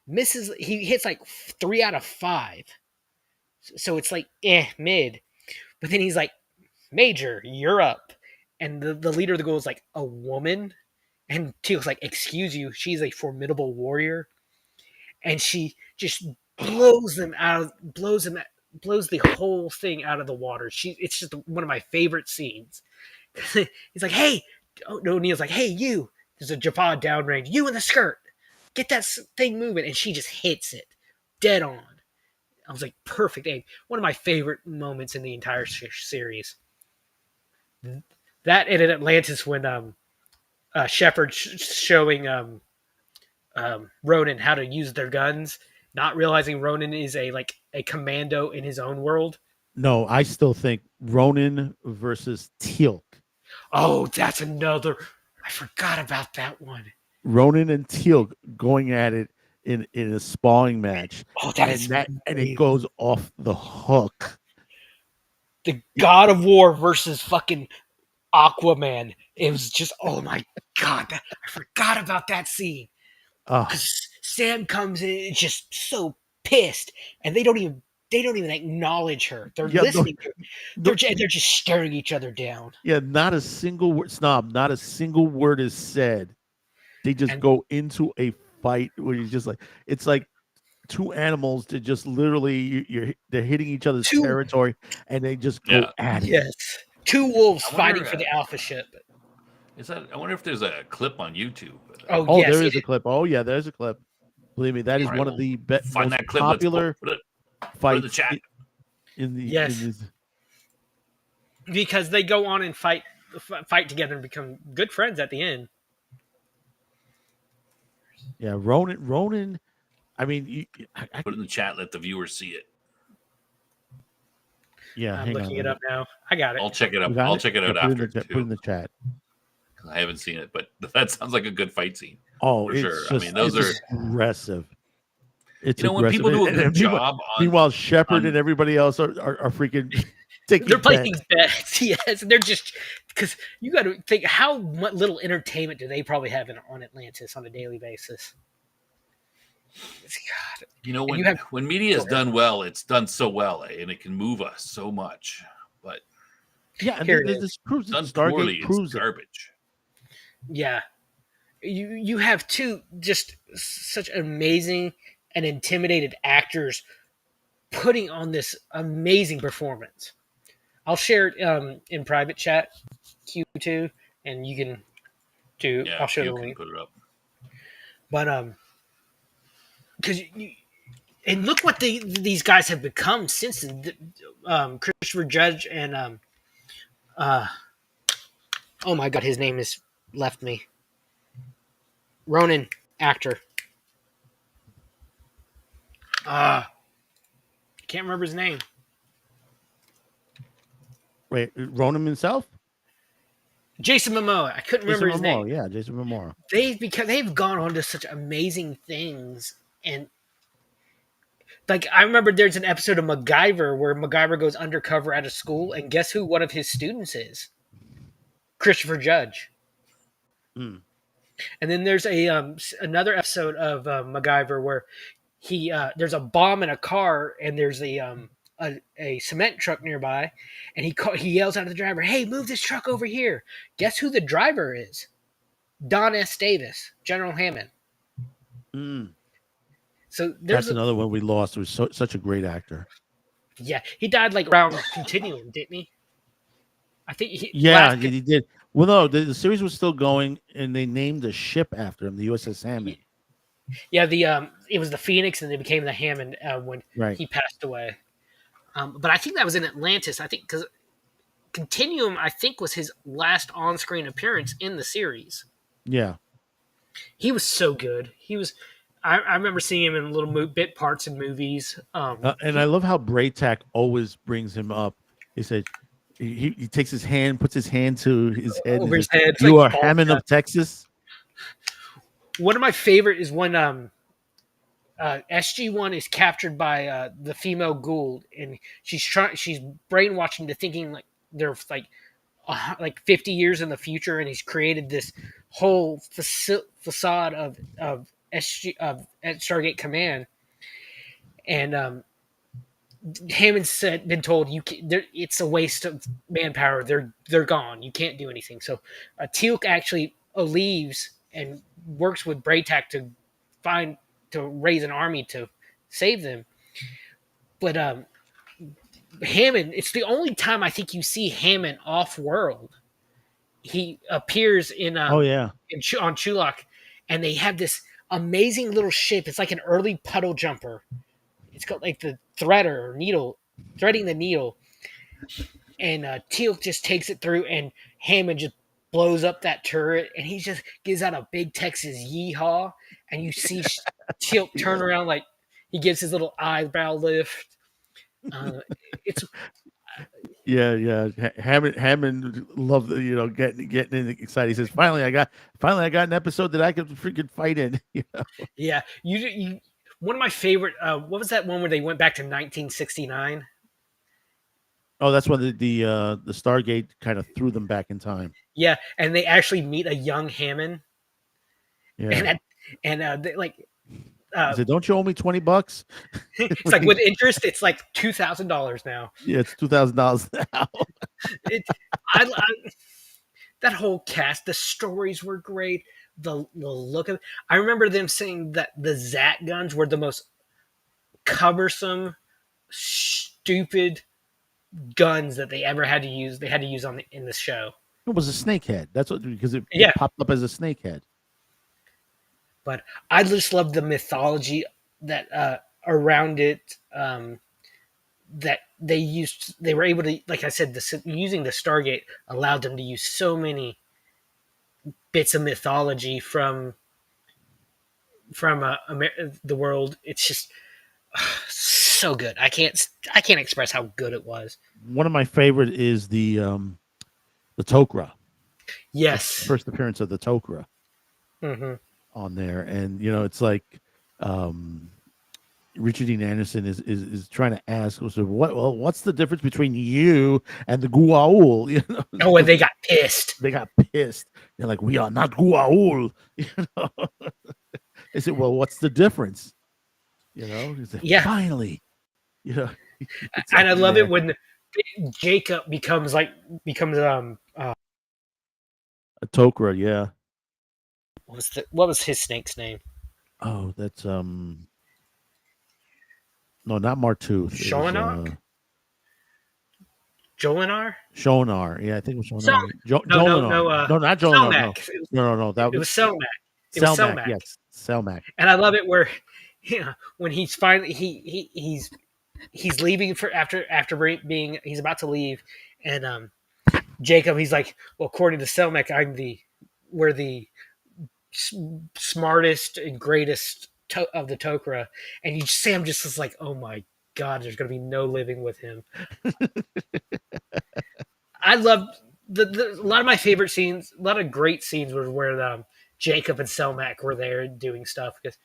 Misses. He hits like 3 out of 5, so it's like mid. But then he's like, "Major, you're up." And the leader of the goal is like a woman. And Teal's like, "Excuse you, she's a formidable warrior." And she just blows the whole thing out of the water. It's just one of my favorite scenes. He's like, "Hey," O'Neill's like, "Hey, you." There's a Jaffa downrange. "You in the skirt, get that thing moving." And she just hits it dead on. I was like, perfect. One of my favorite moments in the entire series. That and in Atlantis when Shepard showing Ronan how to use their guns, not realizing Ronan is a commando in his own world. No, I still think Ronan versus Teal'c. Oh, that's another. I forgot about that one. Ronan and Teal'c going at it in a sparring match. Oh, that is and it goes off the hook. The God of War versus fucking Aquaman. It was just, oh my god, I forgot about that scene. Because Sam comes in just so pissed, and they don't even acknowledge her. They're listening to her. They're just staring each other down. Yeah, not a single word, Snob. Not a single word is said. They just go into a fight where you're just like, it's like two animals that just literally they're hitting each other's territory, and they just go at it. Yes, two wolves fighting for the alpha ship. I wonder if there's a clip on YouTube. Oh, yes, there is a clip. Oh, yeah, there's a clip. Believe me, that is one of the most popular fights in the chat. Because they go on and fight together and become good friends at the end. Yeah, Ronan. I mean, I put it in the chat. Let the viewers see it. Yeah, I'm looking it up now. I got it. I'll check it up. I'll check it out after. Put it in the chat. I haven't seen it, but that sounds like a good fight scene. Oh, for sure. Just, I mean, those are aggressive. It's when people do a good job. Meanwhile, Shepard and everybody else are freaking taking. They're playing these bets, yes. And they're just because you got to think how little entertainment do they probably have on Atlantis on a daily basis. God. When media is done well, it's done so well, and it can move us so much. But yeah, this proves done Stargate poorly, proves it's garbage. Yeah, you have two just such amazing and intimidated actors putting on this amazing performance. I'll share it in private chat, Q2, and you can do. Yeah, I'll share you the can link. put it up. But because and look what these guys have become since then. Christopher Judge and oh my god, his name has left me. Ronan, actor. Can't remember his name. Wait, Ronan himself? Jason Momoa. I couldn't remember his name. Yeah, Jason Momoa. They've gone on to such amazing things, and like I remember there's an episode of MacGyver where MacGyver goes undercover at a school, and guess who one of his students is? Christopher Judge. Mm. And then there's another episode of MacGyver where there's a bomb in a car, and there's a cement truck nearby, and he yells out at the driver, "Hey, move this truck over here!" Guess who the driver is? Don S. Davis, General Hammond. Mm. So that's another one we lost. It was such a great actor. Yeah, he died like around Continuum, didn't he? I think he did. Well, no, the series was still going, and they named a ship after him, the USS Hammond. Yeah, it was the Phoenix, and they became the Hammond when he passed away. But I think that was in Atlantis. I think because Continuum, I think, was his last on-screen appearance in the series. Yeah, he was so good. He was. I remember seeing him in little bit parts in movies. And I love how Braytak always brings him up. He said he takes his hand, puts his hand to his head. Over his head. You are Hammond of Texas. One of my favorite is when SG-1 is captured by the female Gould, and she's brainwashing to thinking like they're like 50 years in the future, and he's created this whole facade of Stargate Command, and Hammond's been told it's a waste of manpower. They're gone. You can't do anything. So Teal'c actually leaves and works with Braytak to raise an army to save them. But Hammond, it's the only time I think you see Hammond off-world. He appears on Chulak, and they have this amazing little ship. It's like an early puddle jumper. it's called like the threader or needle, threading the needle, and Teal'c just takes it through, and Hammond just blows up that turret, and he just gives out a big Texas yeehaw, and you see Teal'c turn Yeah. around like he gives his little eyebrow lift. Uh, it's Yeah. Hammond loved getting excited. He says, finally I got an episode that I could freaking fight in. yeah, you one of my favorite. What was that one where they went back to 1969? Oh, that's when the Stargate kind of threw them back in time. Yeah, and they actually meet a young Hammond, Yeah. they, like He said, "Don't you owe me $20?" it's like with interest, it's like $2,000 now. Yeah, it's $2,000 now. It, I that whole cast, the stories were great. The look of, I remember them saying that the Zat guns were the most cumbersome, stupid guns that they ever had to use. They had to use in this show. It was a snake head. That's what, because it Yeah. popped up as a snake head. But I just love the mythology that around it. That they used, they were able to, like I said, using the Stargate allowed them to use so many bits of mythology from the world. It's just so good. I can't express how good it was. One of my favorite is the Tok'ra. Yes. First appearance of the Tok'ra on there, and it's like Richard Dean Anderson is trying to ask, so what's the difference between you and the Gua'uld? Oh, and they got pissed. They're like, we are not Gua'uld. They said, well, what's the difference? He said, Yeah. Finally. And I love it when Jacob becomes a Tok'ra, yeah. What was his snake's name? Oh, that's no, not Martooth. Shoanak? Jolinar? Shonar. Yeah, I think it was Shonar. Shonar. No, not Jolinar. Selmac. No. It was Selmac. Selmac. Yes, Selmac. And I love it where, when he's finally he's leaving after being, he's about to leave, and Jacob, he's like, well, according to Selmac, we're the smartest and greatest of the Tok'ra, and Sam just is like, oh my god, there's gonna be no living with him. I love a lot of my favorite scenes. A lot of great scenes were where Jacob and Selmac were there doing stuff, because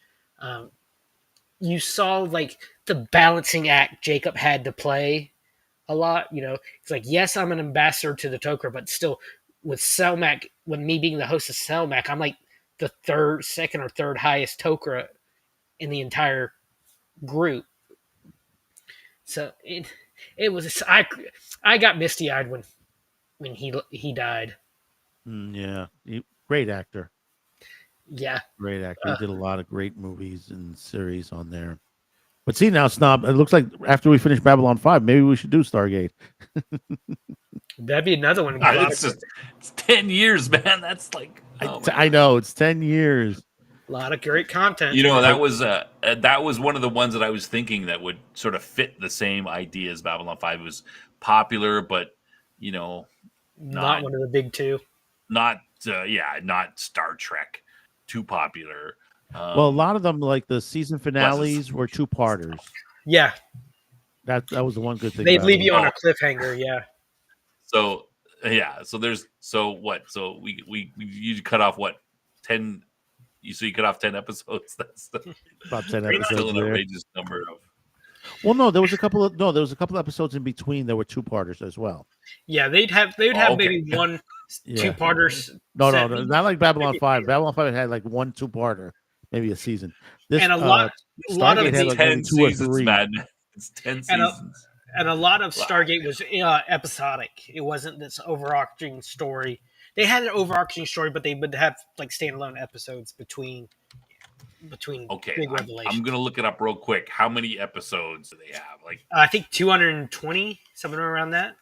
you saw like the balancing act Jacob had to play a lot. It's like, yes, I'm an ambassador to the Tok'ra, but still, with Selmac, when me being the host of Selmac, I'm like the second or third highest Tok'ra in the entire group. So it was, I got misty eyed when he died. Yeah, great actor. Yeah, Great actor. He did a lot of great movies and series on there. But see now, Snob, it looks like after we finish Babylon 5, maybe we should do Stargate. that'd be another one. It's 10 years, man. That's like, I know, it's 10 years. A lot of great content. that was one of the ones that I was thinking that would sort of fit the same idea as Babylon 5. It was popular, but not one of the big two. Not Star Trek, too popular. Well, a lot of them, like the season finales, were two-parters. Yeah, that was the one good thing. They'd leave you on a cliffhanger. Yeah. So you cut off 10. So you cut off 10 episodes. That's about 10 episodes. Still an outrageous number of. Well, no, there was a couple episodes in between that were two-parters as well. Yeah, they'd have maybe one two-parters. No, not like Babylon 5. Babylon 5 had like one two-parter, maybe a season. This, and a lot of had like 10 2 or 3. seasons, man. It's 10 seasons. And a lot of Stargate was episodic. It wasn't this overarching story. They had an overarching story, but they would have like standalone episodes between big revelations. I'm gonna look it up real quick. How many episodes do they have? Like I think 220, something around that.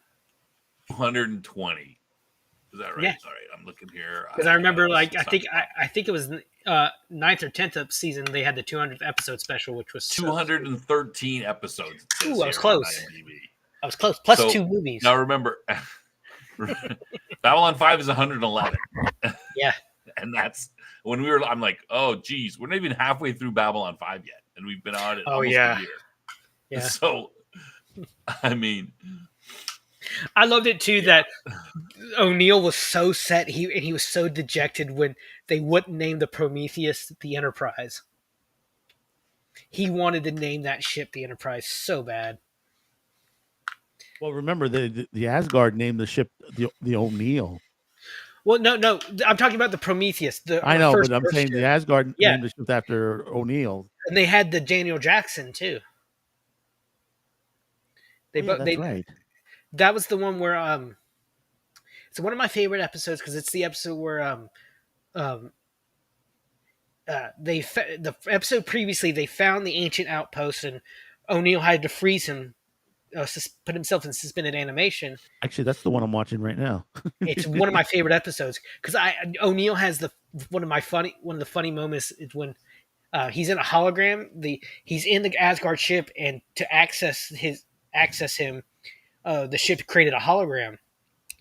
120. Is that right? Yeah. All right, I'm looking here. Because I remember, like, I think it was 9th or 10th season, they had the 200th episode special, which was 213 episodes. It says Ooh, I was here close. on IMDb. I was close. Plus So, 2 movies. Now remember, Babylon 5 is 111. Yeah. And that's when we were. I'm like, oh, geez, we're not even halfway through Babylon 5 yet, and we've been on it almost a year. Yeah. So, I mean, I loved it too that O'Neill was so set. He was so dejected when they wouldn't name the Prometheus the Enterprise. He wanted to name that ship the Enterprise so bad. Well, remember the Asgard named the ship the O'Neill. Well, no, I'm talking about the Prometheus. I know, first but I'm saying ship. the Asgard Yeah. named the ship after O'Neill. And they had the Daniel Jackson too. That's right. That was the one where it's one of my favorite episodes because it's the episode where the episode previously they found the ancient outpost and O'Neill had to freeze him, put himself in suspended animation. Actually, that's the one I'm watching right now. It's one of my favorite episodes because O'Neill has one of the funny moments is when he's in a hologram. He's in the Asgard ship, and to access him, the ship created a hologram.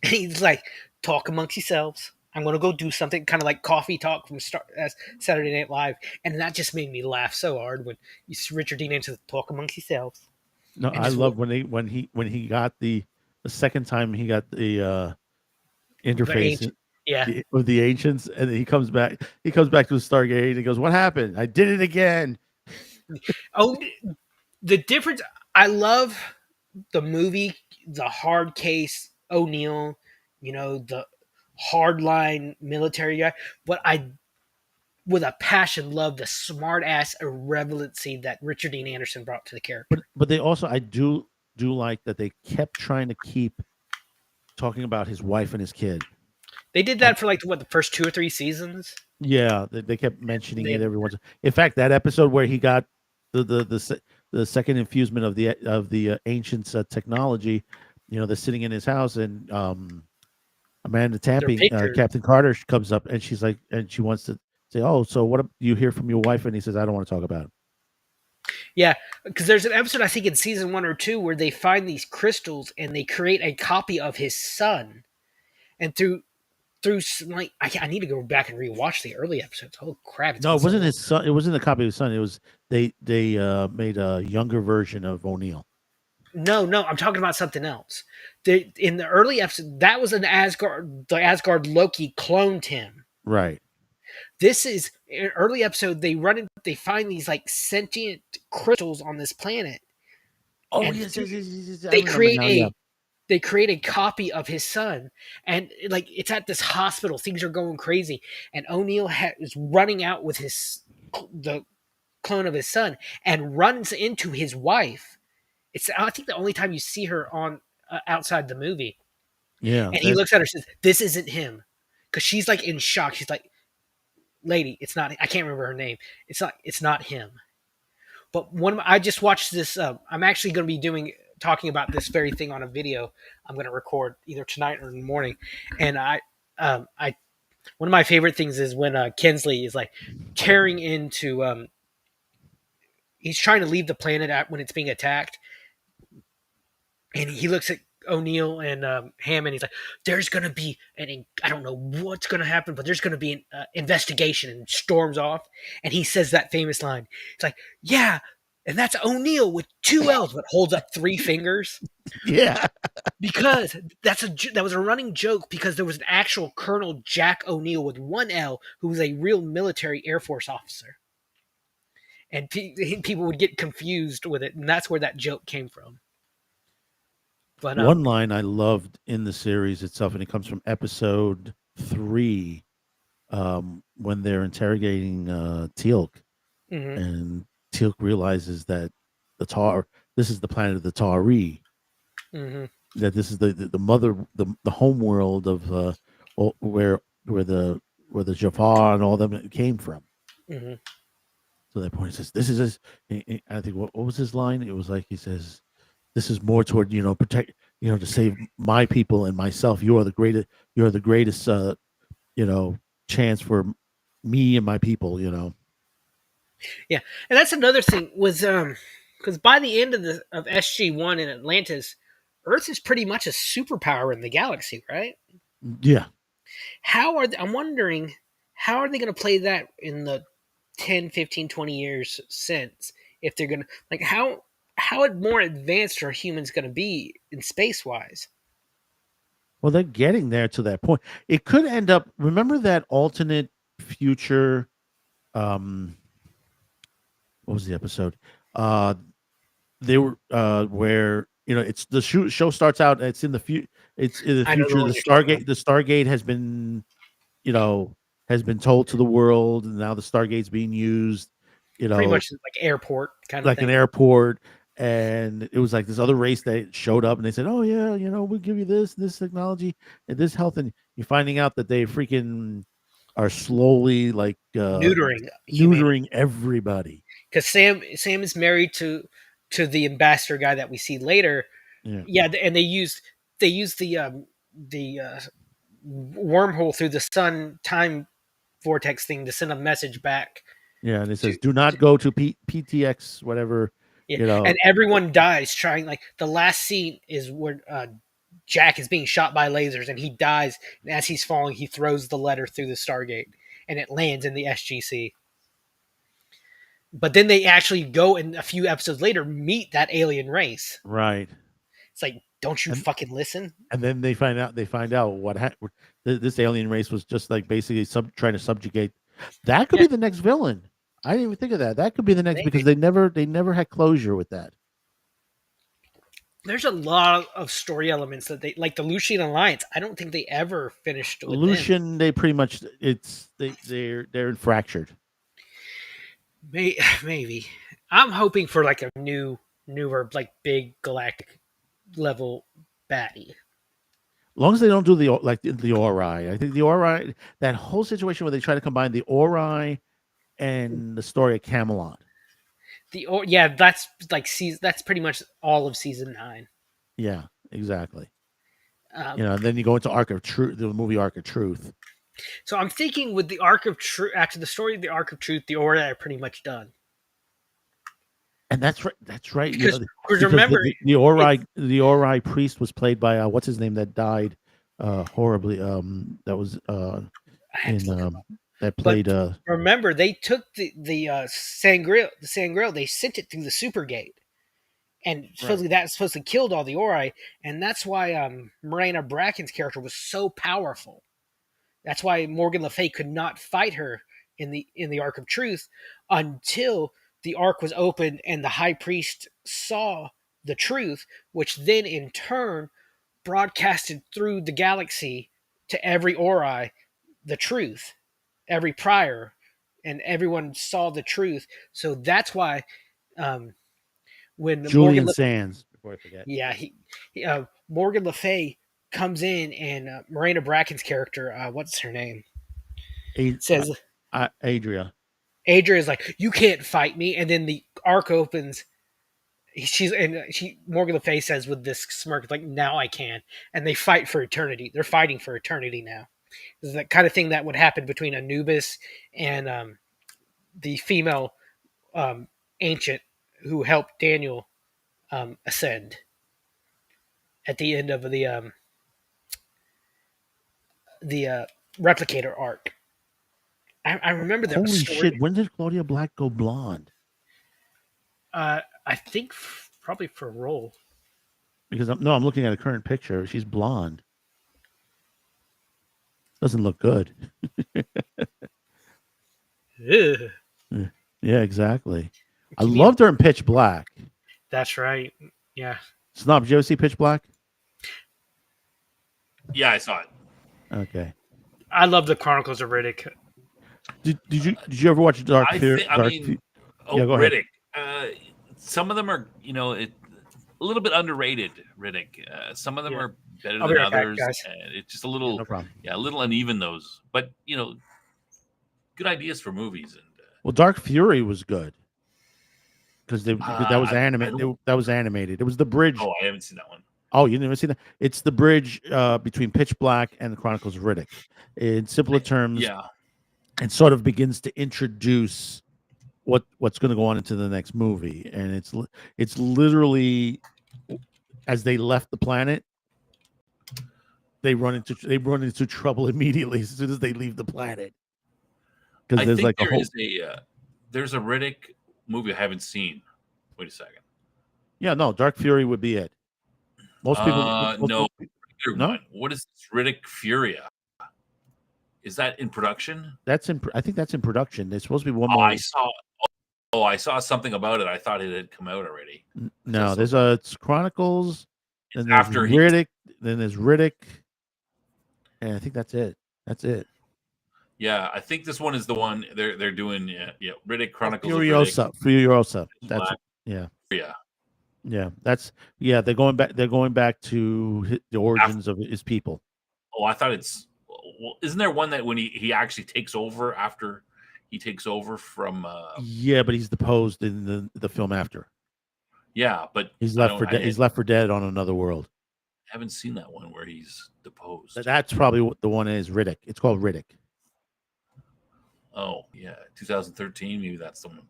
And he's like, "Talk amongst yourselves. I'm going to go do something," kind of like coffee talk from Saturday Night Live, and that just made me laugh so hard when Richard Dean answers, "Talk amongst yourselves." No, I love when he got the second time he got the interface with the ancients, and then he comes back to the Stargate and he goes, "What happened? I did it again." Oh, the difference. I love the movie, the hard case O'Neill, the hardline military guy, but I, with a passion, love the smart ass irrelevancy that Richard Dean Anderson brought to the character. But they also, I do like that they kept trying to keep talking about his wife and his kid. They did that for the first 2 or 3 seasons. Yeah, they kept mentioning it every once. In fact, that episode where he got the second infusement of the ancients technology, they're sitting in his house, and Amanda Tapping, Captain Carter, comes up and she's like, and she wants to say, "Oh, so what do you hear from your wife?" And he says, "I don't want to talk about it." Yeah, because there's an episode I think in season 1 or 2 where they find these crystals and they create a copy of his son, and through I need to go back and rewatch the early episodes. Oh crap! No, it wasn't his son. It wasn't the copy of his son. It was they made a younger version of O'Neill. No, I'm talking about something else. In the early episode, that was an Asgard. The Asgard Loki cloned him. Right. This is an early episode. They find these sentient crystals on this planet. Oh yes. They create a copy of his son, and it's at this hospital. Things are going crazy, and O'Neill is running out with the clone of his son, and runs into his wife. It's I think the only time you see her on outside the movie. Yeah, and he looks at her and says, "This isn't him," because she's in shock. She's like, "Lady, it's not." I can't remember her name. It's not him. But I just watched this. I'm actually going to be talking about this very thing on a video I'm going to record either tonight or in the morning. And one of my favorite things is when Kinsley is tearing into. He's trying to leave the planet when it's being attacked. And he looks at O'Neill and Hammond. He's like, "There's going to be I don't know what's going to happen, but there's going to be an investigation," and storms off. And he says that famous line. It's like, "Yeah, and that's O'Neill with 2 L's, but holds up 3 fingers." Yeah. Because that was a running joke because there was an actual Colonel Jack O'Neill with 1 L who was a real military Air Force officer. And people would get confused with it, and that's where that joke came from. But one line I loved in the series itself, and it comes from episode 3, when they're interrogating Teal'c, and Teal'c realizes that this is the planet of the Tari, that this is the mother, the home world of where the Jafar and all them came from. So that point, he says, "This is," I think, what was his line? It was like, he says, "This is more toward, protect, to save my people and myself. You are the greatest, chance for, me and my people, you know. And that's another thing was because by the end of SG-1 in Atlantis, Earth is pretty much a superpower in the galaxy, right? Yeah. I'm wondering how are they going to play that in the 10, 15, 20 years since, if they're going to like how more advanced are humans going to be in space wise? Well, they're getting there to that point. It could end up. Remember that alternate future? What was the episode? They were where it's the show starts out. It's in the It's in the I know the future. one you're talking about. The Stargate you know has been told to the world, and now the Stargate's being used. Pretty much like airport kind of Like an thing. airport, and it was like this other race that showed up, and they said, "Oh yeah, we'll give you this technology and this health," and you're finding out that they freaking are slowly like Neutering humanity. neutering everybody. Because Sam is married to the ambassador guy that we see later. Yeah, Yeah, and they used the wormhole through the sun time vortex thing to send a message back. yeah, and it says, To, "Do not go to PTX, whatever." yeah, and everyone dies trying. Like the last scene is where Jack is being shot by lasers, and he dies. And as he's falling, he throws the letter through the Stargate, and it lands in the SGC. But then they actually go, and a few episodes later meet that alien race. Right. It's like, don't you fucking listen? And then they find out what this alien race was just like basically trying to subjugate. That could be the next villain. I didn't even think of that. That could be the next, because they never had closure with that. There's a lot of story elements that they like. The Lucian Alliance, I don't think they ever finished with Lucian, them. they pretty much they're fractured. Maybe. I'm hoping for like a newer, like big galactic level baddie. As long as they don't do the Ori. I think the Ori, that whole situation where they try to combine the Ori and the story of Camelot. That's like that's pretty much all of season 9. Yeah, exactly. And then you go into Arc of Truth, the movie Arc of Truth. So I'm thinking with the Arc of Truth, after the story of the Arc of Truth, the Ori are pretty much done. And that's right. That's right. Because remember, the Ori priest was played by what's his name that died horribly. That was that played. But remember, they took the Sangreal, they sent it through the Supergate, and supposedly that supposedly killed all the Ori, and that's why Morena Bracken's character was so powerful. That's why Morgan Le Fay could not fight her in the Arc of Truth until the Ark was opened and the High Priest saw the truth, which then in turn broadcasted through the galaxy to every Ori the truth, every prior, and everyone saw the truth. So that's why when Julian Sands, before I forget, Morgan Le Fay comes in, and Morena Bracken's character, what's her name? Says Adria. Adria is like, you can't fight me, and then the Ark opens. Morgan Le Fay says with this smirk, like, now I can, and they fight for eternity. They're fighting for eternity now. This is that kind of thing that would happen between Anubis and the female ancient who helped Daniel ascend at the end of the replicator arc. I remember that. Holy shit! When did Claudia Black go blonde? I think probably for a role. Because I'm looking at a current picture. She's blonde. Doesn't look good. Yeah, exactly. I loved her in Pitch Black. That's right. Yeah. Snob, did you ever see Pitch Black? Yeah, I saw it. Okay. I love the Chronicles of Riddick. Did you ever watch Dark Fear? Riddick. Some of them are, a little bit underrated. Riddick. Some of them are better than others. It's just a little, a little uneven those. But good ideas for movies. And Dark Fury was good because that was animated. That was animated. It was the bridge. Oh, I haven't seen that one. Oh, you didn't see that? It's the bridge between Pitch Black and the Chronicles of Riddick. In simpler terms, and sort of begins to introduce what's going to go on into the next movie. And it's literally as they left the planet, they run into trouble immediately as soon as they leave the planet. Because I there's think like a there whole is there's a Riddick movie I haven't seen. Wait a second. no, Dark Fury would be it. Most people No, no? one. What is this? Riddick Furia? Is that in production? I think that's in production. There's supposed to be one Oh, more. I saw something about it. I thought it had come out already. No, there's it's Chronicles, then there's after Riddick, then there's Riddick, and I think that's it. That's it. Yeah, I think this one is the one they're doing. Yeah, Riddick Chronicles of Riddick. Furiosa. That's yeah. Yeah, that's They're going back. They're going back to the origins of his people. Oh, I thought it's. Well, isn't there one that when he actually takes over after he takes over from? Yeah, but he's deposed in the film after. Yeah, but he's left for dead. He's left for dead on another world. I haven't seen that one where he's deposed. That's probably what the one is. Riddick. It's called Riddick. Oh yeah, 2013. Maybe that's the one.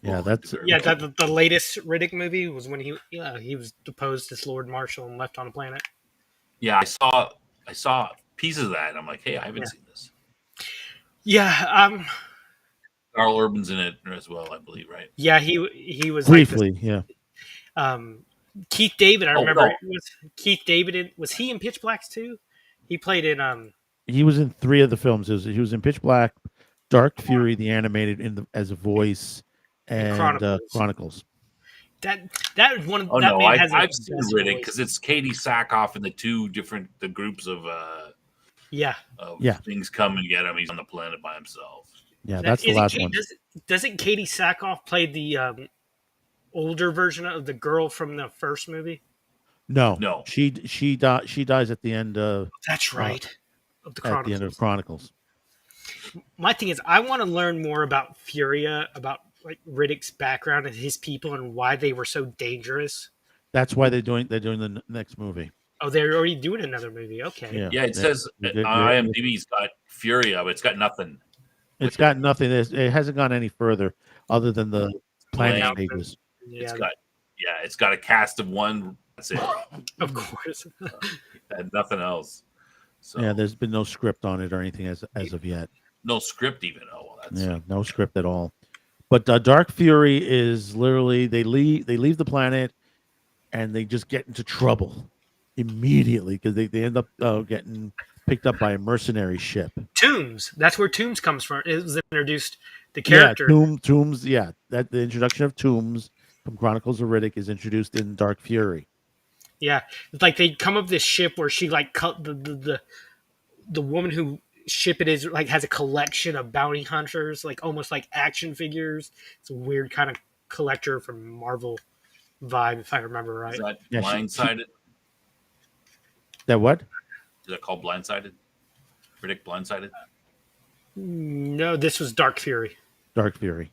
Yeah, that's the latest Riddick movie was when he was deposed as Lord Marshal and left on a planet. Yeah, I saw pieces of that, and I'm like, hey, I haven't seen this. Yeah, Carl Urban's in it as well, I believe, right? Yeah, he was briefly. Keith David, I remember. Keith David was he in Pitch Black too? He played in He was in 3 of the films. He was in Pitch Black, Dark Fury, the animated as a voice, and Chronicles. That one. Oh that no, man I've seen Riddick because it's Katie Sackhoff and the groups of things come and get him. He's on the planet by himself. Yeah, that's the last one. Doesn't Katie Sackhoff play the older version of the girl from the first movie? No. She dies at the end of. That's right. Of the Chronicles. At the end of Chronicles. My thing is, I want to learn more about Furia, about like Riddick's background and his people and why they were so dangerous. That's why they're doing the next movie. Oh, they're already doing another movie. Okay. Yeah, it says IMDb's got Furia, but it's got nothing. It's got nothing. It hasn't gone any further other than the planning stages. Yeah. It's got a cast of 1. That's it. Of course. And nothing else. So yeah, there's been no script on it or anything as of yet. No script even. Oh, well, that's no script at all. But Dark Fury is literally they leave the planet and they just get into trouble immediately because they end up getting picked up by a mercenary ship. Toombs. That's where Toombs comes from. It was introduced the character. Yeah, Toombs. Yeah, that the introduction of Toombs from Chronicles of Riddick is introduced in Dark Fury. Yeah, it's like they come up this ship where she like cut the woman who ship it is like has a collection of bounty hunters, like almost like action figures. It's a weird kind of collector from Marvel vibe, if I remember right. Is that Blindsided? That what? Is that called Blindsided? Riddick Blindsided? No, this was Dark Fury. Dark Fury.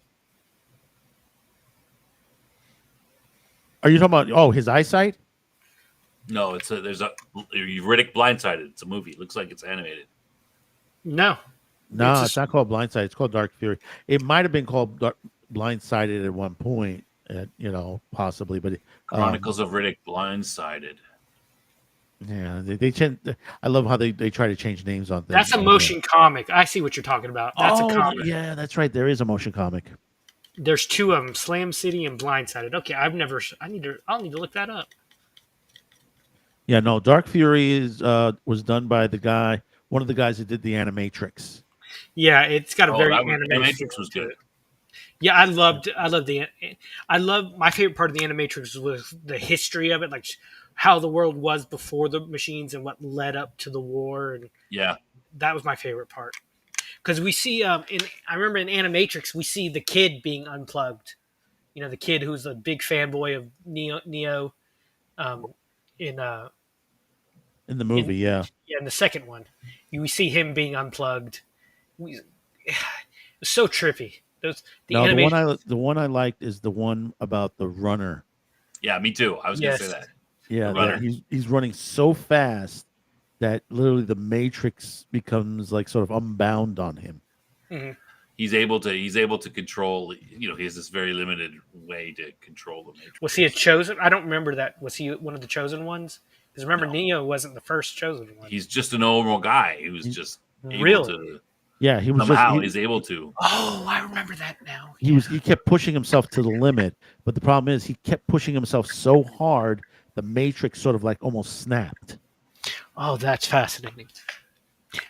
Are you talking about his eyesight? No, there's a Riddick Blindsided. It's a movie. It looks like it's animated. No, it's not called Blindsided. It's called Dark Fury. It might have been called Blindsided at one point, possibly. But Chronicles of Riddick Blindsided. Yeah, they change. I love how they try to change names on things. That's a motion comic. I see what you're talking about. That's a comic. Yeah, that's right. There is a motion comic. There's 2 of them: Slam City and Blindsided. Okay, I'll need to look that up. Yeah, no. Dark Fury was done by one of the guys that did the Animatrix. Yeah, it's got a very Animatrix was good. Yeah, I love my favorite part of the Animatrix was the history of it, like how the world was before the machines and what led up to the war, and that was my favorite part. Because we see I remember in Animatrix we see the kid being unplugged. The kid who's a big fanboy of Neo in the movie, in the second one, we see him being unplugged. It's so trippy. The one I liked is the one about the runner. Yeah, me too. I was gonna say that. Yeah, he's running so fast that literally the Matrix becomes like sort of unbound on him. Mhm. He's able to control. You know, he has this very limited way to control the Matrix. Was he a chosen? I don't remember that. Was he one of the chosen ones? Because remember, No. Neo wasn't the first chosen one. He's just a normal guy. He was just able Really? to Yeah, he was somehow just is able to. Oh, I remember that now. he kept pushing himself to the limit, but the problem is he kept pushing himself so hard the Matrix sort of like almost snapped. Oh, that's fascinating.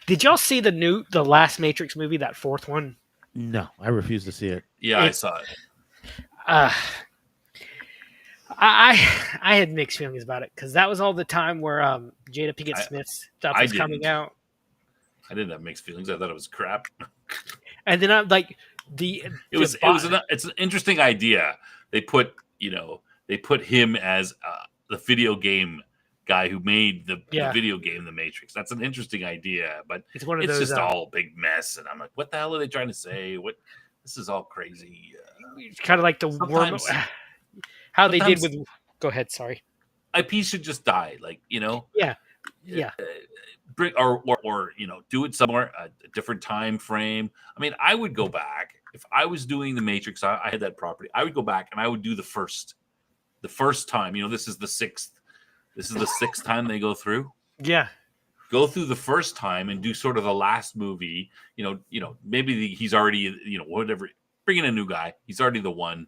Did y'all see the last Matrix movie, that fourth one? No, I refuse to see it. Yeah, I saw it. Uh, I had mixed feelings about it because that was all the time where Jada Pinkett Smith's stuff was coming out. I didn't have mixed feelings. I thought it was crap. And then I'm like, it's an interesting idea. They put him as the video game guy who made the video game The Matrix. That's an interesting idea, but it's one of those, just all a big mess. And I'm like, what the hell are they trying to say? This is all crazy. It's kind of like the worm. How they did with. Go ahead. Sorry. IP should just die. Like, Yeah. Bring or do it somewhere a different time frame. I mean, I would go back if I was doing The Matrix. I had that property. I would go back and I would do the first time. This is the sixth time they go through. Yeah. Go through the first time and do sort of the last movie. Maybe he's already whatever. Bring in a new guy. He's already the one.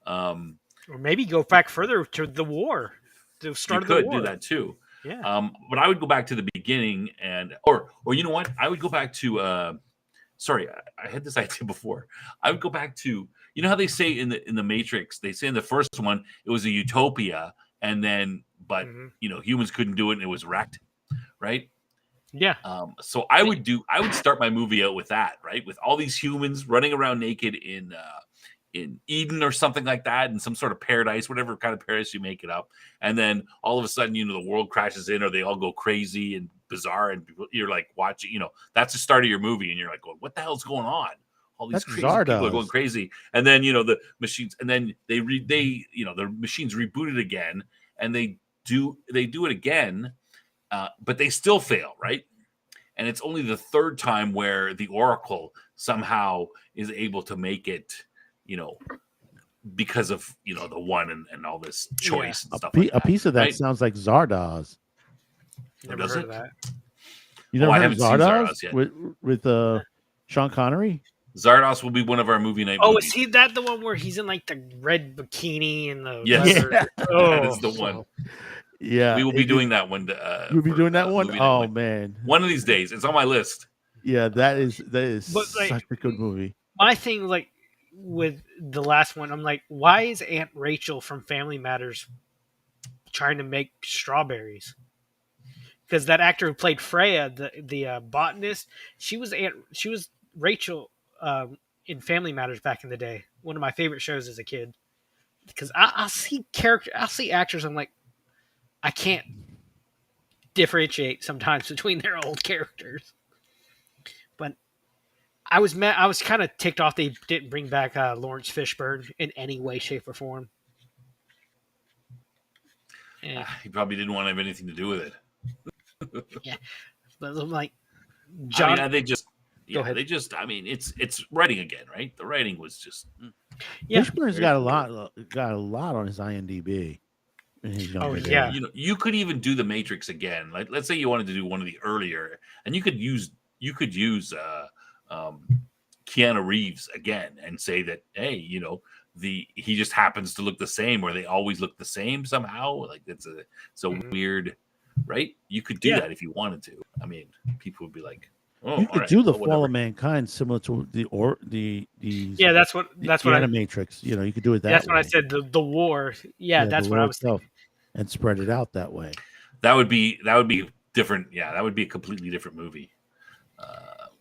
Or maybe go back further to the war. To start the war. You could do that too. Yeah. But I would go back to the beginning or you know what? I would go back to sorry, I had this idea before. I would go back to how they say in the Matrix, they say in the first one it was a utopia and then humans couldn't do it and it was wrecked, right? Yeah. So I would start my movie out with that, right? With all these humans running around naked in Eden or something like that, in some sort of paradise, whatever kind of paradise you make it up. And then all of a sudden, the world crashes in or they all go crazy and bizarre. And you're like watching, that's the start of your movie. And you're like, well, what the hell's going on? All these crazy people are going crazy. And then, the machines, and then the machines reboot it again and they do it again, but they still fail, right? And it's only the third time where the Oracle somehow is able to make it, because of the one and all this choice and stuff. A piece of that sounds like Zardoz. Never heard of that. You never heard of Zardoz yet. with Sean Connery? Zardoz will be one of our movie night. Oh, is he that the one where he's in like the red bikini and the leather? That is the one. Yeah, we will be doing that one. You'll be doing that one. Oh man, one of these days. It's on my list. Yeah, that is such a good movie. My thing, like with the last one, I'm like, why is Aunt Rachel from Family Matters trying to make strawberries? Because that actor who played Freya, the botanist, she was Rachel in Family Matters back in the day. One of my favorite shows as a kid. Because I'll see actors, I'm like, I can't differentiate sometimes between their old characters. But I was kind of ticked off they didn't bring back Lawrence Fishburne in any way, shape, or form. He probably didn't want to have anything to do with it. Yeah, but I'm like, John. I mean, it's writing again, right? The writing was just. Yeah, Fishburne's got a lot on his IMDb. Yeah. You could even do The Matrix again. Like, let's say you wanted to do one of the earlier, and you could use Keanu Reeves again and say that, hey, he just happens to look the same, or they always look the same somehow. Like it's a weird, right? You could do that if you wanted to. I mean, people would be like, oh, you could do the Fall of Mankind similar to the that's what Animatrix. You could do it that. That's way. What I said. The war. Yeah, that's what I was thinking. And spread it out that way. That would be different. Yeah, that would be a completely different movie.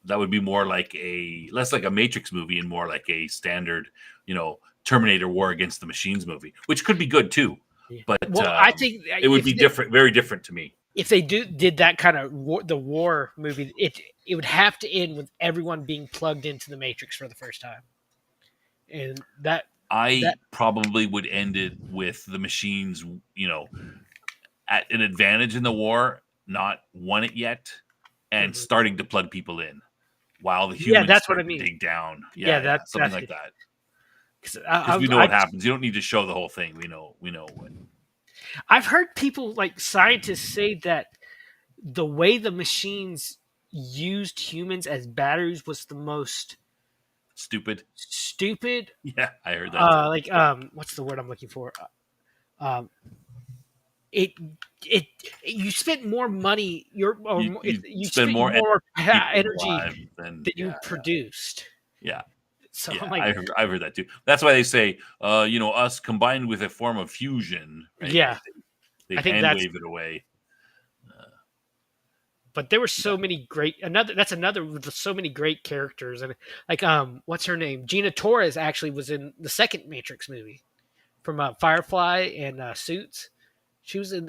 That would be more like less like a Matrix movie and more like a standard, Terminator War Against the Machines movie, which could be good too. But I think it would be different, very different to me. If they did that kind of war movie, it would have to end with everyone being plugged into the Matrix for the first time, and that probably would end it with the machines, at an advantage in the war, not won it yet, and starting to plug people in. while the humans that's what start I to mean. dig down. Yeah, Yeah, something that's like that. Because We know what happens. You don't need to show the whole thing. We know what. I've heard people like scientists say that the way the machines used humans as batteries was the most Stupid. stupid. Yeah, I heard that too. What's the word I'm looking for? Um, it it you spent more money. You spend spent more more keep them energy alive than than you produced. yeah. So Yeah, I'm like, I've heard that too. That's why they say, us combined with a form of fusion, right? yeah, They I think hand that's. wave it away. But there were so many great another with so many great characters, and like what's her name? Gina Torres actually was in the second Matrix movie from Firefly and Suits. She was I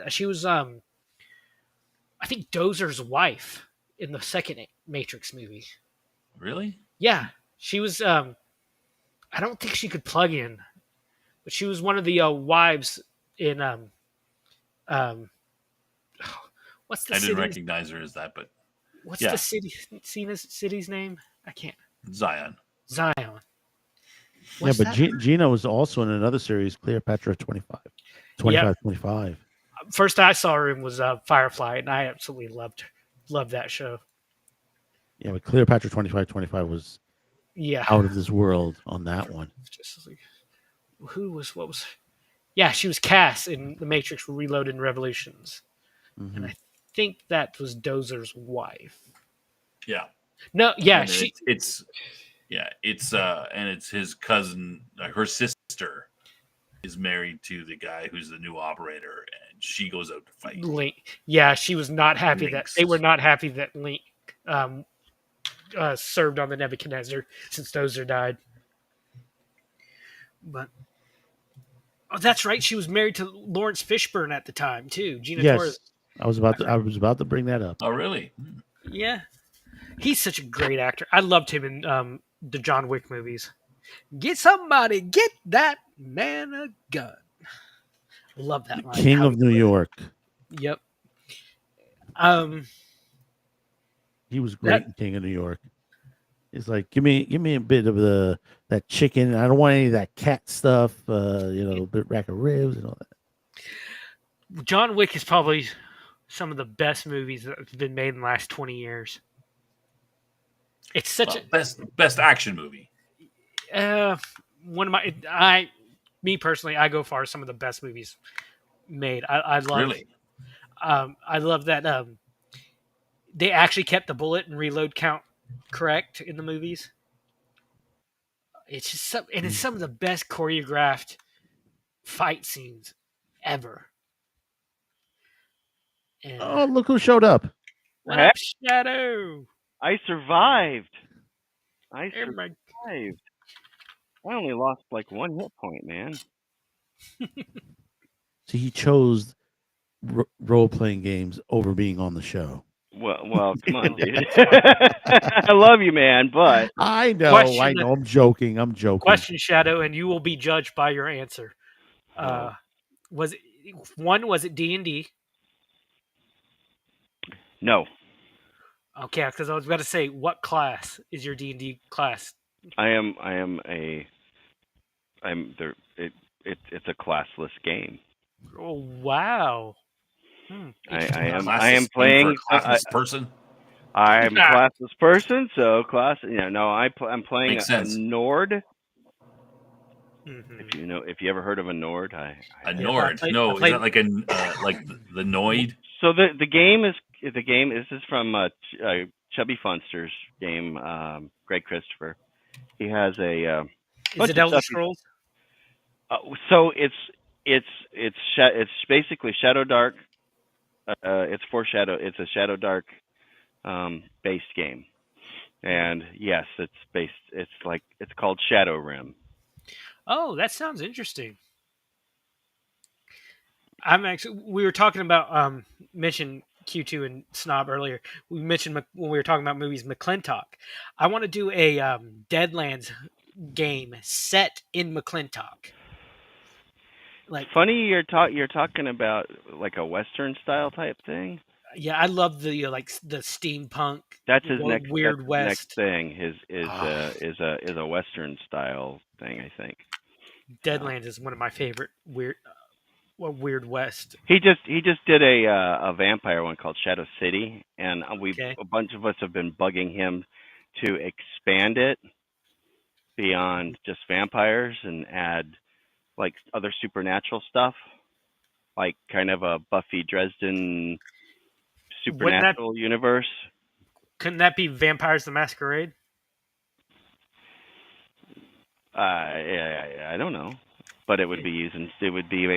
think Dozer's wife in the second Matrix movie. Really? Yeah, she was I don't think she could plug in, but she was one of the wives in um what's the I didn't city? recognize her as that, but What's yeah, the city's name? I can't. Zion. Zion. Yeah, What's but that? Gina was also in another series, Cleopatra 25. Yeah. 25. First I saw her in was Firefly, and I absolutely loved that show. Yeah, but Cleopatra 25 was Yeah. out of this world on that one. Just like, what was? Yeah, she was Cass in The Matrix Reloaded and Revolutions, and Mhm. I think that was Dozer's wife. Yeah. No, yeah, And then it's and it's his cousin, her sister is married to the guy who's the new operator, and she goes out to fight. Link. Yeah, she was not happy that Links. they were not happy that Link served on the Nebuchadnezzar since Dozer died. But that's right. She was married to Lawrence Fishburne at the time too. Gina Torres. Yes, I was about to bring that up. Oh, really? Yeah, he's such a great actor. I loved him in the John Wick movies. Get that man a gun. I love that line. King of New York. Yep. He was great in King of New York. It's like give me a bit of that chicken. I don't want any of that cat stuff. A bit rack of ribs and all that. John Wick is probably some of the best movies that have been made in the last 20 years. It's such best action movie. One of me personally, I go far as some of the best movies made. I love Really. I love that they actually kept the bullet and reload count correct in the movies. It's just it's some of the best choreographed fight scenes ever. And, Oh, look who showed up! What up, Shadow? I survived. I Hey, my- survived. I only lost like 1 hit point, man. See, he chose role-playing games over being on the show. Well, come on, dude. I love you, man, but I know. I'm joking. Question, Shadow, and you will be judged by your answer. Was it D&D? no. Okay, because I was about to say, what class is your D&D class? It's a classless game. Oh, wow. I am playing for a classless person. I'm a classless person, so I'm playing a Nord. Mm-hmm. If you ever heard of a Nord, a Nord. Is that like the Noid? So the game is this is from Chubby Funster's game, Greg Christopher. He has a is it Elder Scrolls? So it's basically Shadow Dark. It's a Shadow Dark based game, and yes, it's called Shadow Rim. Oh, that sounds interesting. We were talking about mentioned Q2 and Snob earlier. We mentioned when we were talking about movies McClintock. I want to do a Deadlands game set in McClintock. Like, funny you're talking about like a Western style type thing. Yeah, I love the the steampunk. That's his next. Weird That's his West. next thing. His Ah. is a Western style thing, I think. Deadlands is one of my favorite Weird West. He just did a vampire one called Shadow City, and Okay. a bunch of us have been bugging him to expand it beyond just vampires and add like other supernatural stuff, like kind of a Buffy Dresden supernatural universe. Couldn't that be Vampires the Masquerade? Yeah, I don't know, but it would be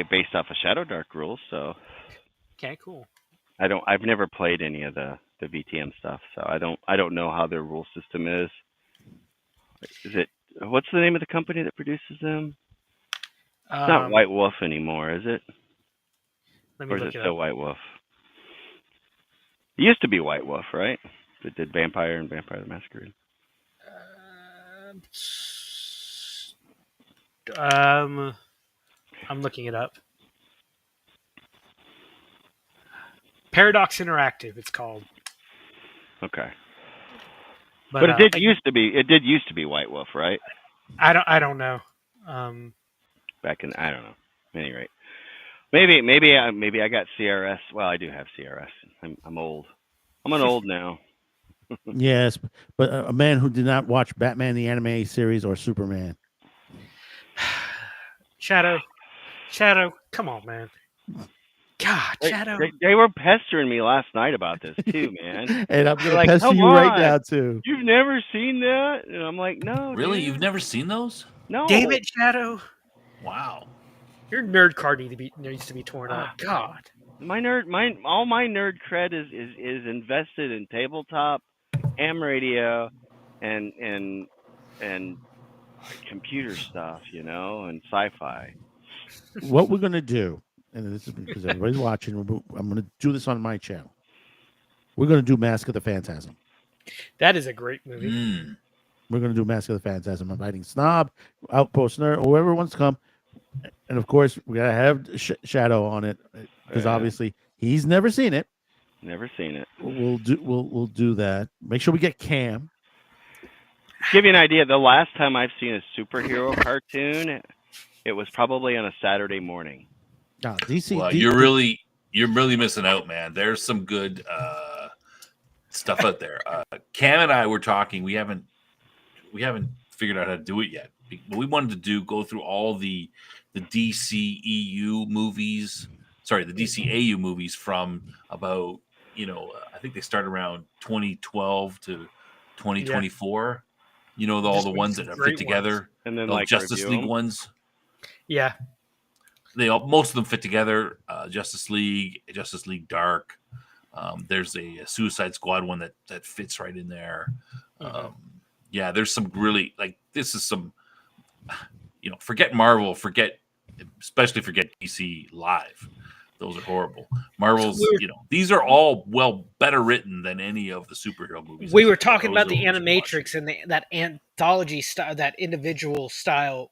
based off of Shadow Dark rules. So Okay, cool. I've never played any of the VTM stuff, so I don't know how their rule system is. Is it what's the name of the company that produces them? It's not White Wolf anymore, is it? Let me or is look it it still up. White Wolf? It used to be White Wolf, right? It did Vampire and Vampire the Masquerade. I'm looking it up. Paradox Interactive, it's called. Okay. But But it did used to be White Wolf, right? I don't know. Back in I don't know. At any rate, maybe I got CRS. Well, I do have CRS. I'm old. I'm an old now. Yes, but a man who did not watch Batman the anime series or Superman. Shadow, come on, man. God, Shadow. They were pestering me last night about this too, man. And I'm gonna like, pester come you on, right now too. You've never seen that? And I'm like, no. Really, dude. you've never seen those? No. Damn it, Shadow. Wow. Your nerd card needs to be torn up. God. All my nerd cred is invested in tabletop, ham radio, and computer stuff, and sci-fi. What we're gonna do, and this is because everybody's watching. I'm gonna do this on my channel. We're gonna do Mask of the Phantasm. That is a great movie. We're gonna do Mask of the Phantasm. I'm inviting Snob, Outpost Nerd, whoever wants to come, and of course we gotta have Shadow on it because obviously he's never seen it. Never seen it. We'll do that. Make sure we get Cam. To give you an idea, the last time I've seen a superhero cartoon, it was probably on a Saturday morning. DC. Well, you're really missing out, man. There's some good stuff out there. Cam and I were talking. We haven't figured out how to do it yet. But we wanted to go through all the DCEU movies. Sorry, the DCAU movies from about I think they start around 2012 to 2024. Yeah. All the ones that are fit together, and then the Justice League ones. Yeah, most of them fit together. Justice League Dark. There's a Suicide Squad one that fits right in there. Yeah, there's some really this is some. Forget Marvel. Especially forget DC Live. Those are horrible. Marvel's, these are all better written than any of the superhero movies. We were talking about the Animatrix and that anthology style, that individual style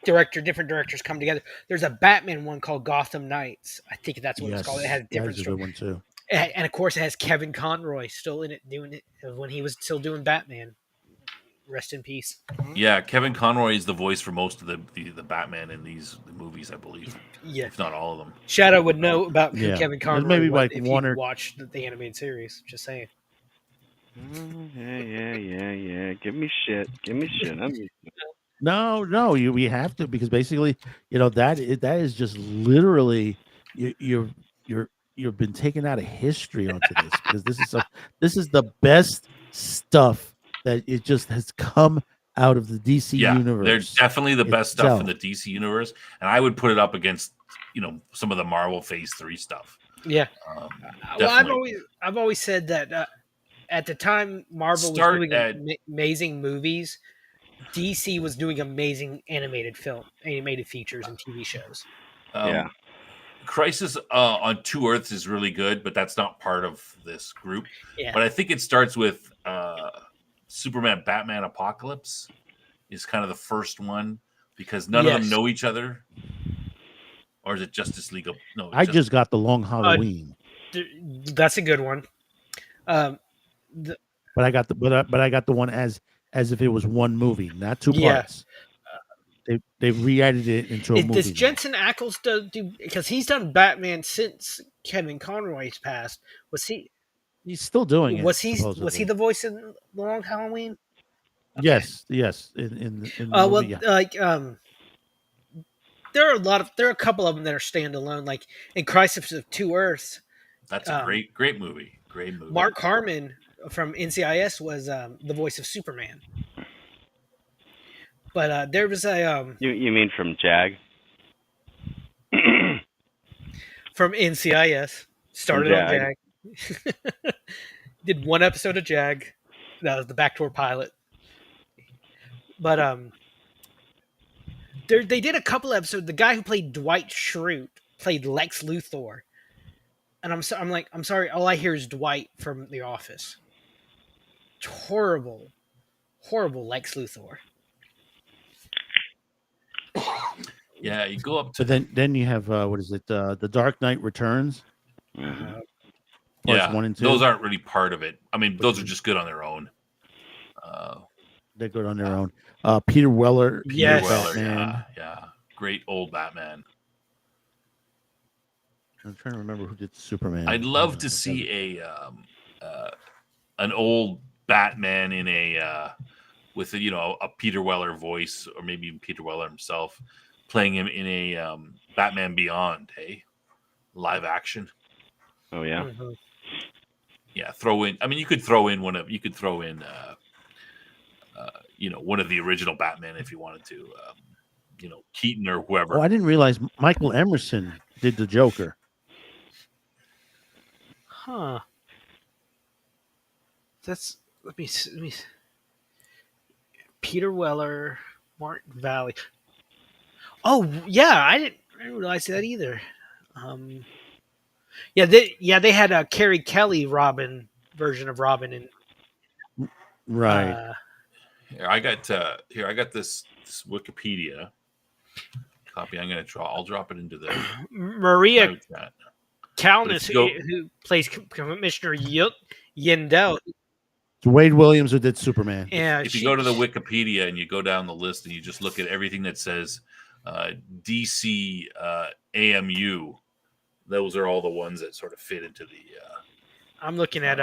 different directors come together. There's a Batman one called Gotham Knights. I think that's what it's called. It has a different good one too. And of course, it has Kevin Conroy still in it, doing it when he was still doing Batman. Rest in peace. Yeah, Kevin Conroy is the voice for most of the Batman in these movies, I believe. Yeah, if not all of them. Shadow would know about who Kevin Conroy maybe was like if one he or watched the animated series. Just saying. Yeah. Give me shit. No, we have to, because basically, that is just literally you've been taken out of history onto this, because this is the best stuff that it just has come out of the DC universe. They're definitely the best stuff in the DC universe, and I would put it up against some of the Marvel Phase 3 stuff. Yeah, well, I've always said that at the time Marvel was doing amazing movies, DC was doing amazing animated features and TV shows. Crisis on Two Earths is really good, but that's not part of this group. Yeah. But I think it starts with Superman, Batman, Apocalypse is kind of the first one, because none of them know each other. Or is it Justice League? No, I just got the Long Halloween. That's a good one. The, But I got the but I got the one as if it was one movie, not two Yeah. parts. They re-edited it into a does movie now. Jensen Ackles do because he's done Batman since Kevin Conroy's passed? Was he He's still doing it. was he supposedly. the voice in Long Halloween? Yes, yes. In the Well, movie, yeah. like there are a couple of them that are standalone, like in Crisis of Two Earths. That's a great movie. Great movie. Mark Harmon from NCIS was the voice of Superman. But there was a You mean from Jag? from NCIS started on Jag. Did one episode of Jag. That was the backdoor pilot. But they did a couple episodes. The guy who played Dwight Schrute played Lex Luthor, and I'm sorry, all I hear is Dwight from The Office. It's horrible Lex Luthor. Yeah, you go up to. But then you have what is it? The Dark Knight Returns. Mhm. Parts 1 and 2. Those aren't really part of it. I mean, those are just good on their own. They're good on their own. Peter Weller. Yes. Peter Weller, Batman. yeah. Great old Batman. I'm trying to remember who did Superman. I'd love to see an old Batman in a with a Peter Weller voice, or maybe even Peter Weller himself playing him in a Batman Beyond, hey, live action. Oh yeah. Mm-hmm. Yeah, throw in. I mean, you could throw in one of one of the original Batman if you wanted to. Keaton or whoever. Oh, I didn't realize Michael Emerson did the Joker. Huh. Let me Peter Weller, Martin Valley. Oh yeah, I didn't realize that either. They had a Carrie Kelly Robin version of Robin in Right. Here I got this Wikipedia copy. I'll drop it into the Maria chat. Calnis, who plays Commissioner Yindel. It's Wade Williams who did Superman. Yeah, If you go to the Wikipedia and you go down the list and you just look at everything that says DC AMU, those are all the ones that sort of fit into the. I'm looking at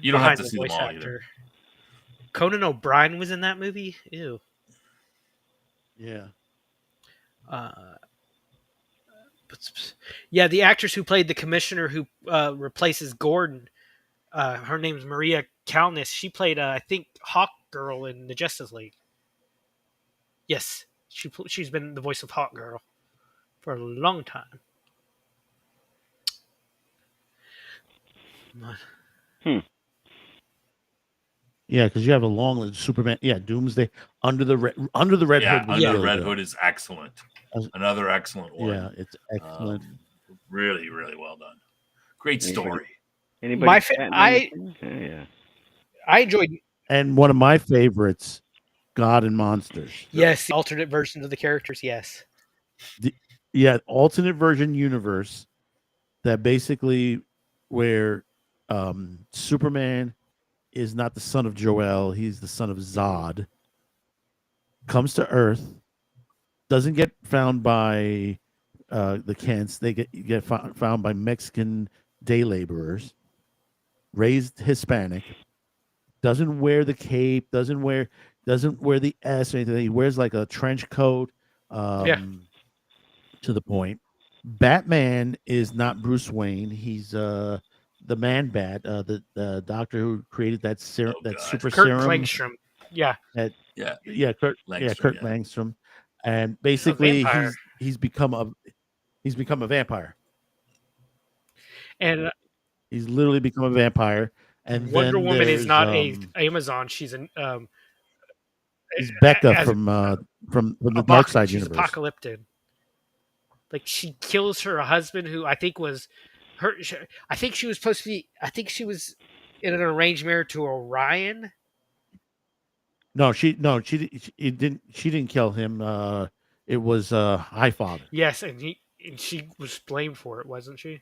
You don't have behind to the see them voice all actor. either. Conan O'Brien was in that movie. Ew. Yeah. Yeah, the actress who played the commissioner who replaces Gordon, her name's Maria Calnis. She played, I think, Hawk Girl in the Justice League. Yes, she's been the voice of Hawk Girl for a long time. Yeah, because you have a long list. Superman. Yeah, Doomsday. Under the Red Hood. Under Was the really Red good. Hood is excellent. Another excellent one. Yeah, it's excellent. Really, really well done. Great story. Anybody? I enjoyed. And one of my favorites, God and Monsters. Yes, the alternate versions of the characters. Yes. Alternate version universe that basically where Superman is not the son of Jor-El, he's the son of Zod. Comes to Earth, doesn't get found by the Kents. They get found by Mexican day laborers. Raised Hispanic, doesn't wear the cape, doesn't wear the S or anything. He wears like a trench coat. To the point. Batman is not Bruce Wayne. He's the Man Bat, the doctor who created that super Kurt serum. Langstrom. Yeah. Kurt Langstrom, Langstrom, and basically he's become a vampire. And he's literally become a vampire. And Wonder then Woman is not a Amazon. She's an he's Becca from the Dark Side universe. She's apocalyptic. Like she kills her husband, who I think was her. I think she was supposed to be. I think she was in an arranged marriage to Orion. No, she didn't. She didn't kill him. It was Highfather. Yes, and she was blamed for it, wasn't she?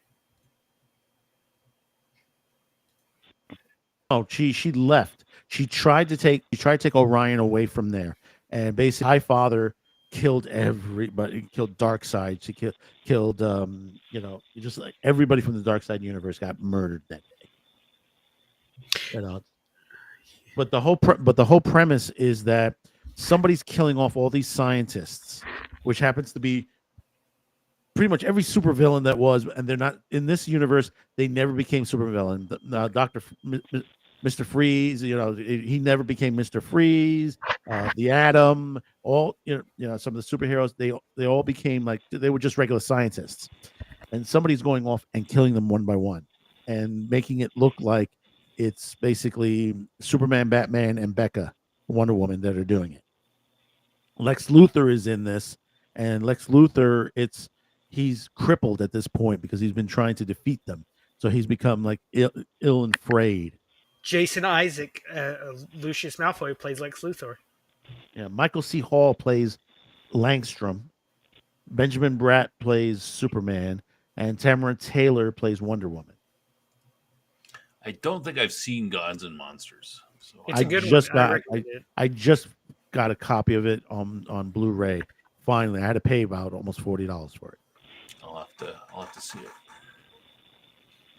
Oh, she left. She tried to take Orion away from there, and basically, High Father killed everybody. Killed Darkseid. She killed just like everybody from the Darkseid universe got murdered that day. You know, but the whole premise is that somebody's killing off all these scientists, which happens to be pretty much every supervillain that was, and they're not in this universe. They never became supervillain. Mr. Freeze, he never became Mr. Freeze. The Atom, all some of the superheroes, they all became like they were just regular scientists, and somebody's going off and killing them one by one, and making it look like it's basically Superman, Batman, and Becca, Wonder Woman, that are doing it. Lex Luthor is in this, and Lex Luthor, he's crippled at this point because he's been trying to defeat them. So he's become like ill and frayed. Jason Isaac, Lucius Malfoy plays Lex Luthor. Yeah, Michael C. Hall plays Langstrom. Benjamin Bratt plays Superman, and Tamara Taylor plays Wonder Woman. I don't think I've seen Gods and Monsters. So It's a good one. I just got a copy of it on Blu-ray. Finally, I had to pay about almost $40 for it. I'll have to see it.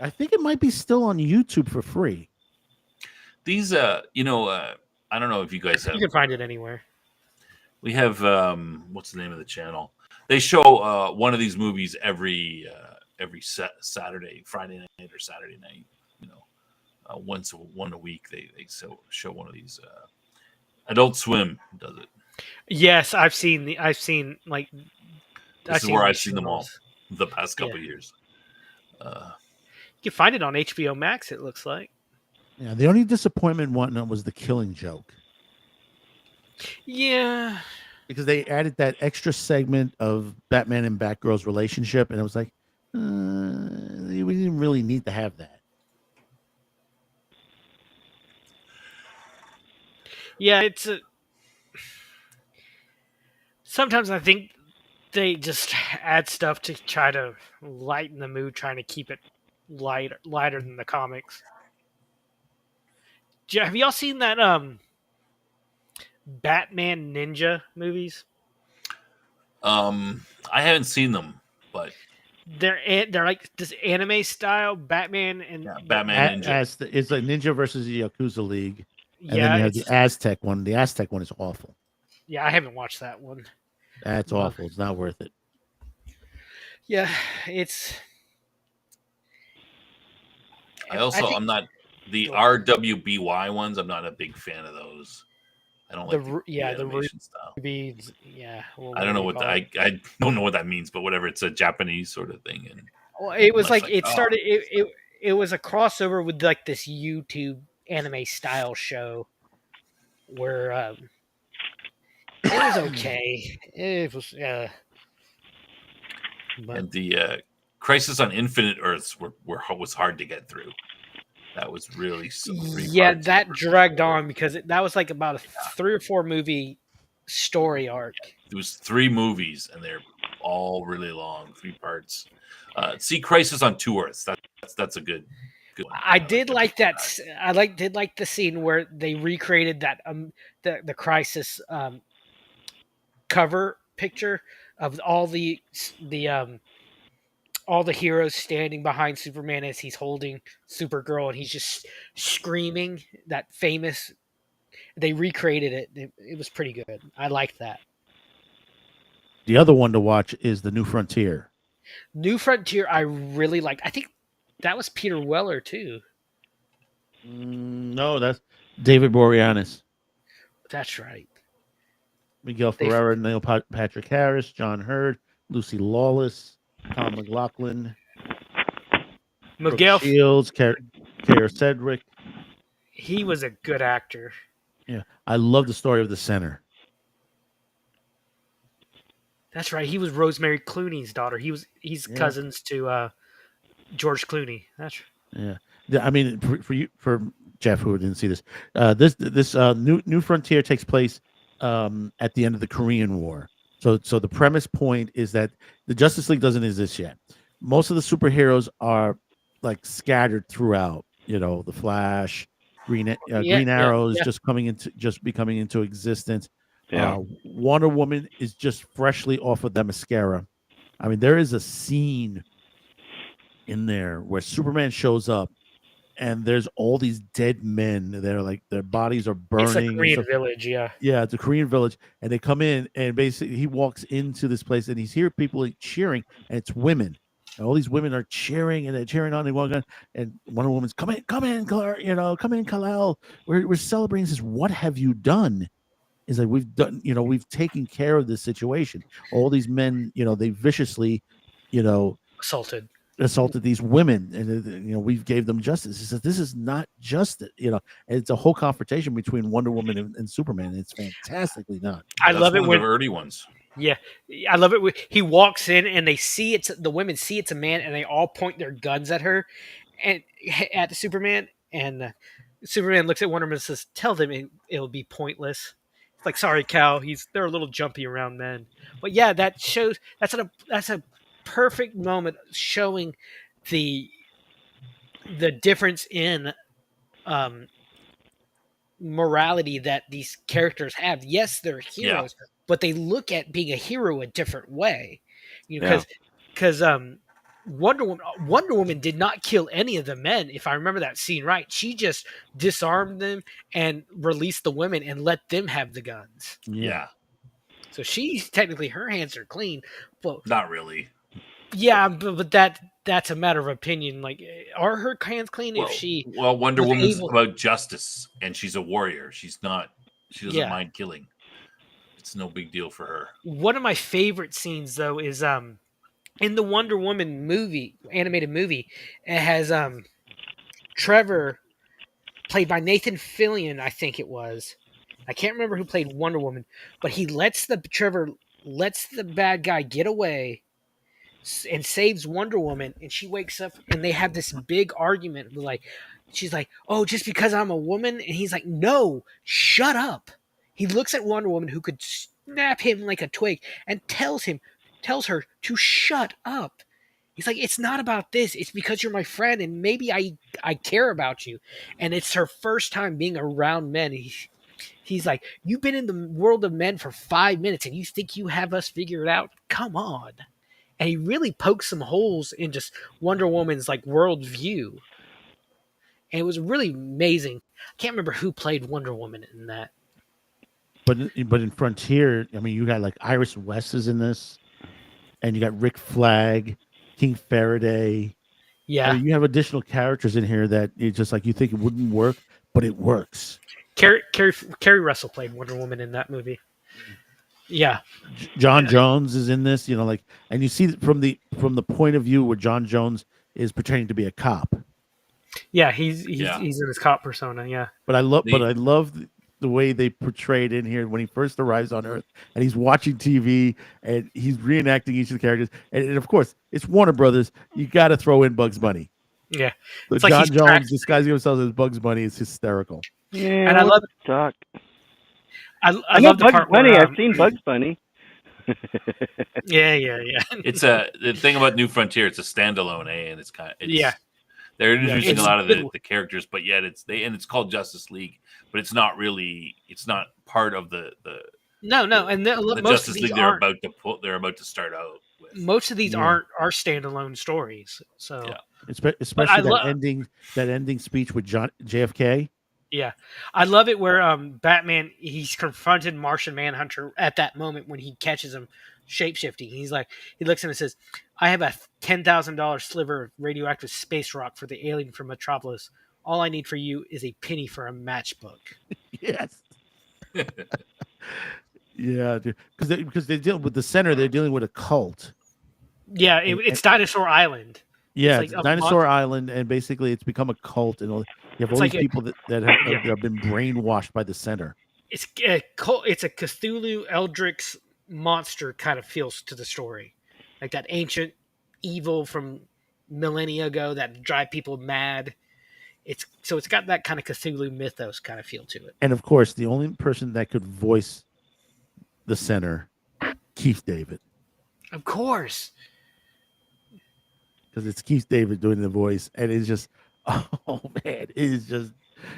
I think it might be still on YouTube for free. These I don't know if you guys have. You can find it anywhere. We have what's the name of the channel? They show one of these movies every Saturday, Friday night or Saturday night. One a week. They show one of these. Adult Swim does it. Yes, I've seen like. This is where I've seen them all the past couple of years. You can find it on HBO Max. It looks like. Yeah, the only disappointment one was the Killing Joke. Yeah, because they added that extra segment of Batman and Batgirl's relationship, and it was like, we didn't really need to have that. Yeah, sometimes I think they just add stuff to try to lighten the mood, trying to keep it lighter than the comics. Have y'all seen that Batman Ninja movies? I haven't seen them, but they're like this anime style Batman and Batman Ninja. It's a ninja versus the Yakuza League. And yeah, then you have the Aztec one. The Aztec one is awful. Yeah, I haven't watched that one. That's awful. It's not worth it. Yeah, I'm not the RWBY ones. I'm not a big fan of those. I don't like the animation style. Beads, yeah. I don't know what I don't know what that means, but whatever. It's a Japanese sort of thing. And it was started. It was a crossover with like this YouTube anime style show where it was okay. It was and the Crisis on Infinite Earths was hard to get through. That was really that dragged on because that was like about a 3 or 4 movie story arc. It was 3 movies and they're all really long, 3 parts. See Crisis on Two Earths. That's a good one. I did like that. I did like the scene where they recreated that the Crisis cover picture of all the heroes standing behind Superman as he's holding Supergirl and he's just screaming that famous. They recreated it. It was pretty good. I liked that. The other one to watch is The New Frontier. New Frontier, I really liked. I think that was Peter Weller too. No, that's David Boreanaz. That's right. Miguel Ferreira, Neil Patrick Harris, John Hurd, Lucy Lawless, Tom McLaughlin, Miguel Shields, Kara Cedric. He was a good actor. Yeah, I love the story of The Center. That's right. He was Rosemary Clooney's daughter. He's cousins to George Clooney. That's yeah. I mean, for Jeff who didn't see this, this New Frontier takes place at the end of the Korean War. So the premise point is that the Justice League doesn't exist yet. Most of the superheroes are like scattered throughout. The Flash, Green yeah, Arrow is yeah. just becoming into existence. Yeah. Wonder Woman is just freshly off of the mascara. I mean, there is a scene in there where Superman shows up and there's all these dead men. They're like their bodies are It's a burning and Korean stuff. village, yeah. Yeah, it's a Korean village, and they come in, and basically he walks into this place, and he's hear people like, cheering, and it's women, and all these women are cheering, and they're cheering on. They walk on, and one woman's come in, Claire, come in, Kal-El. We're celebrating. He says, what have you done? Is like we've done, we've taken care of this situation. All these men, they viciously, you know, assaulted these women, and we've gave them justice. He says this is not justice, and it's a whole confrontation between Wonder Woman and Superman. And it's fantastically done. I That's love it one when of the early ones. yeah, I love it when he walks in and the women see it's a man and they all point their guns at her and at Superman, and Superman looks at Wonder Woman and says, "Tell them it'll be pointless." It's like, sorry, Cal, they're a little jumpy around men, but yeah, that shows that's a perfect moment showing the difference in um, morality that these characters have. Yes, they're heroes, but they look at being a hero a different way. Because Wonder Woman did not kill any of the men, if I remember that scene right. She just disarmed them and released the women and let them have the guns. Yeah. So she's technically, her hands are clean, but Not really. yeah, but that's a matter of opinion. Like, are her hands clean if she? Wonder was Woman's able- about justice, and she's a warrior. She's not. She doesn't Yeah. mind killing. It's no big deal for her. One of my favorite scenes though is in the Wonder Woman movie, animated movie. It has Trevor, played by Nathan Fillion, I think it was. I can't remember who played Wonder Woman, but Trevor lets the bad guy get away and saves Wonder Woman, and she wakes up and they have this big argument. Like, she's like, "Oh, just because I'm a woman," and he's like, "No, shut up." He looks at Wonder Woman, who could snap him like a twig, and tells her to shut up. He's like, "It's not about this. It's because you're my friend, and maybe I care about you." And it's her first time being around men. He's like, "You've been in the world of men for 5 minutes, and you think you have us figured out? Come on." And he really pokes some holes in just Wonder Woman's like worldview. And it was really amazing. I can't remember who played Wonder Woman in that. But in Frontier, I mean, you got like Iris West is in this, and you got Rick Flag, King Faraday. Yeah. I mean, you have additional characters in here that it's just like you think it wouldn't work, but it works. Carrie Russell played Wonder Woman in that movie. Yeah. John Jones is in this, and you see from the point of view where John Jones is pretending to be a cop. Yeah, he's in his cop persona. Yeah. But I love the way they portrayed in here when he first arrives on Earth, and he's watching TV and he's reenacting each of the characters, and of course it's Warner Brothers. You got to throw in Bugs Bunny. Yeah. So John Jones disguising himself as Bugs Bunny is hysterical. Yeah, and I love talk. I love the Bugs part Bunny. where, I've seen Bugs Bunny. Yeah. It's the thing about New Frontier. It's a standalone, and it's kind of they're introducing a lot of the characters, but yet it's called Justice League, but it's not really. It's not part of the No, and the most Justice of these League they're about to start out with. Most of these aren't standalone stories. So especially that ending speech with JFK. Yeah, I love it where Batman, he's confronted Martian Manhunter at that moment when he catches him shapeshifting. He looks at him and says, "I have a $10,000 sliver of radioactive space rock for the alien from Metropolis. All I need for you is a penny for a matchbook." Yes. Yeah, because they deal with the center. They're dealing with a cult. Yeah, it's Dinosaur Island. Yeah, it's like Dinosaur Island, and basically it's become a cult, and you have all these people that have been brainwashed by the center. It's a Cthulhu Eldritch monster kind of feels to the story, like that ancient evil from millennia ago that drive people mad. It's got that kind of Cthulhu mythos kind of feel to it. And of course, the only person that could voice the center, Keith David. Of course. Because it's Keith David doing the voice, and it's just, oh man, it is just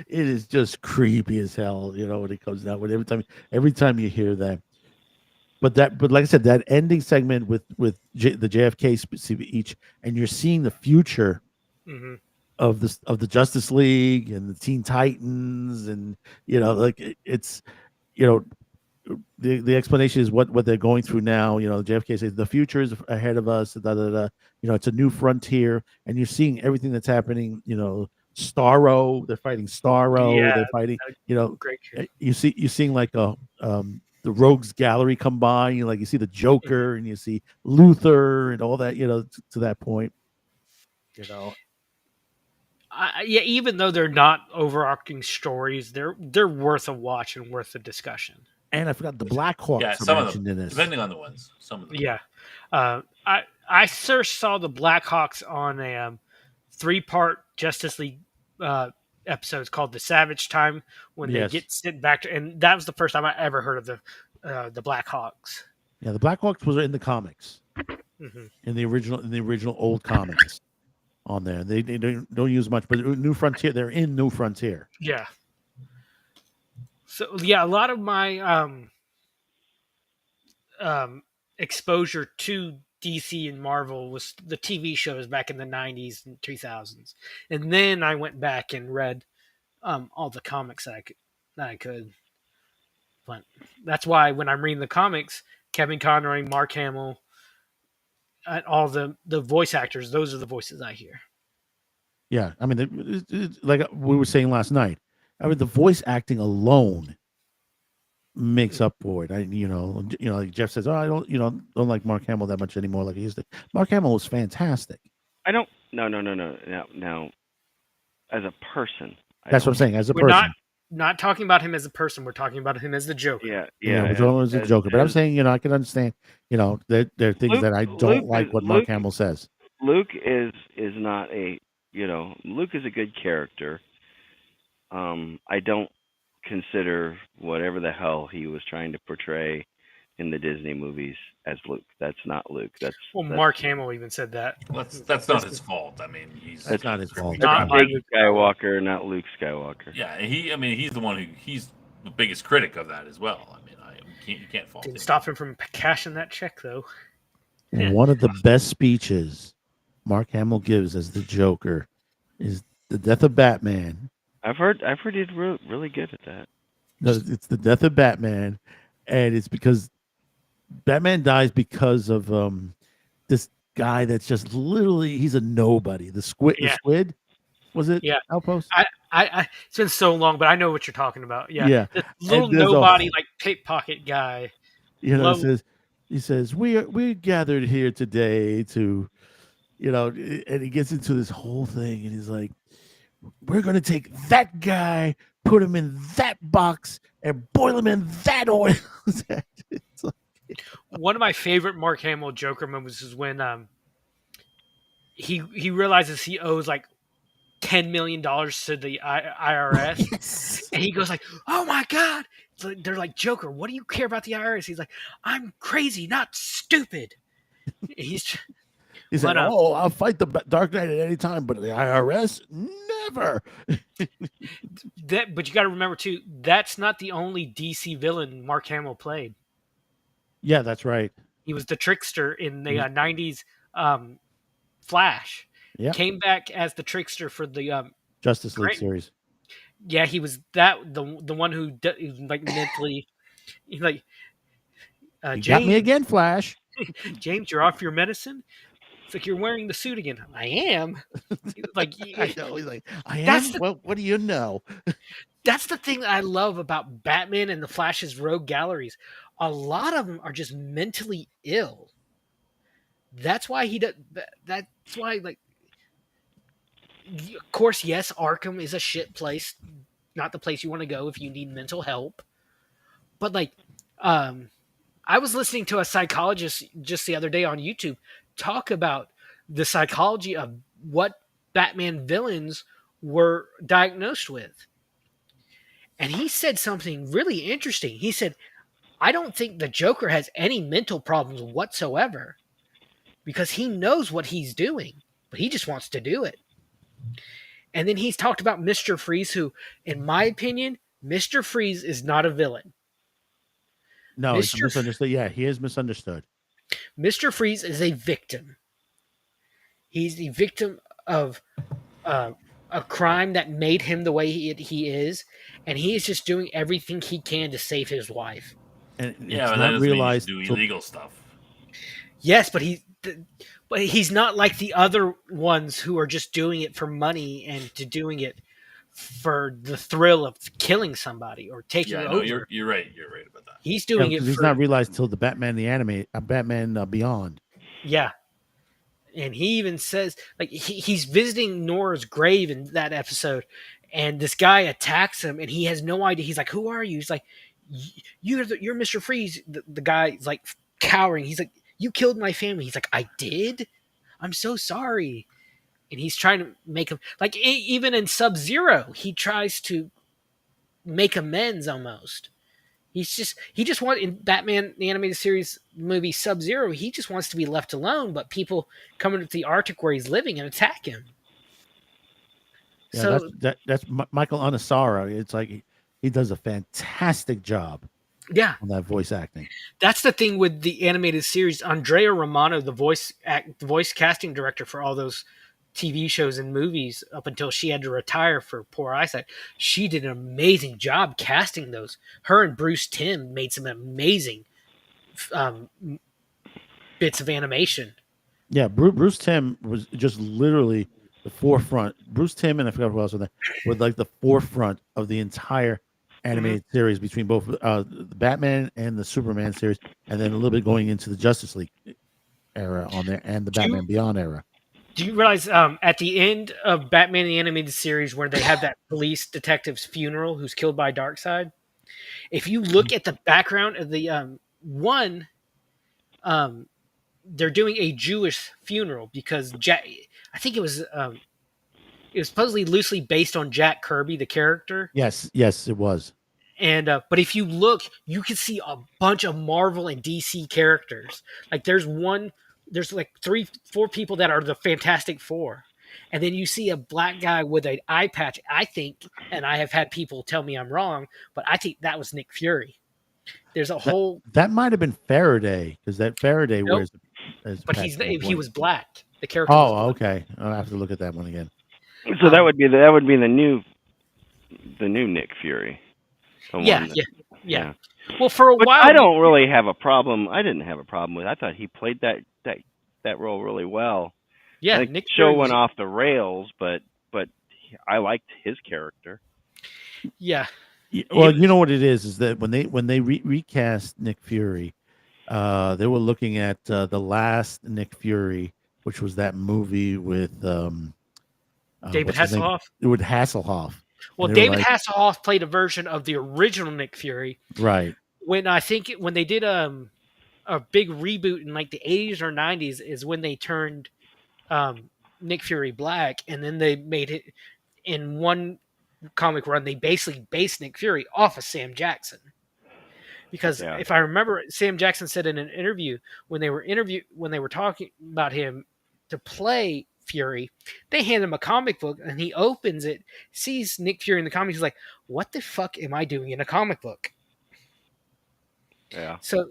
It is just creepy as hell, when it comes down with every time you hear that. But like I said, that ending segment with the JFK speech, and you're seeing the future Hmm. of the Justice League and the Teen Titans, and like it's you know the explanation is what they're going through now. JFK says the future is ahead of us. Da, da, da. It's a new frontier, and you're seeing everything that's happening. Starro, they're fighting Starro. Yeah, They're fighting. great. You're seeing like the Rogues Gallery come by. You see the Joker, and you see Luther, and all that. To that point. Yeah, even though they're not overarching stories, they're worth a watch and worth a discussion. And I forgot the Blackhawks Yeah, are some of mentioned them, in this. depending on the ones. Some of them. Yeah, I first saw the Blackhawks on a 3-part Justice League episodes called "The Savage Time" when they Yes. get sent back to, and that was the first time I ever heard of the Blackhawks. Yeah, the Blackhawks was in the comics, Hmm. in the original old comics on there. They don't use much, but New Frontier, they're in New Frontier. Yeah. So yeah, a lot of my exposure to DC and Marvel was the TV shows back in the 90s and 2000s. And then I went back and read all the comics that I could. But that's why when I'm reading the comics, Kevin Conroy, Mark Hamill, all the voice actors, those are the voices I hear. Yeah, I mean, like we were saying last night, I mean, the voice acting alone makes up for it. Like Jeff says, oh, I don't like Mark Hamill that much anymore, like he used to. Mark Hamill was fantastic. I don't. No. Now, as a person, That's what I'm saying. As a We're person, not talking about him as a person. We're talking about him as the Joker. Yeah. we're talking as a Joker. But I'm saying, I can understand. There are things Luke- that I don't Luke like is- what Mark Luke- Hamill says. Luke is not a. Luke is a good character. I don't consider whatever the hell he was trying to portray in the Disney movies as Luke. That's not Luke. That's Mark Hamill even said that. Well, that's not his fault. I mean, That's not his fault. Not Jake Luke Skywalker, not Luke Skywalker. Yeah, he's the one he's the biggest critic of that as well. I mean, you can't fault Didn't him. stop him from cashing that check though. One of the best speeches Mark Hamill gives as the Joker is the death of Batman. I've heard he's really good at that. No, it's the death of Batman, and it's because Batman dies because of this guy that's just literally he's a nobody. The squid, Yeah. the squid, was it? Yeah. Outpost. I it's been so long, but I know what you're talking about. Yeah, Yeah. this little And there's a- nobody like pickpocket guy. Love- he says we're gathered here today to, and he gets into this whole thing, and he's like, we're gonna take that guy, put him in that box, and boil him in that oil. It's like, One of my favorite Mark Hamill Joker moments is when he realizes he owes like $10 million to the IRS, yes. and he goes like, "Oh my god!" They're like, "Joker, what do you care about the IRS?" He's like, "I'm crazy, not stupid." He's He said, I'll fight the Dark Knight at any time, but the IRS, never. but you got to remember too, that's not the only DC villain Mark Hamill played. Yeah, that's right. He was the trickster in the 90s Flash. Yeah. Came back as the trickster for the Justice League Great. series. yeah, he was the one who like mentally he's like You James, got me again, Flash. James, you're off your medicine. It's like you're wearing the suit again. I am. Like I know. He's like, I am. That's the- Well, what do you know? that's the thing that I love about Batman and the Flash's rogue galleries. A lot of them are just mentally ill. That's why he does. That's why, like, of course, yes, Arkham is a shit place, not the place you want to go if you need mental help. But like, I was listening to a psychologist just the other day on YouTube talk about the psychology of what Batman villains were diagnosed with. And he said something really interesting. He said, I don't think the Joker has any mental problems whatsoever because he knows what he's doing, but he just wants to do it. And then he's talked about Mr. Freeze, who, in my opinion, Mr. Freeze is not a villain. No, it's Mr. misunderstood. Yeah, he is misunderstood. Mr. Freeze is a victim. He's the victim of uh, a crime that made him the way he is, and he is just doing everything he can to save his wife. And Yeah, it's but that not doesn't mean you should realized do till illegal stuff. Yes, but he's not like the other ones who are just doing it for money and to doing it for the thrill of killing somebody or taking Yeah, no, over. you're right. You're right about that. He's doing it because he's for not realized till the Batman the anime, Batman Beyond. yeah. And he even says, like, he's visiting Nora's grave in that episode, and this guy attacks him, and he has no idea. He's like, "Who are you?" He's like, "You're Mr. Freeze." The guy's like cowering. He's like, "You killed my family." He's like, "I did. I'm so sorry." And he's trying to make him like even in Sub-Zero, he tries to make amends almost. He just wants in Batman the animated series movie Sub-Zero, he just wants to be left alone, but people come into the Arctic where he's living and attack him. Yeah, So that's Michael Anasara. It's like he does a fantastic job yeah, on that voice acting. that's the thing with the animated series. Andrea Romano, the voice casting director for all those TV shows and movies up until she had to retire for poor eyesight, she did an amazing job casting those. Her and Bruce Timm made some amazing um, bits of animation. Yeah, Bruce Timm was just literally the forefront. Bruce Timm and I forgot who else was there were like the forefront of the entire animated series between both the Batman and the Superman series, and then a little bit going into the Justice League era on there and the Batman Beyond era. Do you realize at the end of Batman the Animated Series where they have that police detective's funeral who's killed by Darkseid? If you look at the background of the one, they're doing a Jewish funeral because I think it was supposedly loosely based on Jack Kirby, the character. Yes, it was. And but if you look, you can see a bunch of Marvel and DC characters. Like there's like 3-4 people that are the Fantastic Four. And then you see a black guy with an eye patch. I think, and I have had people tell me I'm wrong, but I think that was Nick Fury. There's a whole that might have been Faraday because that Faraday wears. But he was black. The character. Oh, okay. I'll have to look at that one again. So that would be the new Nick Fury. Yeah. Well, for a while, I don't really have a problem. I didn't have a problem with. I thought he played that role really well. Yeah, I think Nick the show Fury went off the rails, but I liked his character. Yeah. Well, you know what it is that when they recast Nick Fury, they were looking at the last Nick Fury, which was that movie with David Hasselhoff. With Hasselhoff. Well, David Hasselhoff played a version of the original Nick Fury. Right. When they did a big reboot in like the 80s or 90s is when they turned Nick Fury black, and then they made it in one comic run. They basically based Nick Fury off of Sam Jackson. Because if I remember, Sam Jackson said in an interview when they were talking about him to play Fury, they hand him a comic book and he opens it, sees Nick Fury in the comics. He's like, "What the fuck am I doing in a comic book?" Yeah. So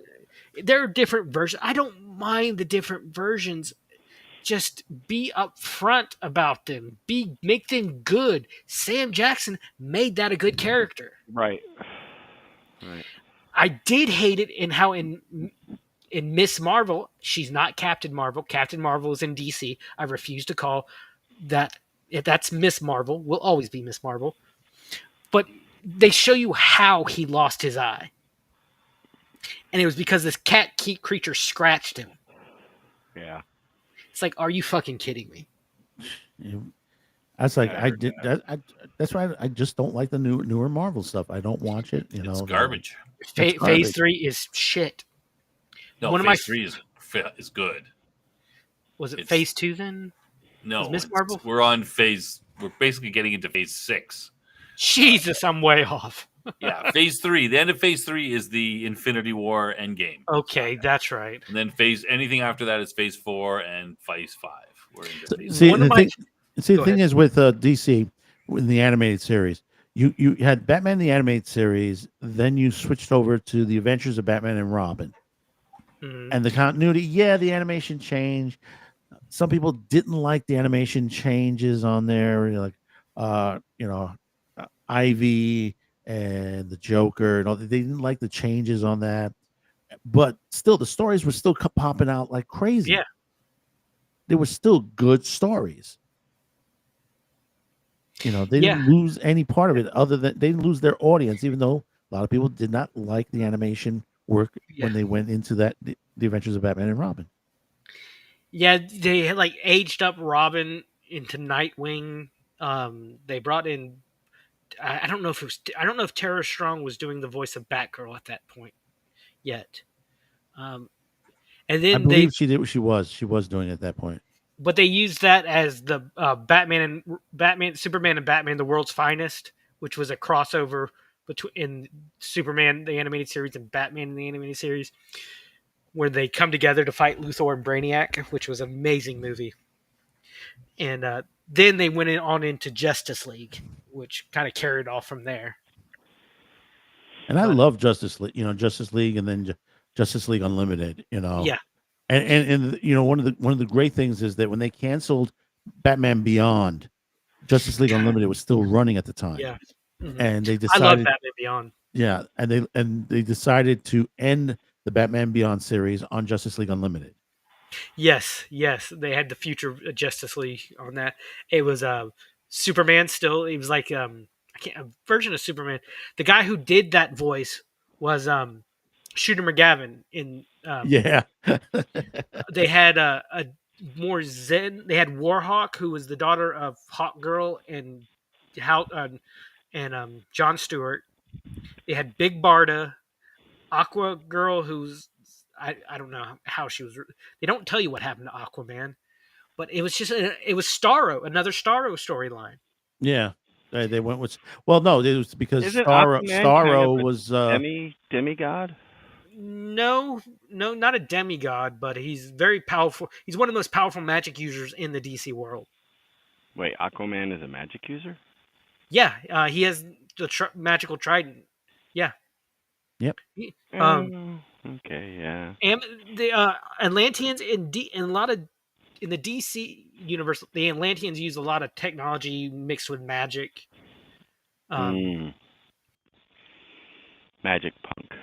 there are different versions. I don't mind the different versions. Just be upfront about them. Make them good. Sam Jackson made that a good character. Right. I did hate it in how in Miss Marvel, she's not Captain Marvel. Captain Marvel is in DC. I refuse to call that. If that's Miss Marvel, will always be Miss Marvel. But they show you how he lost his eye. And it was because this cat creature scratched him. Yeah. It's like, are you fucking kidding me? I was like, that's why I just don't like the newer Marvel stuff. I don't watch it. It's garbage. Phase 3 is shit. No, Phase 3 is good. Was it Phase 2 then? No, Miss Marvel? We're basically getting into Phase 6. Jesus, I'm way off. Yeah, Phase 3. The end of Phase 3 is the Infinity War Endgame. Okay, that's right. And then anything after that is Phase 4 and Phase 5. We're into Phase See, the Go thing ahead. is with DC in the animated series, you had Batman the animated series, then you switched over to the Adventures of Batman and Robin, Mhm. and the continuity. Yeah, the animation changed. Some people didn't like the animation changes on there, like Ivy and the Joker, and all. They didn't like the changes on that, but still, the stories were still popping out like crazy. Yeah. They were still good stories. They Yeah. didn't lose any part of it, other than they didn't lose their audience, even though a lot of people did not like the animation work Yeah. when they went into the Adventures of Batman and Robin. Yeah, they had like aged up Robin into Nightwing. They brought in I don't know if it was I don't know if Tara Strong was doing the voice of Batgirl at that point yet. Um, and I then believe she did. She was doing it at that point. but they used that as the Batman, Superman and Batman, the World's Finest, which was a crossover between Superman the animated series and Batman the animated series, where they come together to fight Luthor and Brainiac, which was an amazing movie. And then they went on into Justice League, which kind of carried off from there. And I But love Justice League, Justice League, and then Justice League Unlimited, yeah, and one of the great things is that when they canceled Batman Beyond, Justice League Unlimited was still running at the time, yeah, mhm. and they I love decided, Batman Beyond. yeah, and they decided to end the Batman Beyond series on Justice League Unlimited. Yes, yes, they had the future Justice League on that. It was Superman still. It was like I can't a version of Superman. The guy who did that voice was Shooter McGavin in Yeah, they had a more zen. They had Warhawk, who was the daughter of Hawk Girl and Hal and John Stewart. They had Big Barda, Aqua Girl, who's I don't know how she was. They don't tell you what happened to Aquaman, but it was just it was Starro, another Starro storyline. yeah. They went with no, it was because Isn't Aquaman kind of Starro a was demigod? No, no, not a demigod, but he's very powerful. He's one of the most powerful magic users in the DC world. Wait, Aquaman is a magic user? Yeah, he has the magical trident. Yeah. Yep. Okay, yeah. And the Atlanteans in a lot of in the DC universe, the Atlanteans use a lot of technology mixed with magic. Magic punk.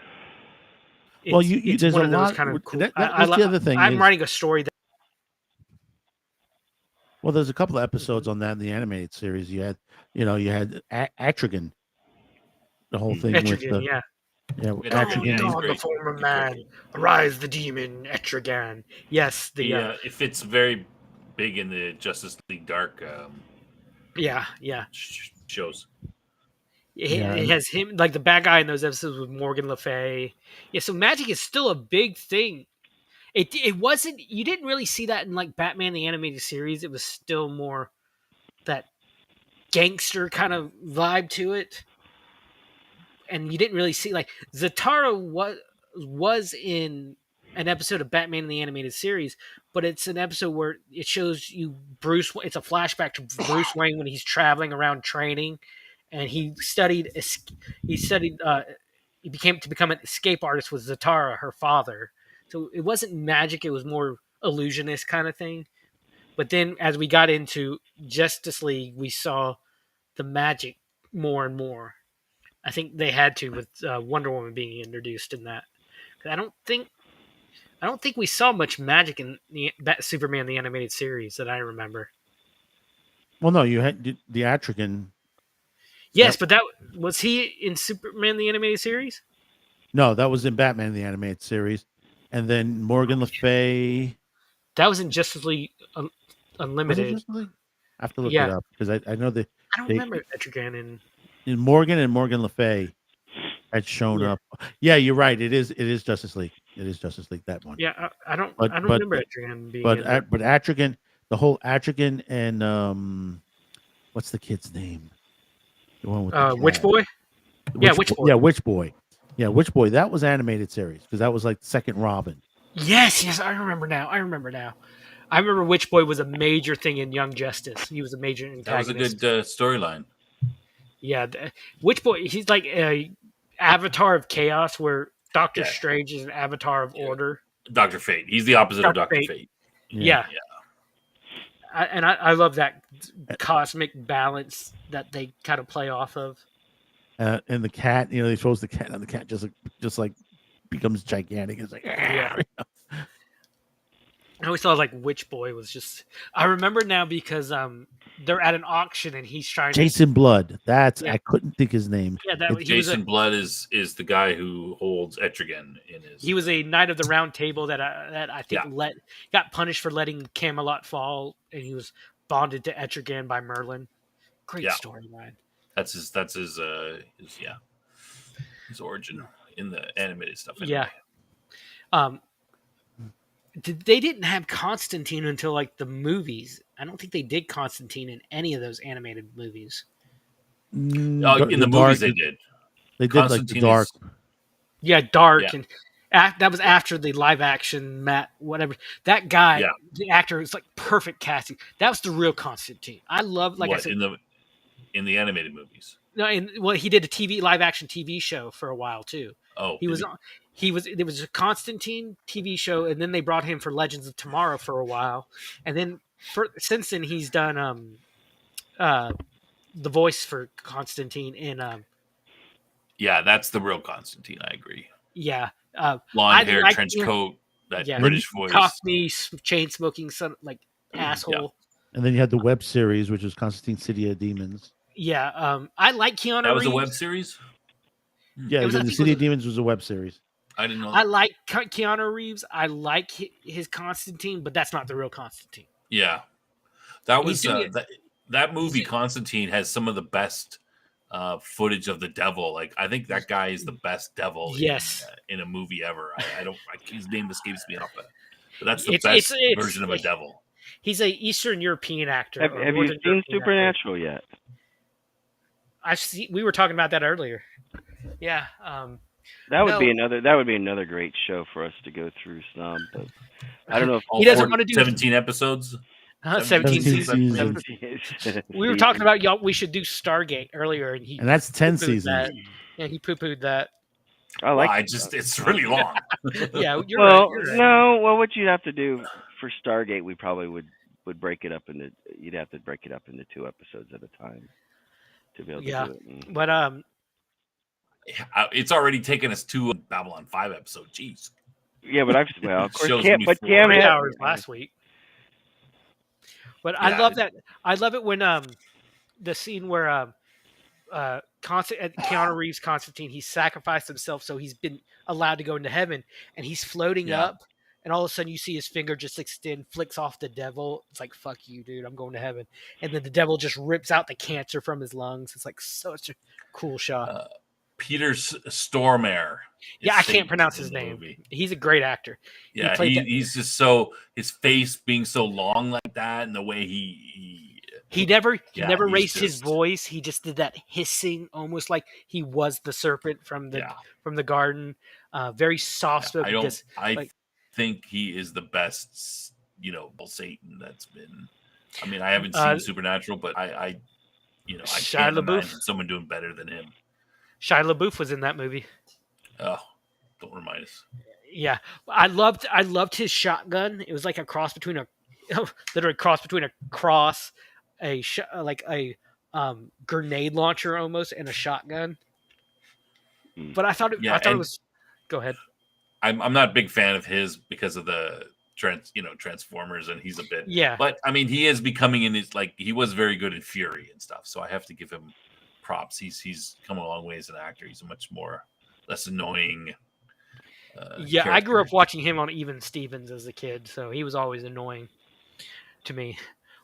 Well, It's there's one a of those lot. kind of cool. That's the other thing. I'm writing a story that. Well, there's a couple of episodes on that in the animated series. You had Atrigan, the whole thing with Etrigan, the yeah. Atrigan. he's God, the great. form of He's man, great. arise the demon, Etrigan. Yes, He, it fits very big in the Justice League Dark yeah. shows. It has him like the bad guy in those episodes with Morgan Le Fay. Yeah, so magic is still a big thing. It wasn't. You didn't really see that in like Batman the animated series. It was still more that gangster kind of vibe to it, and you didn't really see like Zatara was in an episode of Batman in the animated series, but it's an episode where it shows you Bruce. It's a flashback to Bruce Wayne when he's traveling around training, and he studied. He become an escape artist with Zatara, her father. So it wasn't magic; it was more illusionist kind of thing. But then, as we got into Justice League, we saw the magic more and more. I think they had to with Wonder Woman being introduced in that. I don't think we saw much magic in the Superman the animated series that I remember. Well, no, you had the Atrigan. Yes, but that was he in Superman the animated series? No, that was in Batman the animated series, and then Morgan Le Fay. That was in Justice League Was it Unlimited. Justice League? I have to look Yeah. it up because I know that I don't remember Etrigan in Morgan Le Fay had shown up. Yeah, you're right. It is Justice League. It is Justice League, that one. Yeah, I don't remember Etrigan being but in there. but Atrigan, the whole Atrigan and what's the kid's name? The one with the Witch Boy? Witch Boy. Yeah, Witch Boy. Yeah, Witch Boy. That was animated series because that was like the second Robin. Yes, I remember now. I remember Witch Boy was a major thing in Young Justice. He was a major That was a antagonist. good storyline. Yeah, Witch Boy. He's like a avatar of chaos, where Doctor Yeah. Strange is an avatar of order. Dr. Fate. He's the opposite of Dr. Dr. Fate. Fate. Yeah, Yeah. I love that cosmic balance that they kind of play off of. And the cat, they throws the cat, and the cat just like becomes gigantic. It's like, Yeah. I always thought like Witch Boy was just. I remember now because they're at an auction and he's trying Jason Blood. That's Yeah. I couldn't think his name. to. Yeah, It's he was Jason Blood is the guy who holds Etrigan in his. he was a knight of the Round Table that I think Yeah. got punished for letting Camelot fall, and he was bonded to Etrigan by Merlin. Great Yeah. storyline. That's his his origin in the animated stuff. Yeah. They didn't have Constantine until like the movies. I don't think they did Constantine in any of those animated movies. Mm, In the movies they did. They did like the Constantine dark. Yeah, Dark, Yeah. and that was after the live action Matt whatever. That guy, Yeah. the actor, was like perfect casting. That was the real Constantine. I love, like I What, said, in the animated movies? no, he did a live action TV show for a while too. Oh, There was a Constantine TV show, and then they brought him for Legends of Tomorrow for a while, and then since then he's done the voice for Constantine in yeah, that's the real Constantine. I agree. yeah Blonde hair, like trench him. coat, that Yeah. British voice. Cockney, chain smoking, son, like asshole. And then you had the web series, which was Constantine City of Demons. Yeah, I like Keanu That was a Reeves. web series. Yeah, It was- I the think it City was of Demons was a web series. I didn't know. I like Keanu Reeves. I like his Constantine, but that's not the real Constantine. Yeah, that was He's doing that movie. Constantine has some of the best footage of the devil. Like, I think that guy is the best devil. Yes. in a movie ever. I don't. His name escapes me off, but that's the It's- best it's- version of a devil. He's a Eastern European actor. Have or you Northern seen European Supernatural yet? actor. We were talking about that earlier. Yeah. That would be No. another great show for us to go through some. But I don't know if All He doesn't 4 want to do 17 episodes. 17 seasons. 17 We were talking about we should do Stargate earlier, and And that's 10 poo-pooed seasons. that. Yeah, he poo-pooed that. I like. It's really long. Yeah, you're well, right. You're right. no. Well, what you'd have to do for Stargate, we probably would break it up into. You'd have to break it up into 2 episodes at a time to be able to Yeah. do it. And- But It's already taken us to a Babylon 5 episode. Jeez. yeah, but of course, Shows Cam, me but 4 Cam 3 had, hours last week. But I Yeah. love that. I love it when the scene where Keanu Reeves Constantine, he sacrificed himself so he's been allowed to go into heaven, and he's floating Yeah. up, and all of a sudden you see his finger just extend, flicks off the devil. It's like, fuck you, dude, I'm going to heaven. And then the devil just rips out the cancer from his lungs. It's like such a cool shot. Peter Stormare. is Yeah, I Satan can't pronounce in his the name. movie. He's a great actor. Yeah, played that- he's just so, his face being so long like that, and the way He never Yeah, never he's raised his just- voice. He just did that hissing, almost like he was the serpent from the yeah, garden. Very soft spoken. I think he is the best, Satan that's been. I mean, I haven't seen Supernatural, but I Shia can't LaBeouf. imagine someone doing better than him. Shia LaBeouf was in that movie. Oh, don't remind us. Yeah, I loved his shotgun. It was like a cross between literally cross between a cross, grenade launcher almost, and a shotgun. But I thought it was. Go ahead. I'm not a big fan of his because of the Transformers, and he's a bit. Yeah. But I mean, he is becoming in his he was very good in Fury and stuff. So I have to give him props. He's come a long way as an actor. He's a much less annoying. I grew up watching him on Even Stevens as a kid, so he was always annoying to me.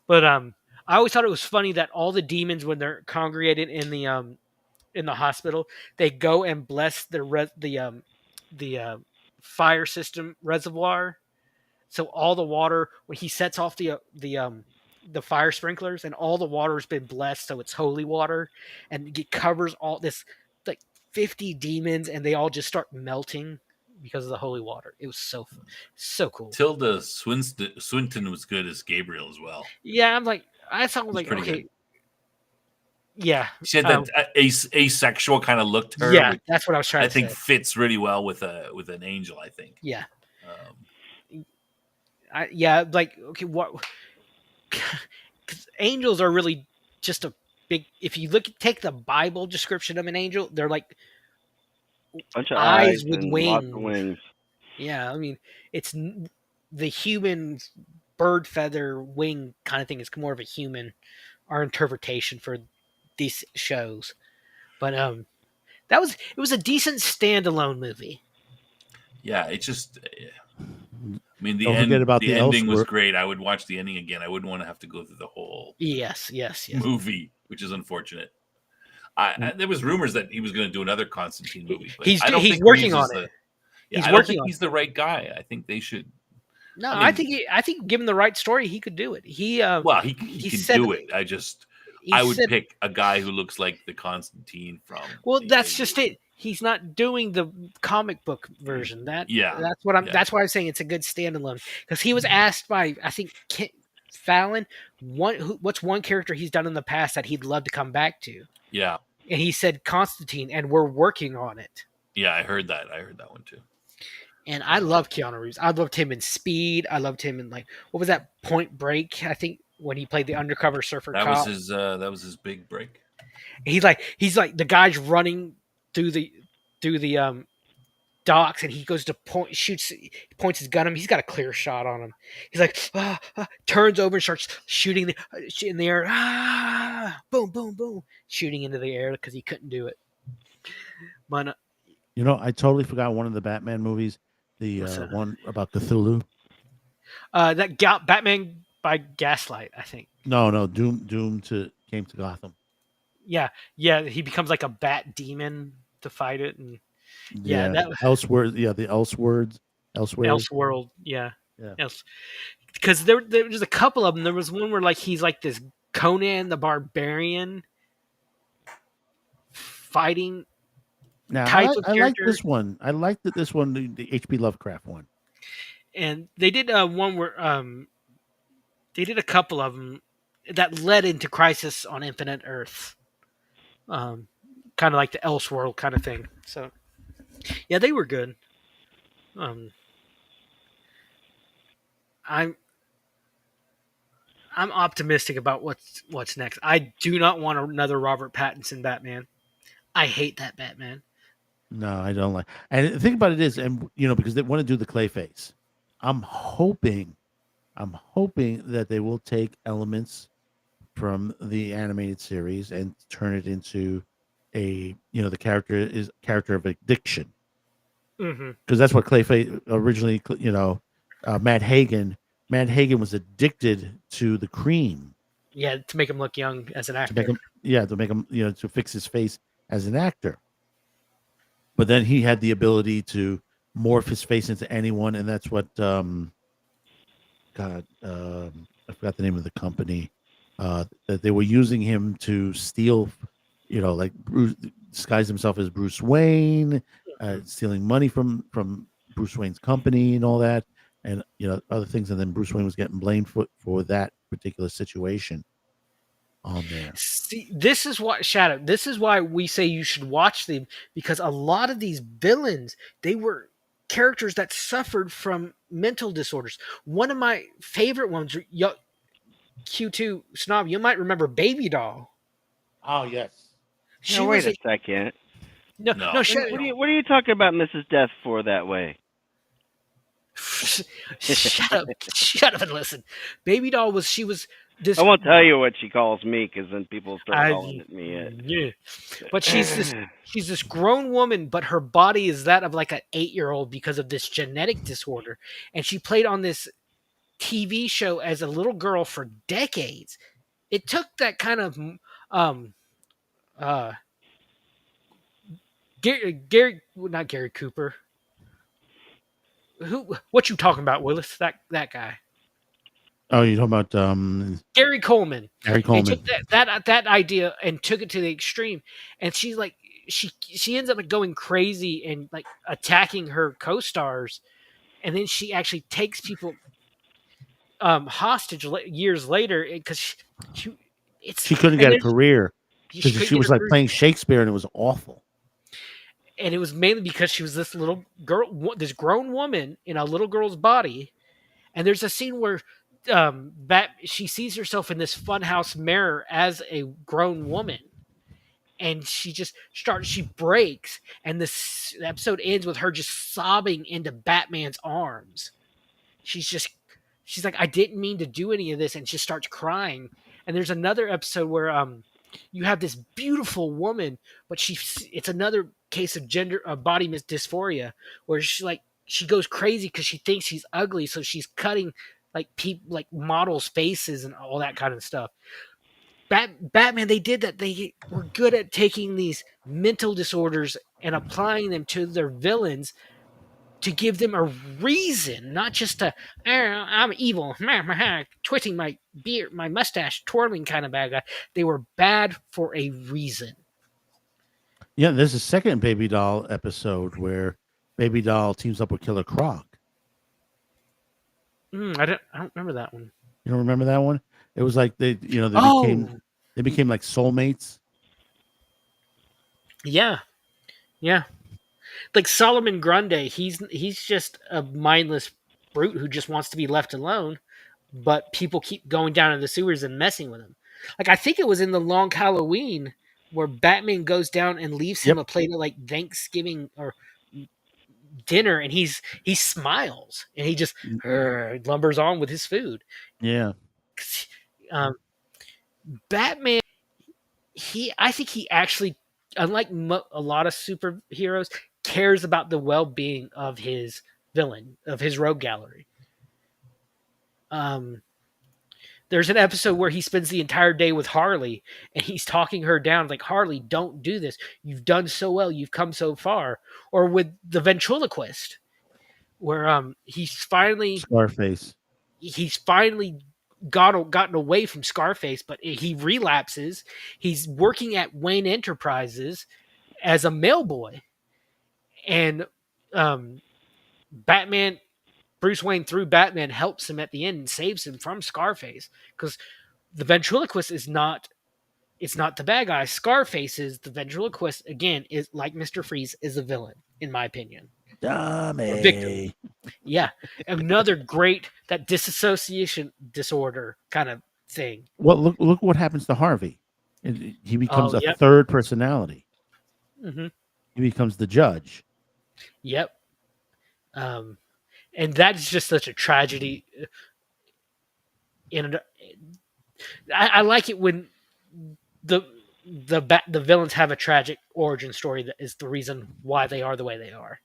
But I always thought it was funny that all the demons, when they're congregated in the hospital, they go and bless the fire system reservoir. So all the water, when he sets off the fire sprinklers, and all the water has been blessed, so it's holy water, and it covers all this, like 50 demons, and they all just start melting. because of the holy water. It was so cool. Tilda Swinton was good as Gabriel as well. Yeah, I'm like, I thought She's like, pretty okay, good. yeah, She had that asexual kind of look to her, yeah, which that's what I was trying I to think say. fits really well with an angel. I think. Yeah, Um, like okay, what? Because angels are really just a big. If you take the Bible description of an angel, they're like Bunch of eyes eyes with and lots of wings. wings. Yeah, I mean, it's the human bird feather wing kind of thing is more of a human, our interpretation for these shows. But it was a decent standalone movie. yeah, it's just. I mean, Don't forget about the the ending was elsewhere. great. I would watch the ending again. I wouldn't want to have to go through the whole Yes. movie, which is unfortunate. There was rumors that he was going to do another Constantine movie, but He's I don't think working Reeves on is it. Yeah, He's I don't working think on he's the right guy. I think they should. No, I mean, I think given the right story, he could do it. He well, he can said do it. I would said, pick a guy who looks like the Constantine from. well, the that's Alien just movie. it. He's not doing the comic book version. Yeah, yeah. That's why I'm saying it's a good standalone because he was asked by I think Fallon what's one character he's done in the past that he'd love to come back to, Yeah, and he said Constantine, and we're working on it. yeah. I heard that. I heard that one too. And I love Keanu Reeves. I loved him in Speed. I loved him in like what was that Point Break? I think when he played the undercover surfer That cop. was his big break. He's like the guy's running through the docks, and he goes to points his gun at him. He's got a clear shot on him. He's like turns over and starts shooting in the air. Boom, boom, boom, shooting into the air because he couldn't do it. But I totally forgot one of the Batman movies, the one about Cthulhu. Batman by Gaslight, I think. No, Doom came to Gotham. Yeah, he becomes like a bat demon to fight it, and that Elseworlds. Yeah, the Elseworlds. Elseworld. Yeah. Yeah. Because there was a couple of them. There was one where like he's like this Conan the Barbarian fighting. Now type of I like character. this one. I like this one, the H.P. Lovecraft one. And they did one where they did a couple of them that led into Crisis on Infinite Earth, kind of like the Elseworld kind of thing. So yeah, they were good. I'm optimistic about what's next. I do not want another Robert Pattinson Batman. I hate that Batman. No, I don't like. And the thing about it is, and because they want to do the Clayface, I'm hoping that they will take elements from the animated series and turn it into the character of addiction. Because that's what Clayface originally, Matt Hagen was addicted to the cream. Yeah, to make him look young as an actor. To make him, to fix his face as an actor. But then he had the ability to morph his face into anyone, and that's what I forgot the name of the company that they were using him to steal, like Bruce disguise himself as Bruce Wayne, stealing money from Bruce Wayne's company and all that, and other things, and then Bruce Wayne was getting blamed for that particular situation on there. See, this is why we say you should watch them, because a lot of these villains, they were characters that suffered from mental disorders. One of my favorite ones, Q2 Snob, you might remember Baby Doll. Oh yes. Now wait a second. No. What are you talking about Mrs. Death for that way? Shut up and listen. Baby Doll was this. I won't tell you what she calls me, because then people start calling it me. Yeah, but she's this grown woman, but her body is that of like an 8-year-old because of this genetic disorder, and she played on this TV show as a little girl for decades. It took that kind of Gary, not Gary Cooper. What you talking about, Willis? That guy. Oh, you're talking about Gary Coleman. Gary Coleman. They took that idea and took it to the extreme. And she she ends up going crazy and like attacking her co-stars, and then she actually takes people hostage years later because She couldn't and get a then career she because couldn't she get was her like career, playing Shakespeare and it was awful. and it was mainly because she was this little girl, this grown woman in a little girl's body. And there's a scene where she sees herself in this funhouse mirror as a grown woman, and she breaks, and the episode ends with her just sobbing into Batman's arms. She's like, I didn't mean to do any of this, and she starts crying. And there's another episode where you have this beautiful woman, but it's another case of gender body dysphoria, where she goes crazy because she thinks she's ugly, so she's cutting like models' faces and all that kind of stuff. Batman, they did that. They were good at taking these mental disorders and applying them to their villains to give them a reason, not just I'm evil, twisting my beard, my mustache, twirling kind of bad guy. They were bad for a reason. Yeah, there's a second Baby Doll episode where Baby Doll teams up with Killer Croc. I don't remember that one. You don't remember that one? It was like they Oh, became like soulmates. yeah, yeah. Like Solomon Grundy, he's just a mindless brute who just wants to be left alone, but people keep going down in the sewers and messing with him. Like I think it was in the Long Halloween where Batman goes down and leaves him Yep. a plate of like Thanksgiving or dinner, and he smiles and he just lumbers on with his food. Yeah. Um, Batman, I think he actually, unlike a lot of superheroes, cares about the well-being of his villain, of his rogue gallery. There's an episode where he spends the entire day with Harley and he's talking her down like, Harley, don't do this. You've done so well. You've come so far. Or with the ventriloquist where he's finally Scarface. gotten away from Scarface, but he relapses. He's working at Wayne Enterprises as a mailboy. And Bruce Wayne, through Batman, helps him at the end and saves him from Scarface, because the ventriloquist is not the bad guy. Scarface is the ventriloquist. Again, is like Mr. Freeze, is a villain, in my opinion. Or victim. Dummy. Yeah. Another great, that disassociation disorder kind of thing. Well, look what happens to Harvey. He becomes a yep. third personality. Mm-hmm. He becomes the judge. Yep. And that's just such a tragedy. I like it when the villains have a tragic origin story that is the reason why they are the way they are.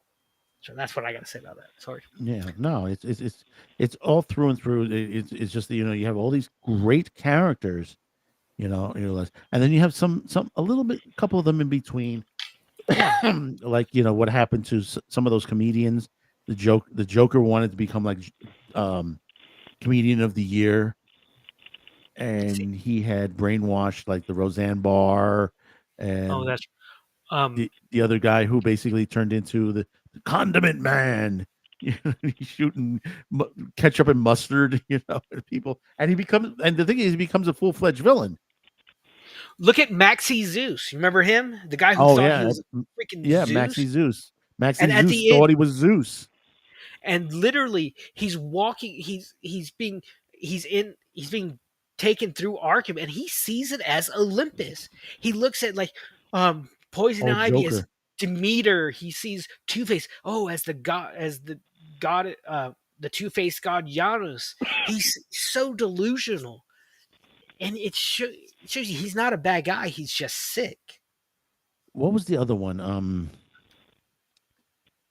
So that's what I got to say about that. Sorry. Yeah, no, it's all through and through. It's just you have all these great characters, and then you have a couple of them in between, like what happened to some of those comedians. The Joker wanted to become like comedian of the year, and he had brainwashed like the Roseanne Barr and that's the other guy who basically turned into the condiment man. He's shooting ketchup and mustard, at people, and the thing is, he becomes a full-fledged villain. Look at Maxie Zeus. You remember him? The guy who thought he was freaking Zeus? Maxie Zeus. Maxie And at Zeus the thought end- he was Zeus. And literally, he's walking. He's being taken through Arkham, and he sees it as Olympus. He looks at like Poison Ivy as Joker. Demeter. He sees Two-Face as the god, the two-faced god Janus. He's so delusional, and it shows you he's not a bad guy. He's just sick. What was the other one?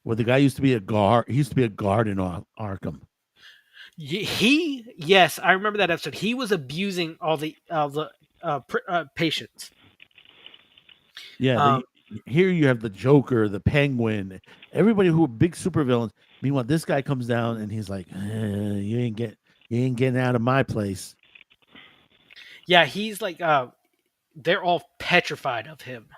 Where the guy used to be a guard. He used to be a guard in Arkham. Yes, I remember that episode. He was abusing all the patients. Yeah, here you have the Joker, the Penguin, everybody who are big supervillains. Meanwhile, this guy comes down and he's like, "You ain't getting out of my place." Yeah, he's like, they're all petrified of him.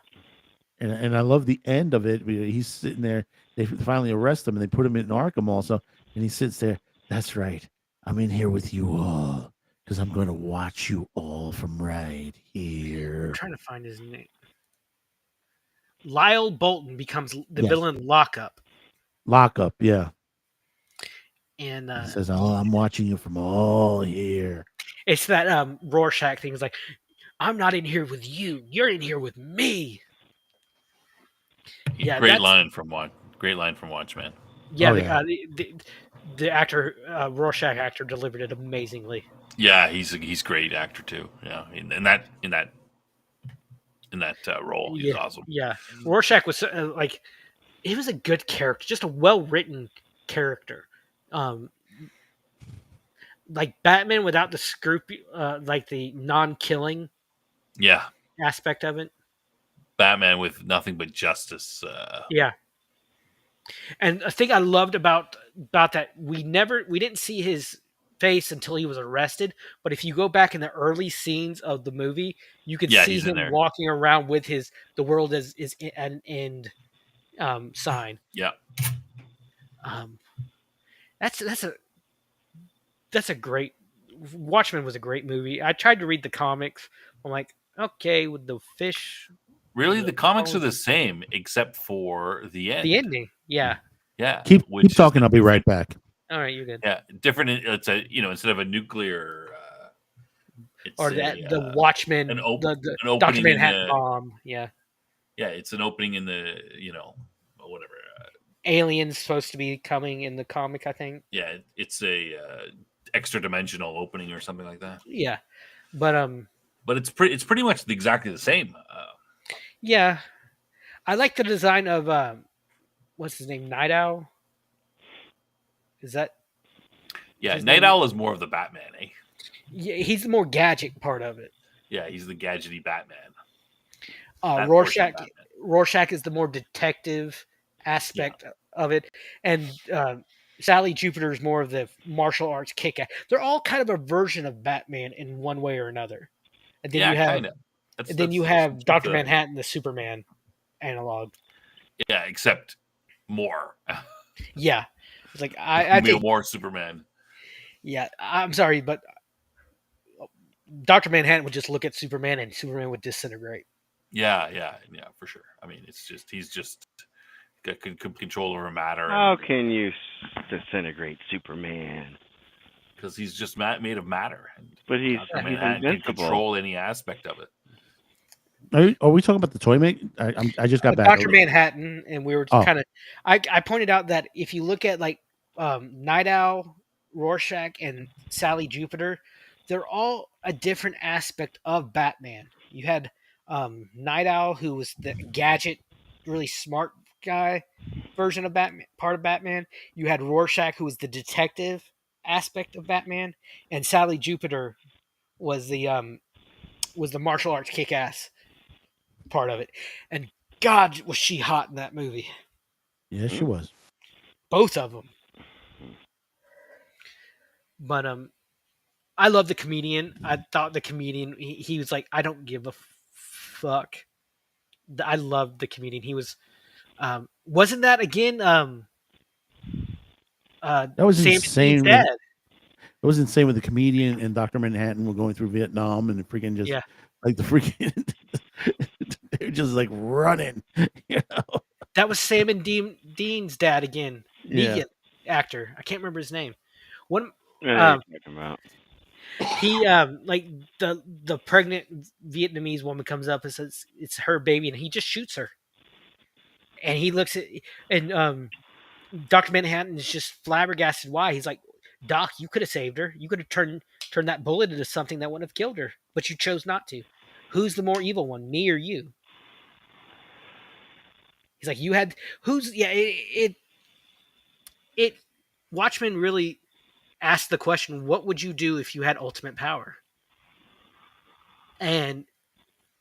And I love the end of it. He's sitting there. They finally arrest him and they put him in Arkham also, and he sits there. That's right. I'm in here with you all because I'm going to watch you all from right I'm here. trying to find his name. Lyle Bolton becomes the Yes. villain Lockup, Lockup, yeah. and He says, "Oh, I'm watching you from all here." it's that Rorschach thing. It's like, I'm not in here with you. You're in here with me. Yeah, Great that's line from Watchmen. yeah. Oh, The, yeah. the actor Rorschach actor delivered it amazingly. Yeah, he's a great actor too. Yeah, in that role, he's awesome. Yeah, Rorschach was like, he was a good character, just a well written character. Like Batman without the like the non killing Yeah, aspect of it. Batman with nothing but justice. Yeah. And a thing I loved about that, we didn't see his face until he was arrested. But if you go back in the early scenes of the movie, you could Yeah, see he's in him there. walking around with the world is an end sign. Yeah, Um, that's a great. Watchmen was a great movie. I tried to read the comics. I'm like, okay, with the fish, really, the comics are bones, the same except for the end. the ending. Yeah. Yeah, Keep which is talking. the I'll be right different- back. All right, you're good. Yeah, different. It's a instead of a nuclear, it's Or the Watchmen, an the opening Dr. in Manhattan the- bomb. Yeah. yeah, it's an opening in the whatever. Aliens supposed to be coming in the comic, I think. Yeah, it's a extra dimensional opening or something like that. Yeah. But But it's pretty much exactly the same. yeah. I like the design of what's his name? Night Owl? Is that Yeah, his Night name? Owl is more of the Batman, eh? Yeah, he's the more gadget part of it. Yeah, he's the gadgety Batman. That portion of Rorschach Batman. Rorschach is the more detective aspect of it, and Sally Jupiter is more of the martial arts kick-ass. They're all kind of a version of Batman in one way or another. And then you have kind of. you have Dr. Manhattan, the Superman analog. Yeah, except more. Yeah, it's like I think more Superman. yeah. I'm sorry, but Dr. Manhattan would just look at Superman, and Superman would disintegrate. Yeah, for sure. I mean, he's just got control over matter. How can you disintegrate Superman? Because he's just made of matter. But he's Manhattan can invincible. control any aspect of it. Are we talking about the toy make? I just got back. Dr. Manhattan, and we were Oh. kind of. I pointed out that if you look at like Night Owl, Rorschach, and Sally Jupiter, they're all a different aspect of Batman. You had Night Owl, who was the gadget, really smart guy version of Batman, part of Batman. You had Rorschach, who was the detective aspect of Batman, and Sally Jupiter was the martial arts kick-ass part of it. And God, was she hot in that movie? Yes, she was. Both of them. But I love the comedian. I thought the comedian he was like, I don't give a fuck. I loved the comedian. He was wasn't that again That was Sam insane. Dean's dad? It was insane with the comedian and Dr. Manhattan were going through Vietnam and the freaking just Yeah. like the freaking they're just like running. You know? That was Sam and Dean's dad again. Yeah. Negan actor. I can't remember his name. One What are you talking about? he like the pregnant Vietnamese woman comes up and says it's her baby, and he just shoots her. And he looks at and Dr. Manhattan is just flabbergasted. Why? He's like, Doc, you could have saved her. You could have turned that bullet into something that wouldn't have killed her, but you chose not to. Who's the more evil one, me or you? He's like, you had who's yeah. It Watchmen really asked the question, what would you do if you had ultimate power? And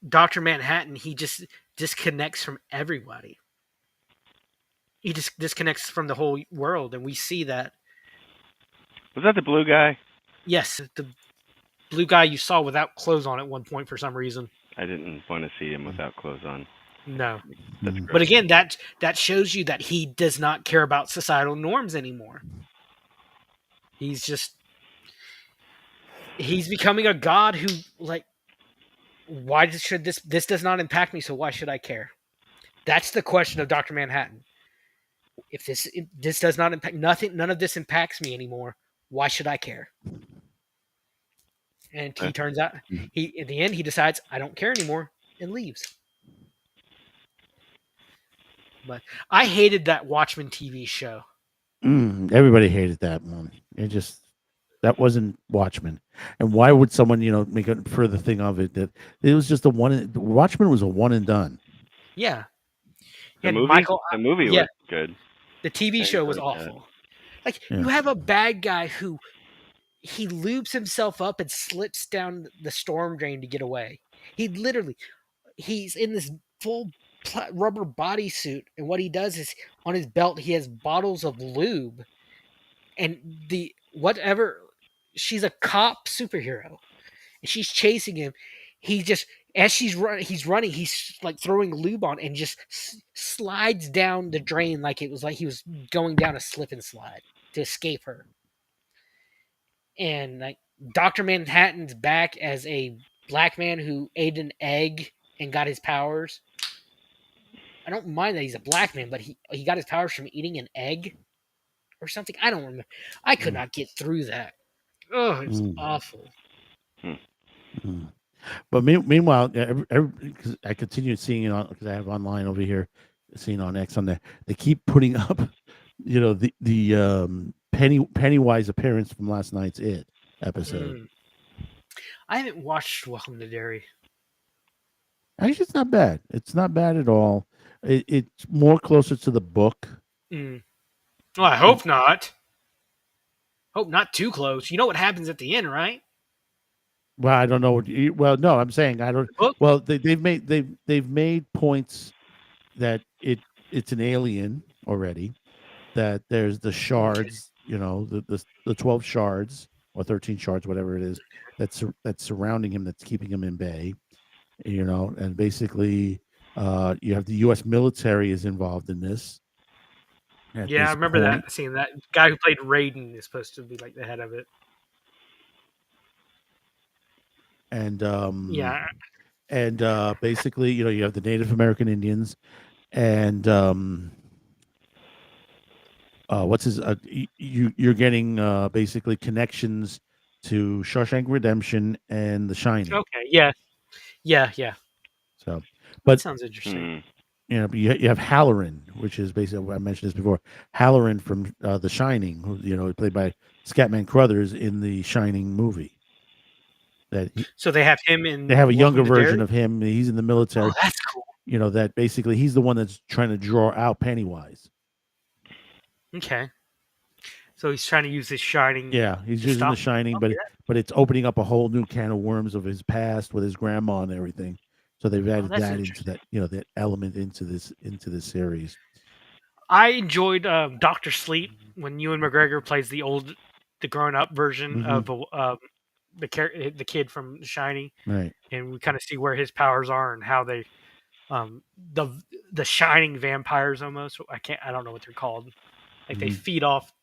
Dr. Manhattan, he just disconnects from everybody. He just disconnects from the whole world, and we see that. Was that the blue guy? Yes, the blue guy you saw without clothes on at one point for some reason. I didn't want to see him without clothes on. No. That's Mhm. But gross. again, that shows you that he does not care about societal norms anymore. He's becoming a god who, like, why should this does not impact me, so why should I care? That's the question of Dr. Manhattan. If this does not impact none of this impacts me anymore, why should I care? And he turns out he in the end he decides I don't care anymore and leaves. But I hated that Watchmen TV show. Everybody hated that one. That wasn't Watchmen. And why would someone, make a further thing of it that it was just Watchmen was a one and done. Yeah. The And movie, Michael, the movie yeah, was good. the TV I show was enjoyed that. awful. Like, Yeah. you have a bad guy who he lubes himself up and slips down the storm drain to get away. He's in this full rubber bodysuit, and what he does is on his belt he has bottles of lube, and she's a cop superhero, and she's chasing him. He just as he's running, he's like throwing lube on and just slides down the drain like it was like he was going down a slip and slide to escape her. And like Dr. Manhattan's back as a black man who ate an egg and got his powers. I don't mind that he's a black man, but he got his powers from eating an egg or something. I don't remember. I could not get through that. Oh, it was awful. But meanwhile, because I continue seeing it on because I have online over here, seeing on X on there. They keep putting up, the Pennywise appearance from last night's It episode. I haven't watched Welcome to Derry. Actually, it's not bad. It's not bad at all. It's more closer to the book. Well, I hope not. Hope not too close. You know what happens at the end, right? Well, I don't know. Well, no, I'm saying I don't. Book? Well, they've made points that it's an alien already. That there's the shards, the 12 shards or 13 shards, whatever it is, that's surrounding him, that's keeping him in bay. And basically, you have the U.S. military is involved in this. Yeah, I remember that. Seeing that guy who played Raiden is supposed to be like the head of it. And Yeah. and basically, you have the Native American Indians, and what's his? You're getting basically connections to Shawshank Redemption and The Shining. Okay. Yeah. Yeah. So, That but sounds interesting. but you have Halloran, which is basically I mentioned this before. Halloran from The Shining, who played by Scatman Crothers in the Shining movie. So they have him in. They have a younger Welcome to version Derry? of him. He's in the military. Oh, that's cool. That basically he's the one that's trying to draw out Pennywise. Okay. So he's trying to use his Shining. Yeah, he's to using stop The Shining, him? but it's opening up a whole new can of worms of his past with his grandma and everything. So they've added that's that into that that element into this series. I enjoyed Doctor Sleep when Ewan McGregor plays the grown up version of the kid from Shining, Right. and we kind of see where his powers are and how they the Shining vampires almost. I don't know what they're called. Like they feed off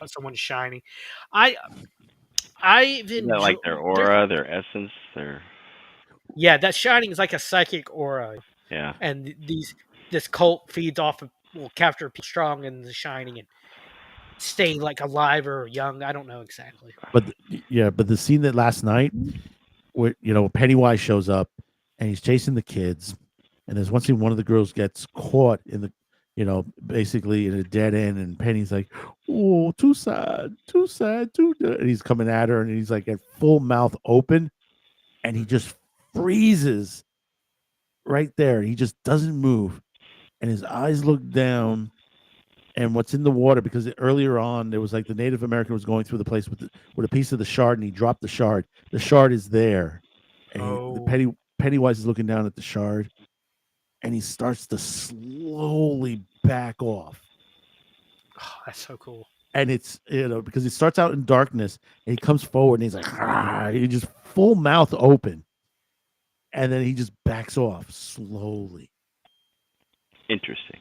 someone shining. I've Is that like their aura, their essence, their yeah, that shining is like a psychic aura. yeah. And this cult feeds off of capture people strong in the shining and stay like alive or young. I don't know exactly. But the scene that last night where Pennywise shows up and he's chasing the kids, and there's one scene one of the girls gets caught in the basically in a dead end, and Penny's like, oh, too sad, and he's coming at her, and he's like at full mouth open, and he just freezes right there. He just doesn't move, and his eyes look down, and what's in the water, because earlier on there was like the Native American was going through the place with a piece of the shard, and he dropped the shard. The shard is there, and Pennywise is looking down at the shard, and he starts to slowly back off. Oh, that's so cool. And it's because it starts out in darkness, and he comes forward, and he's like, he just full mouth open, and then he just backs off slowly. Interesting.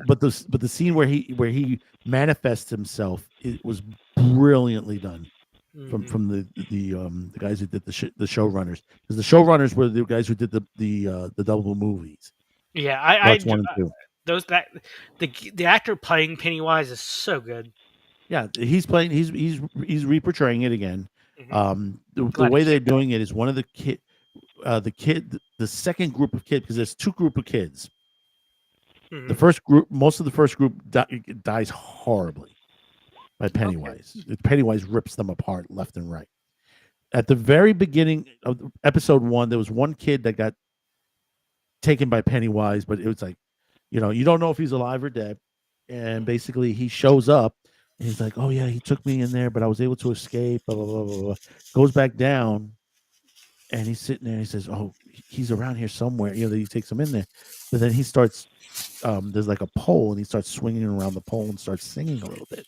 But the scene where he manifests himself, it was brilliantly done Mhm. from the guys who did the showrunners, because the showrunners were the guys who did the double movies, Yeah, parts 1 and 2. those that the actor playing Pennywise is so good. Yeah, he's playing. He's reportraying it again. The Glad way he they're came back. doing it is one of the second group of kids, because there's two group of kids. The Mhm. first group, most of the first group dies horribly by Pennywise. Pennywise rips them apart left and right. At the very beginning of episode 1, there was one kid that got taken by Pennywise, but it was like, you don't know if he's alive or dead. And basically, he shows up and he's like, "Oh yeah, he took me in there, but I was able to escape." Blah blah blah blah blah. Goes back down, and he's sitting there. And he says, "Oh, he's around here somewhere." He takes him in there, but then he starts. There's like a pole, and he starts swinging around the pole and starts singing a little bit.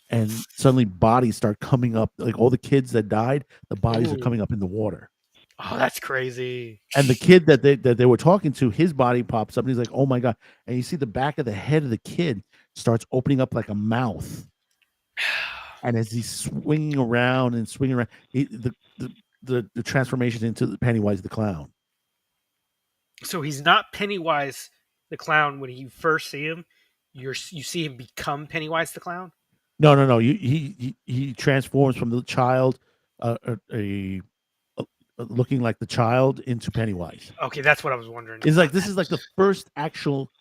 And suddenly, bodies start coming up. Like all the kids that died, the bodies are Ooh. coming up in the water. Oh, that's crazy. And the kid that they were talking to, his body pops up, and he's like, "Oh my god!" And you see the back of the head of the kid starts opening up like a mouth. And as he's swinging around and swinging around, the transformation into the Pennywise the clown. So he's not Pennywise the clown when you first see him. You see him become Pennywise the clown. No. He transforms from the child, looking like the child, into Pennywise. Okay, that's what I was wondering. It's like this is like the first actual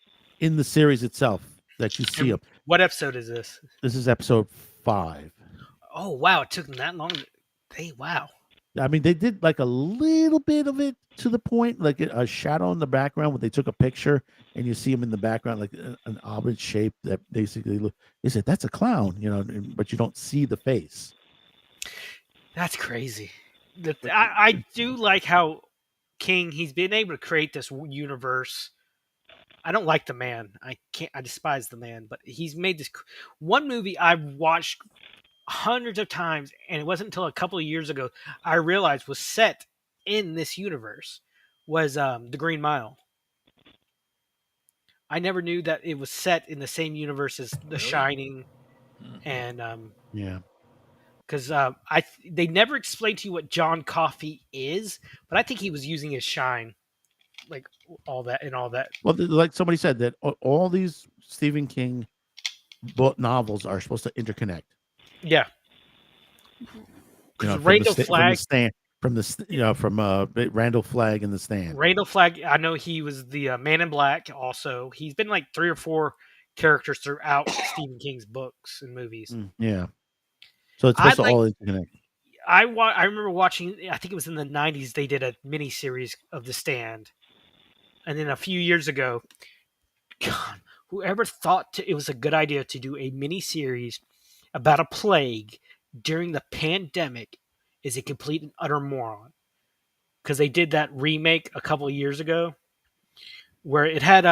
in the series itself that you see him. What episode is this? This is episode 5. Oh wow, it took them that long. Wow. I mean, they did like a little bit of it to the point, like a shadow in the background when they took a picture and you see him in the background, like an oblate shape that basically they said that's a clown, but you don't see the face. That's crazy. I do like how King, he's been able to create this universe. I don't like the man. I despise the man, but he's made this one movie I've watched hundreds of times, and it wasn't until a couple of years ago I realized was set in this universe was The Green Mile. I never knew that it was set in the same universe as The Shining, and Yeah. because they never explained to you what John Coffey is, but I think he was using his shine, like all that and all that. Well, like somebody said that all these Stephen King novels are supposed to interconnect. Yeah. From Randall the Flagg, stand, from Randall Flagg in The Stand. Randall Flagg, I know he was the Man in Black. Also, he's been like 3 or 4 characters throughout Stephen King's books and movies. Yeah. So it's supposed to all interconnect. I remember watching. I think it was in the '90s. They did a mini series of The Stand, and then a few years ago, God, whoever thought it was a good idea to do a mini series about a plague during the pandemic is a complete and utter moron. Because they did that remake a couple of years ago, where it had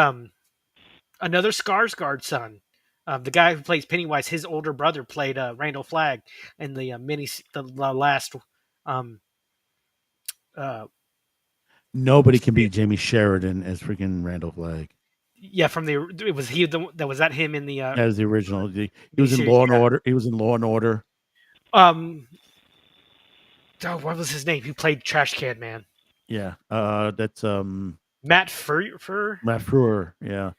another Skarsgård son. The guy who plays Pennywise, his older brother played Randall Flagg in the the last. Nobody can beat Jamie Sheridan as freaking Randall Flagg. Yeah, it was he that was that him in the as the original. He was in Law and Order. He was in Law and Order. What was his name? Who played Trash Can Man? Yeah, that's Matt Frewer. Matt Frewer. Yeah,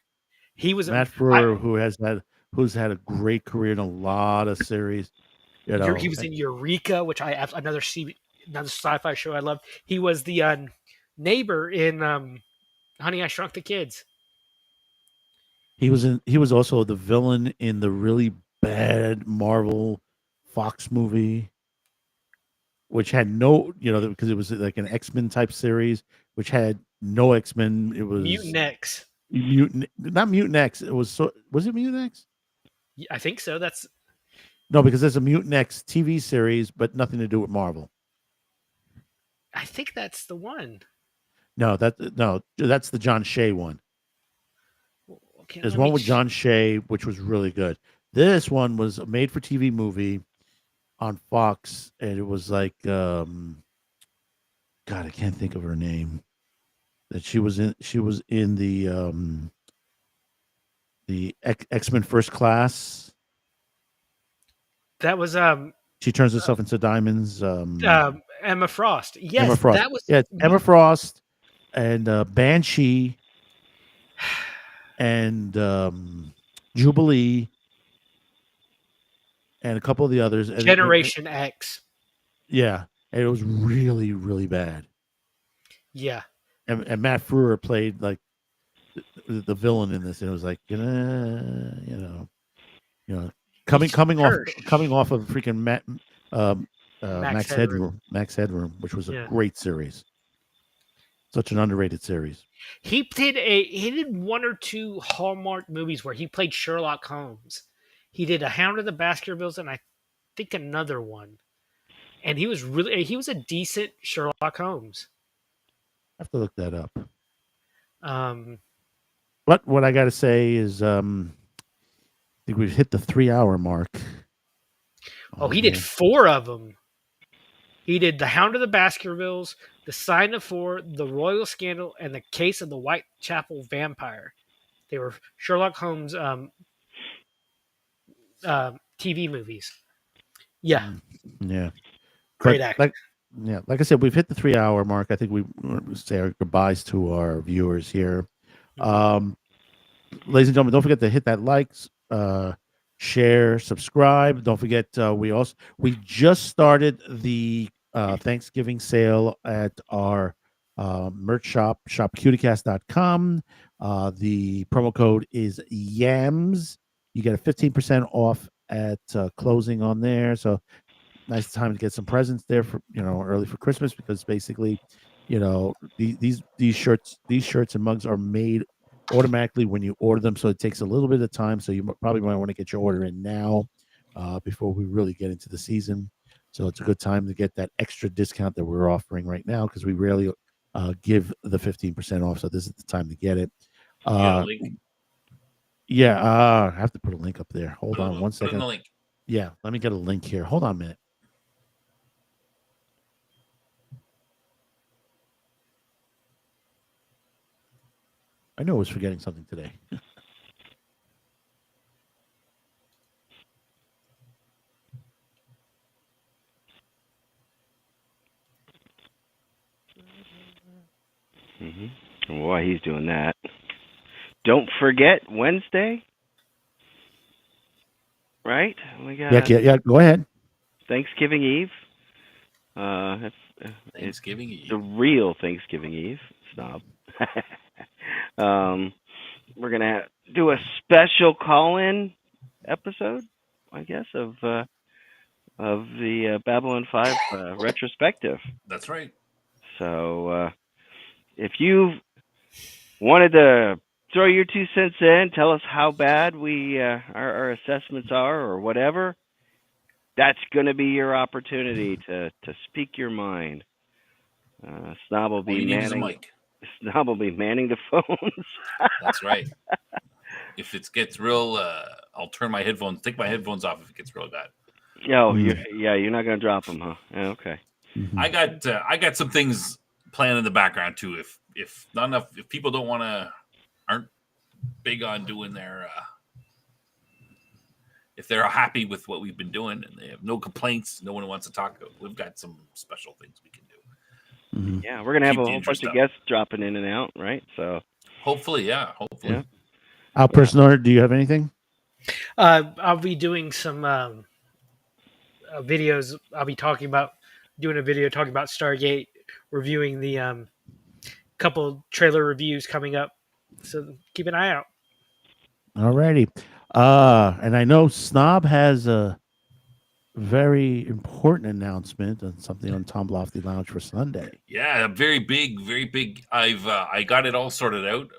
he was Matt Frewer, who's had a great career in a lot of series. He was in Eureka, which another sci-fi show I love. He was the neighbor in Honey, I Shrunk the Kids. He was also the villain in the really bad Marvel Fox movie, which had no, because it was like an X-Men type series, which had no X-Men. It was Mutant X. Not Mutant X. Was it Mutant X? I think so. No, because there's a Mutant X TV series, but nothing to do with Marvel. I think that's the one. No, that's the John Shea one. Okay, there's one with John Shea, which was really good. This one was a made-for-TV movie on Fox, and it was like, God, I can't think of her name. That she was in the the X-Men First Class. That was She turns herself into diamonds. Emma Frost. Emma Yes, Frost. that was Yeah, it's Emma Frost and Banshee and Jubilee and a couple of the others. And Generation X. yeah, and it was really, really bad. Yeah. And Matt Frewer played like the villain in this, and it was like, coming off of freaking Max Headroom, which was a great series. Such an underrated series. He did one or two Hallmark movies where he played Sherlock Holmes. He did A Hound of the Baskervilles and I think another one. And he was a decent Sherlock Holmes. I have to look that up. Um, But what I got to say is, I think we've hit the 3-hour mark. he did 4 of them. He did The Hound of the Baskervilles, The Sign of 4, The Royal Scandal, and The Case of the Whitechapel Vampire. They were Sherlock Holmes TV movies. Yeah. Yeah. Great actor. Like I said, we've hit the 3-hour mark. I think we say our goodbyes to our viewers here. Ladies and gentlemen, don't forget to hit that likes, share, subscribe. Don't forget we just started the Thanksgiving sale at our merch shop, shopcuticast.com. The promo code is YAMS. You get a 15% off at closing on there. So nice time to get some presents there for early for Christmas, because basically, these shirts and mugs are made automatically when you order them, so it takes a little bit of time. So you probably might want to get your order in now before we really get into the season. So it's a good time to get that extra discount that we're offering right now, because we rarely give the 15% off. So this is the time to get it. I have to put a link up there. Hold on one second. Yeah, let me get a link here. Hold on a minute. I know I was forgetting something today. While he's doing that, don't forget Wednesday, right? We got yeah. Go ahead. Thanksgiving Eve. Thanksgiving Eve. The real Thanksgiving Eve, Snob. We're gonna do a special call-in episode, I guess, of the Babylon 5 retrospective. That's right. So if you wanted to throw your 2 cents in, tell us how bad our assessments are or whatever, that's going to be your opportunity to speak your mind. Snob will be manning. Snob will be manning the phones. That's right. If it gets real, I'll take my headphones off if it gets real bad. You're not going to drop them, huh? Yeah, okay. Mm-hmm. I got some things planned in the background too. If not enough, if people aren't big on doing their, if they're happy with what we've been doing and they have no complaints, no one wants to talk, we've got some special things we can do. Mm-hmm. Yeah, we're gonna have a whole bunch of guests dropping in and out, right? So hopefully. Yeah. Al Personor, do you have anything? I'll be doing some videos. I'll be doing a video talking about Stargate, reviewing the couple trailer reviews coming up. So keep an eye out. Alrighty. And I know Snob has a very important announcement on something on Tom Lofty Lounge for Sunday. Yeah, very big, very big. I got it all sorted out.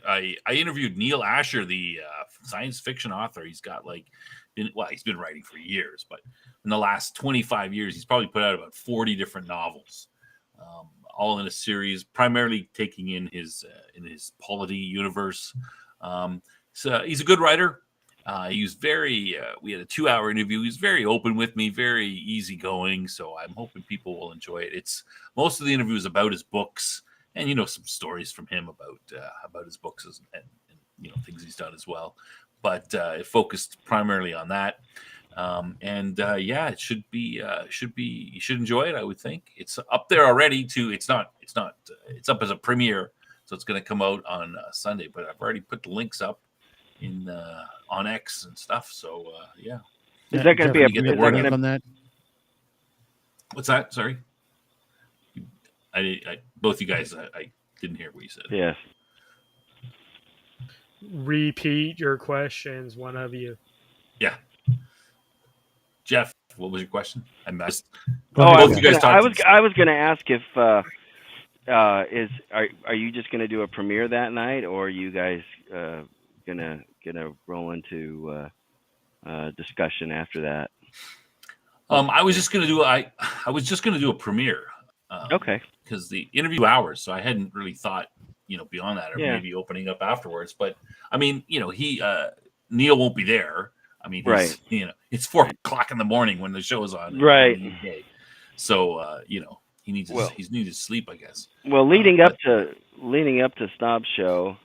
I interviewed Neil Asher, the science fiction author. He's got he's been writing for years, but in the last 25 years, he's probably put out about 40 different novels, all in a series, primarily taking in his polity universe. So he's a good writer. He was very, we had a 2-hour interview. He was very open with me, very easygoing. So I'm hoping people will enjoy it. Most of the interview is about his books and, some stories from him about his books and things he's done as well. But it focused primarily on that. It should be you should enjoy it. I would think it's up there already. It's up as a premiere, so it's going to come out on Sunday. But I've already put the links up in on X and stuff. So yeah. Is that going to be Jeff, you get the word out on that? What's that? Sorry, I both you guys. I didn't hear what you said. Yes. Repeat your questions, one of you. Yeah. Jeff, what was your question? I missed. I was going to ask if are you just going to do a premiere that night, or are you guys gonna roll into discussion after that? I was just gonna do a premiere. Okay. Because the interview hours, so I hadn't really thought beyond that, or maybe opening up afterwards. But I mean, Neil won't be there. I mean, right. It's 4:00 in the morning when the show is on. Right. So he needs his sleep, I guess. Well, leading up to Snob's show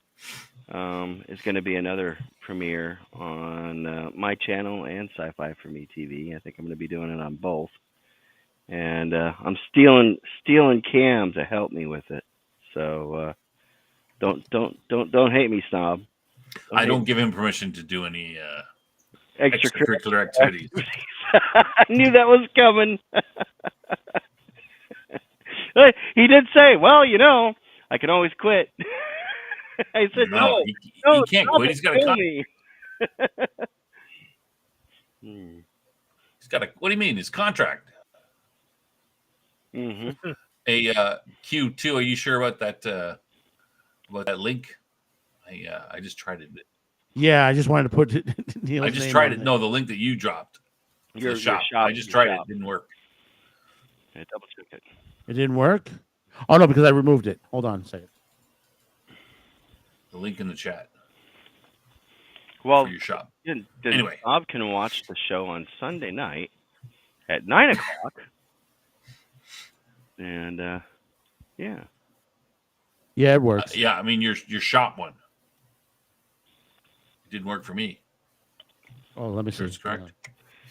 is going to be another premiere on my channel and Sci-Fi for Me TV. I think I'm going to be doing it on both, and I'm stealing Cam to help me with it. So don't hate me, Snob. I don't give him permission to do any extracurricular activities. I knew that was coming. He did say, "Well, I can always quit." I said, "No, he can't quit. He's got to cut me." He's got a. What do you mean? His contract. Mm-hmm. Q2. Are you sure about that link? I just tried it. Yeah, I just wanted to put Neil's I just name tried on it. No, the link that you dropped. Your shop. shop. I just tried it. It didn't work. Yeah, double check it. It didn't work? Oh, no, because I removed it. Hold on a second. The link in the chat. Well, for your shop. Anyway, Bob can watch the show on Sunday night at 9:00, and yeah, it works. Yeah, I mean your shop one. It didn't work for me. Oh, let me see. That's correct.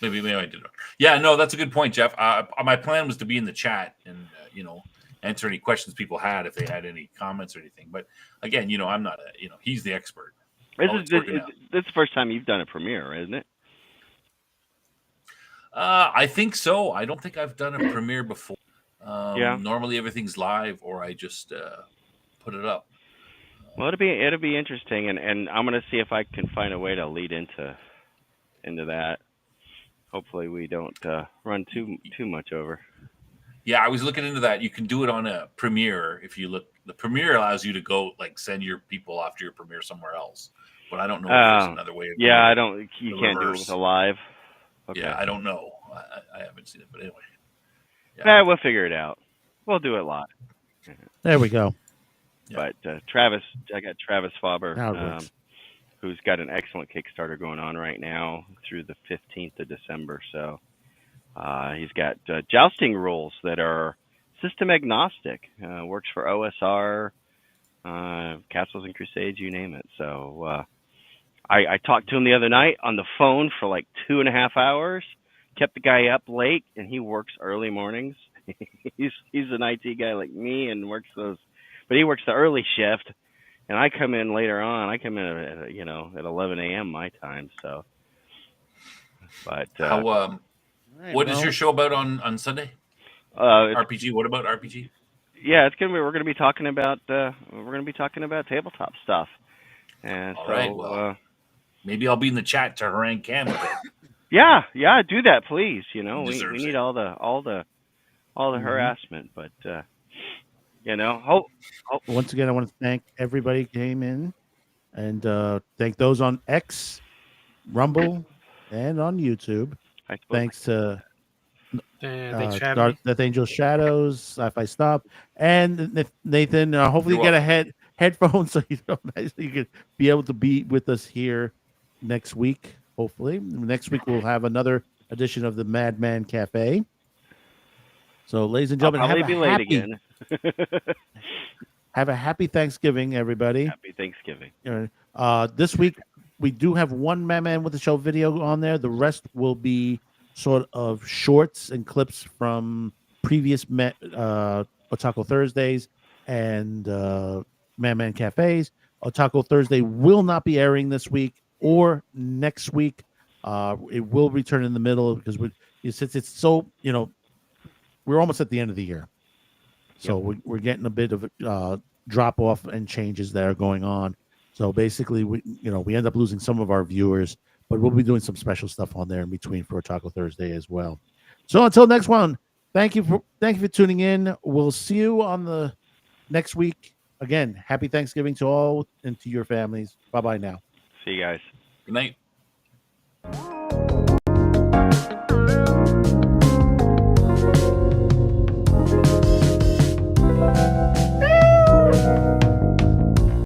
Maybe I did. Yeah, no, that's a good point, Jeff. My plan was to be in the chat and answer any questions people had if they had any comments or anything. But again, I'm not he's the expert. This is the first time you've done a premiere, isn't it? I think so. I don't think I've done a premiere before. Yeah. Normally everything's live, or I just put it up. Well, it'll be interesting, and I'm going to see if I can find a way to lead into that. Hopefully, we don't run too much over. Yeah, I was looking into that. You can do it on a premiere if you look. The premiere allows you to go send your people after your premiere somewhere else. But I don't know if there's another way. Yeah, you can't do it with a live. Okay. Yeah, I don't know. I haven't seen it, but anyway. Yeah, we'll figure it out. We'll do it live. There we go. Yeah. But Travis, I got Travis Faber, Now who's got an excellent Kickstarter going on right now through the 15th of December. So he's got jousting rules that are system agnostic. Works for OSR, Castles and Crusades, you name it. So I talked to him the other night on the phone for 2.5 hours. Kept the guy up late, and he works early mornings. he's an IT guy like me and works but he works the early shift, and I come in later on. I come in at 11 a.m. my time. So, but what is your show about on Sunday? RPG. What about RPG? Yeah, we're gonna be talking about tabletop stuff. And all right. Well, maybe I'll be in the chat to harangue Cam a bit. Yeah, do that, please. We need all the harassment, but once again, I want to thank everybody who came in, and thank those on X, Rumble, and on YouTube. Thanks to Death Angel Shadows, Sci-Fi Stop, and Nathan. Hopefully, you get a headphones so you can be able to be with us here next week. Hopefully, next week we'll have another edition of the Madman Cafe. So, ladies and gentlemen, I'll probably be late again. Have a happy Thanksgiving, everybody. Happy Thanksgiving. This week we do have one Man with the Show video on there. The rest will be sort of shorts and clips from previous Otaku Thursdays and Man Cafes. Otaku Thursday will not be airing this week or next week. It will return in the middle because since it's so, we're almost at the end of the year. So we're getting a bit of drop off and changes that are going on. So basically, we end up losing some of our viewers, but we'll be doing some special stuff on there in between for Otaku Thursday as well. So until next one, thank you for tuning in. We'll see you on the next week. Again, happy Thanksgiving to all and to your families. Bye bye now. See you guys. Good night.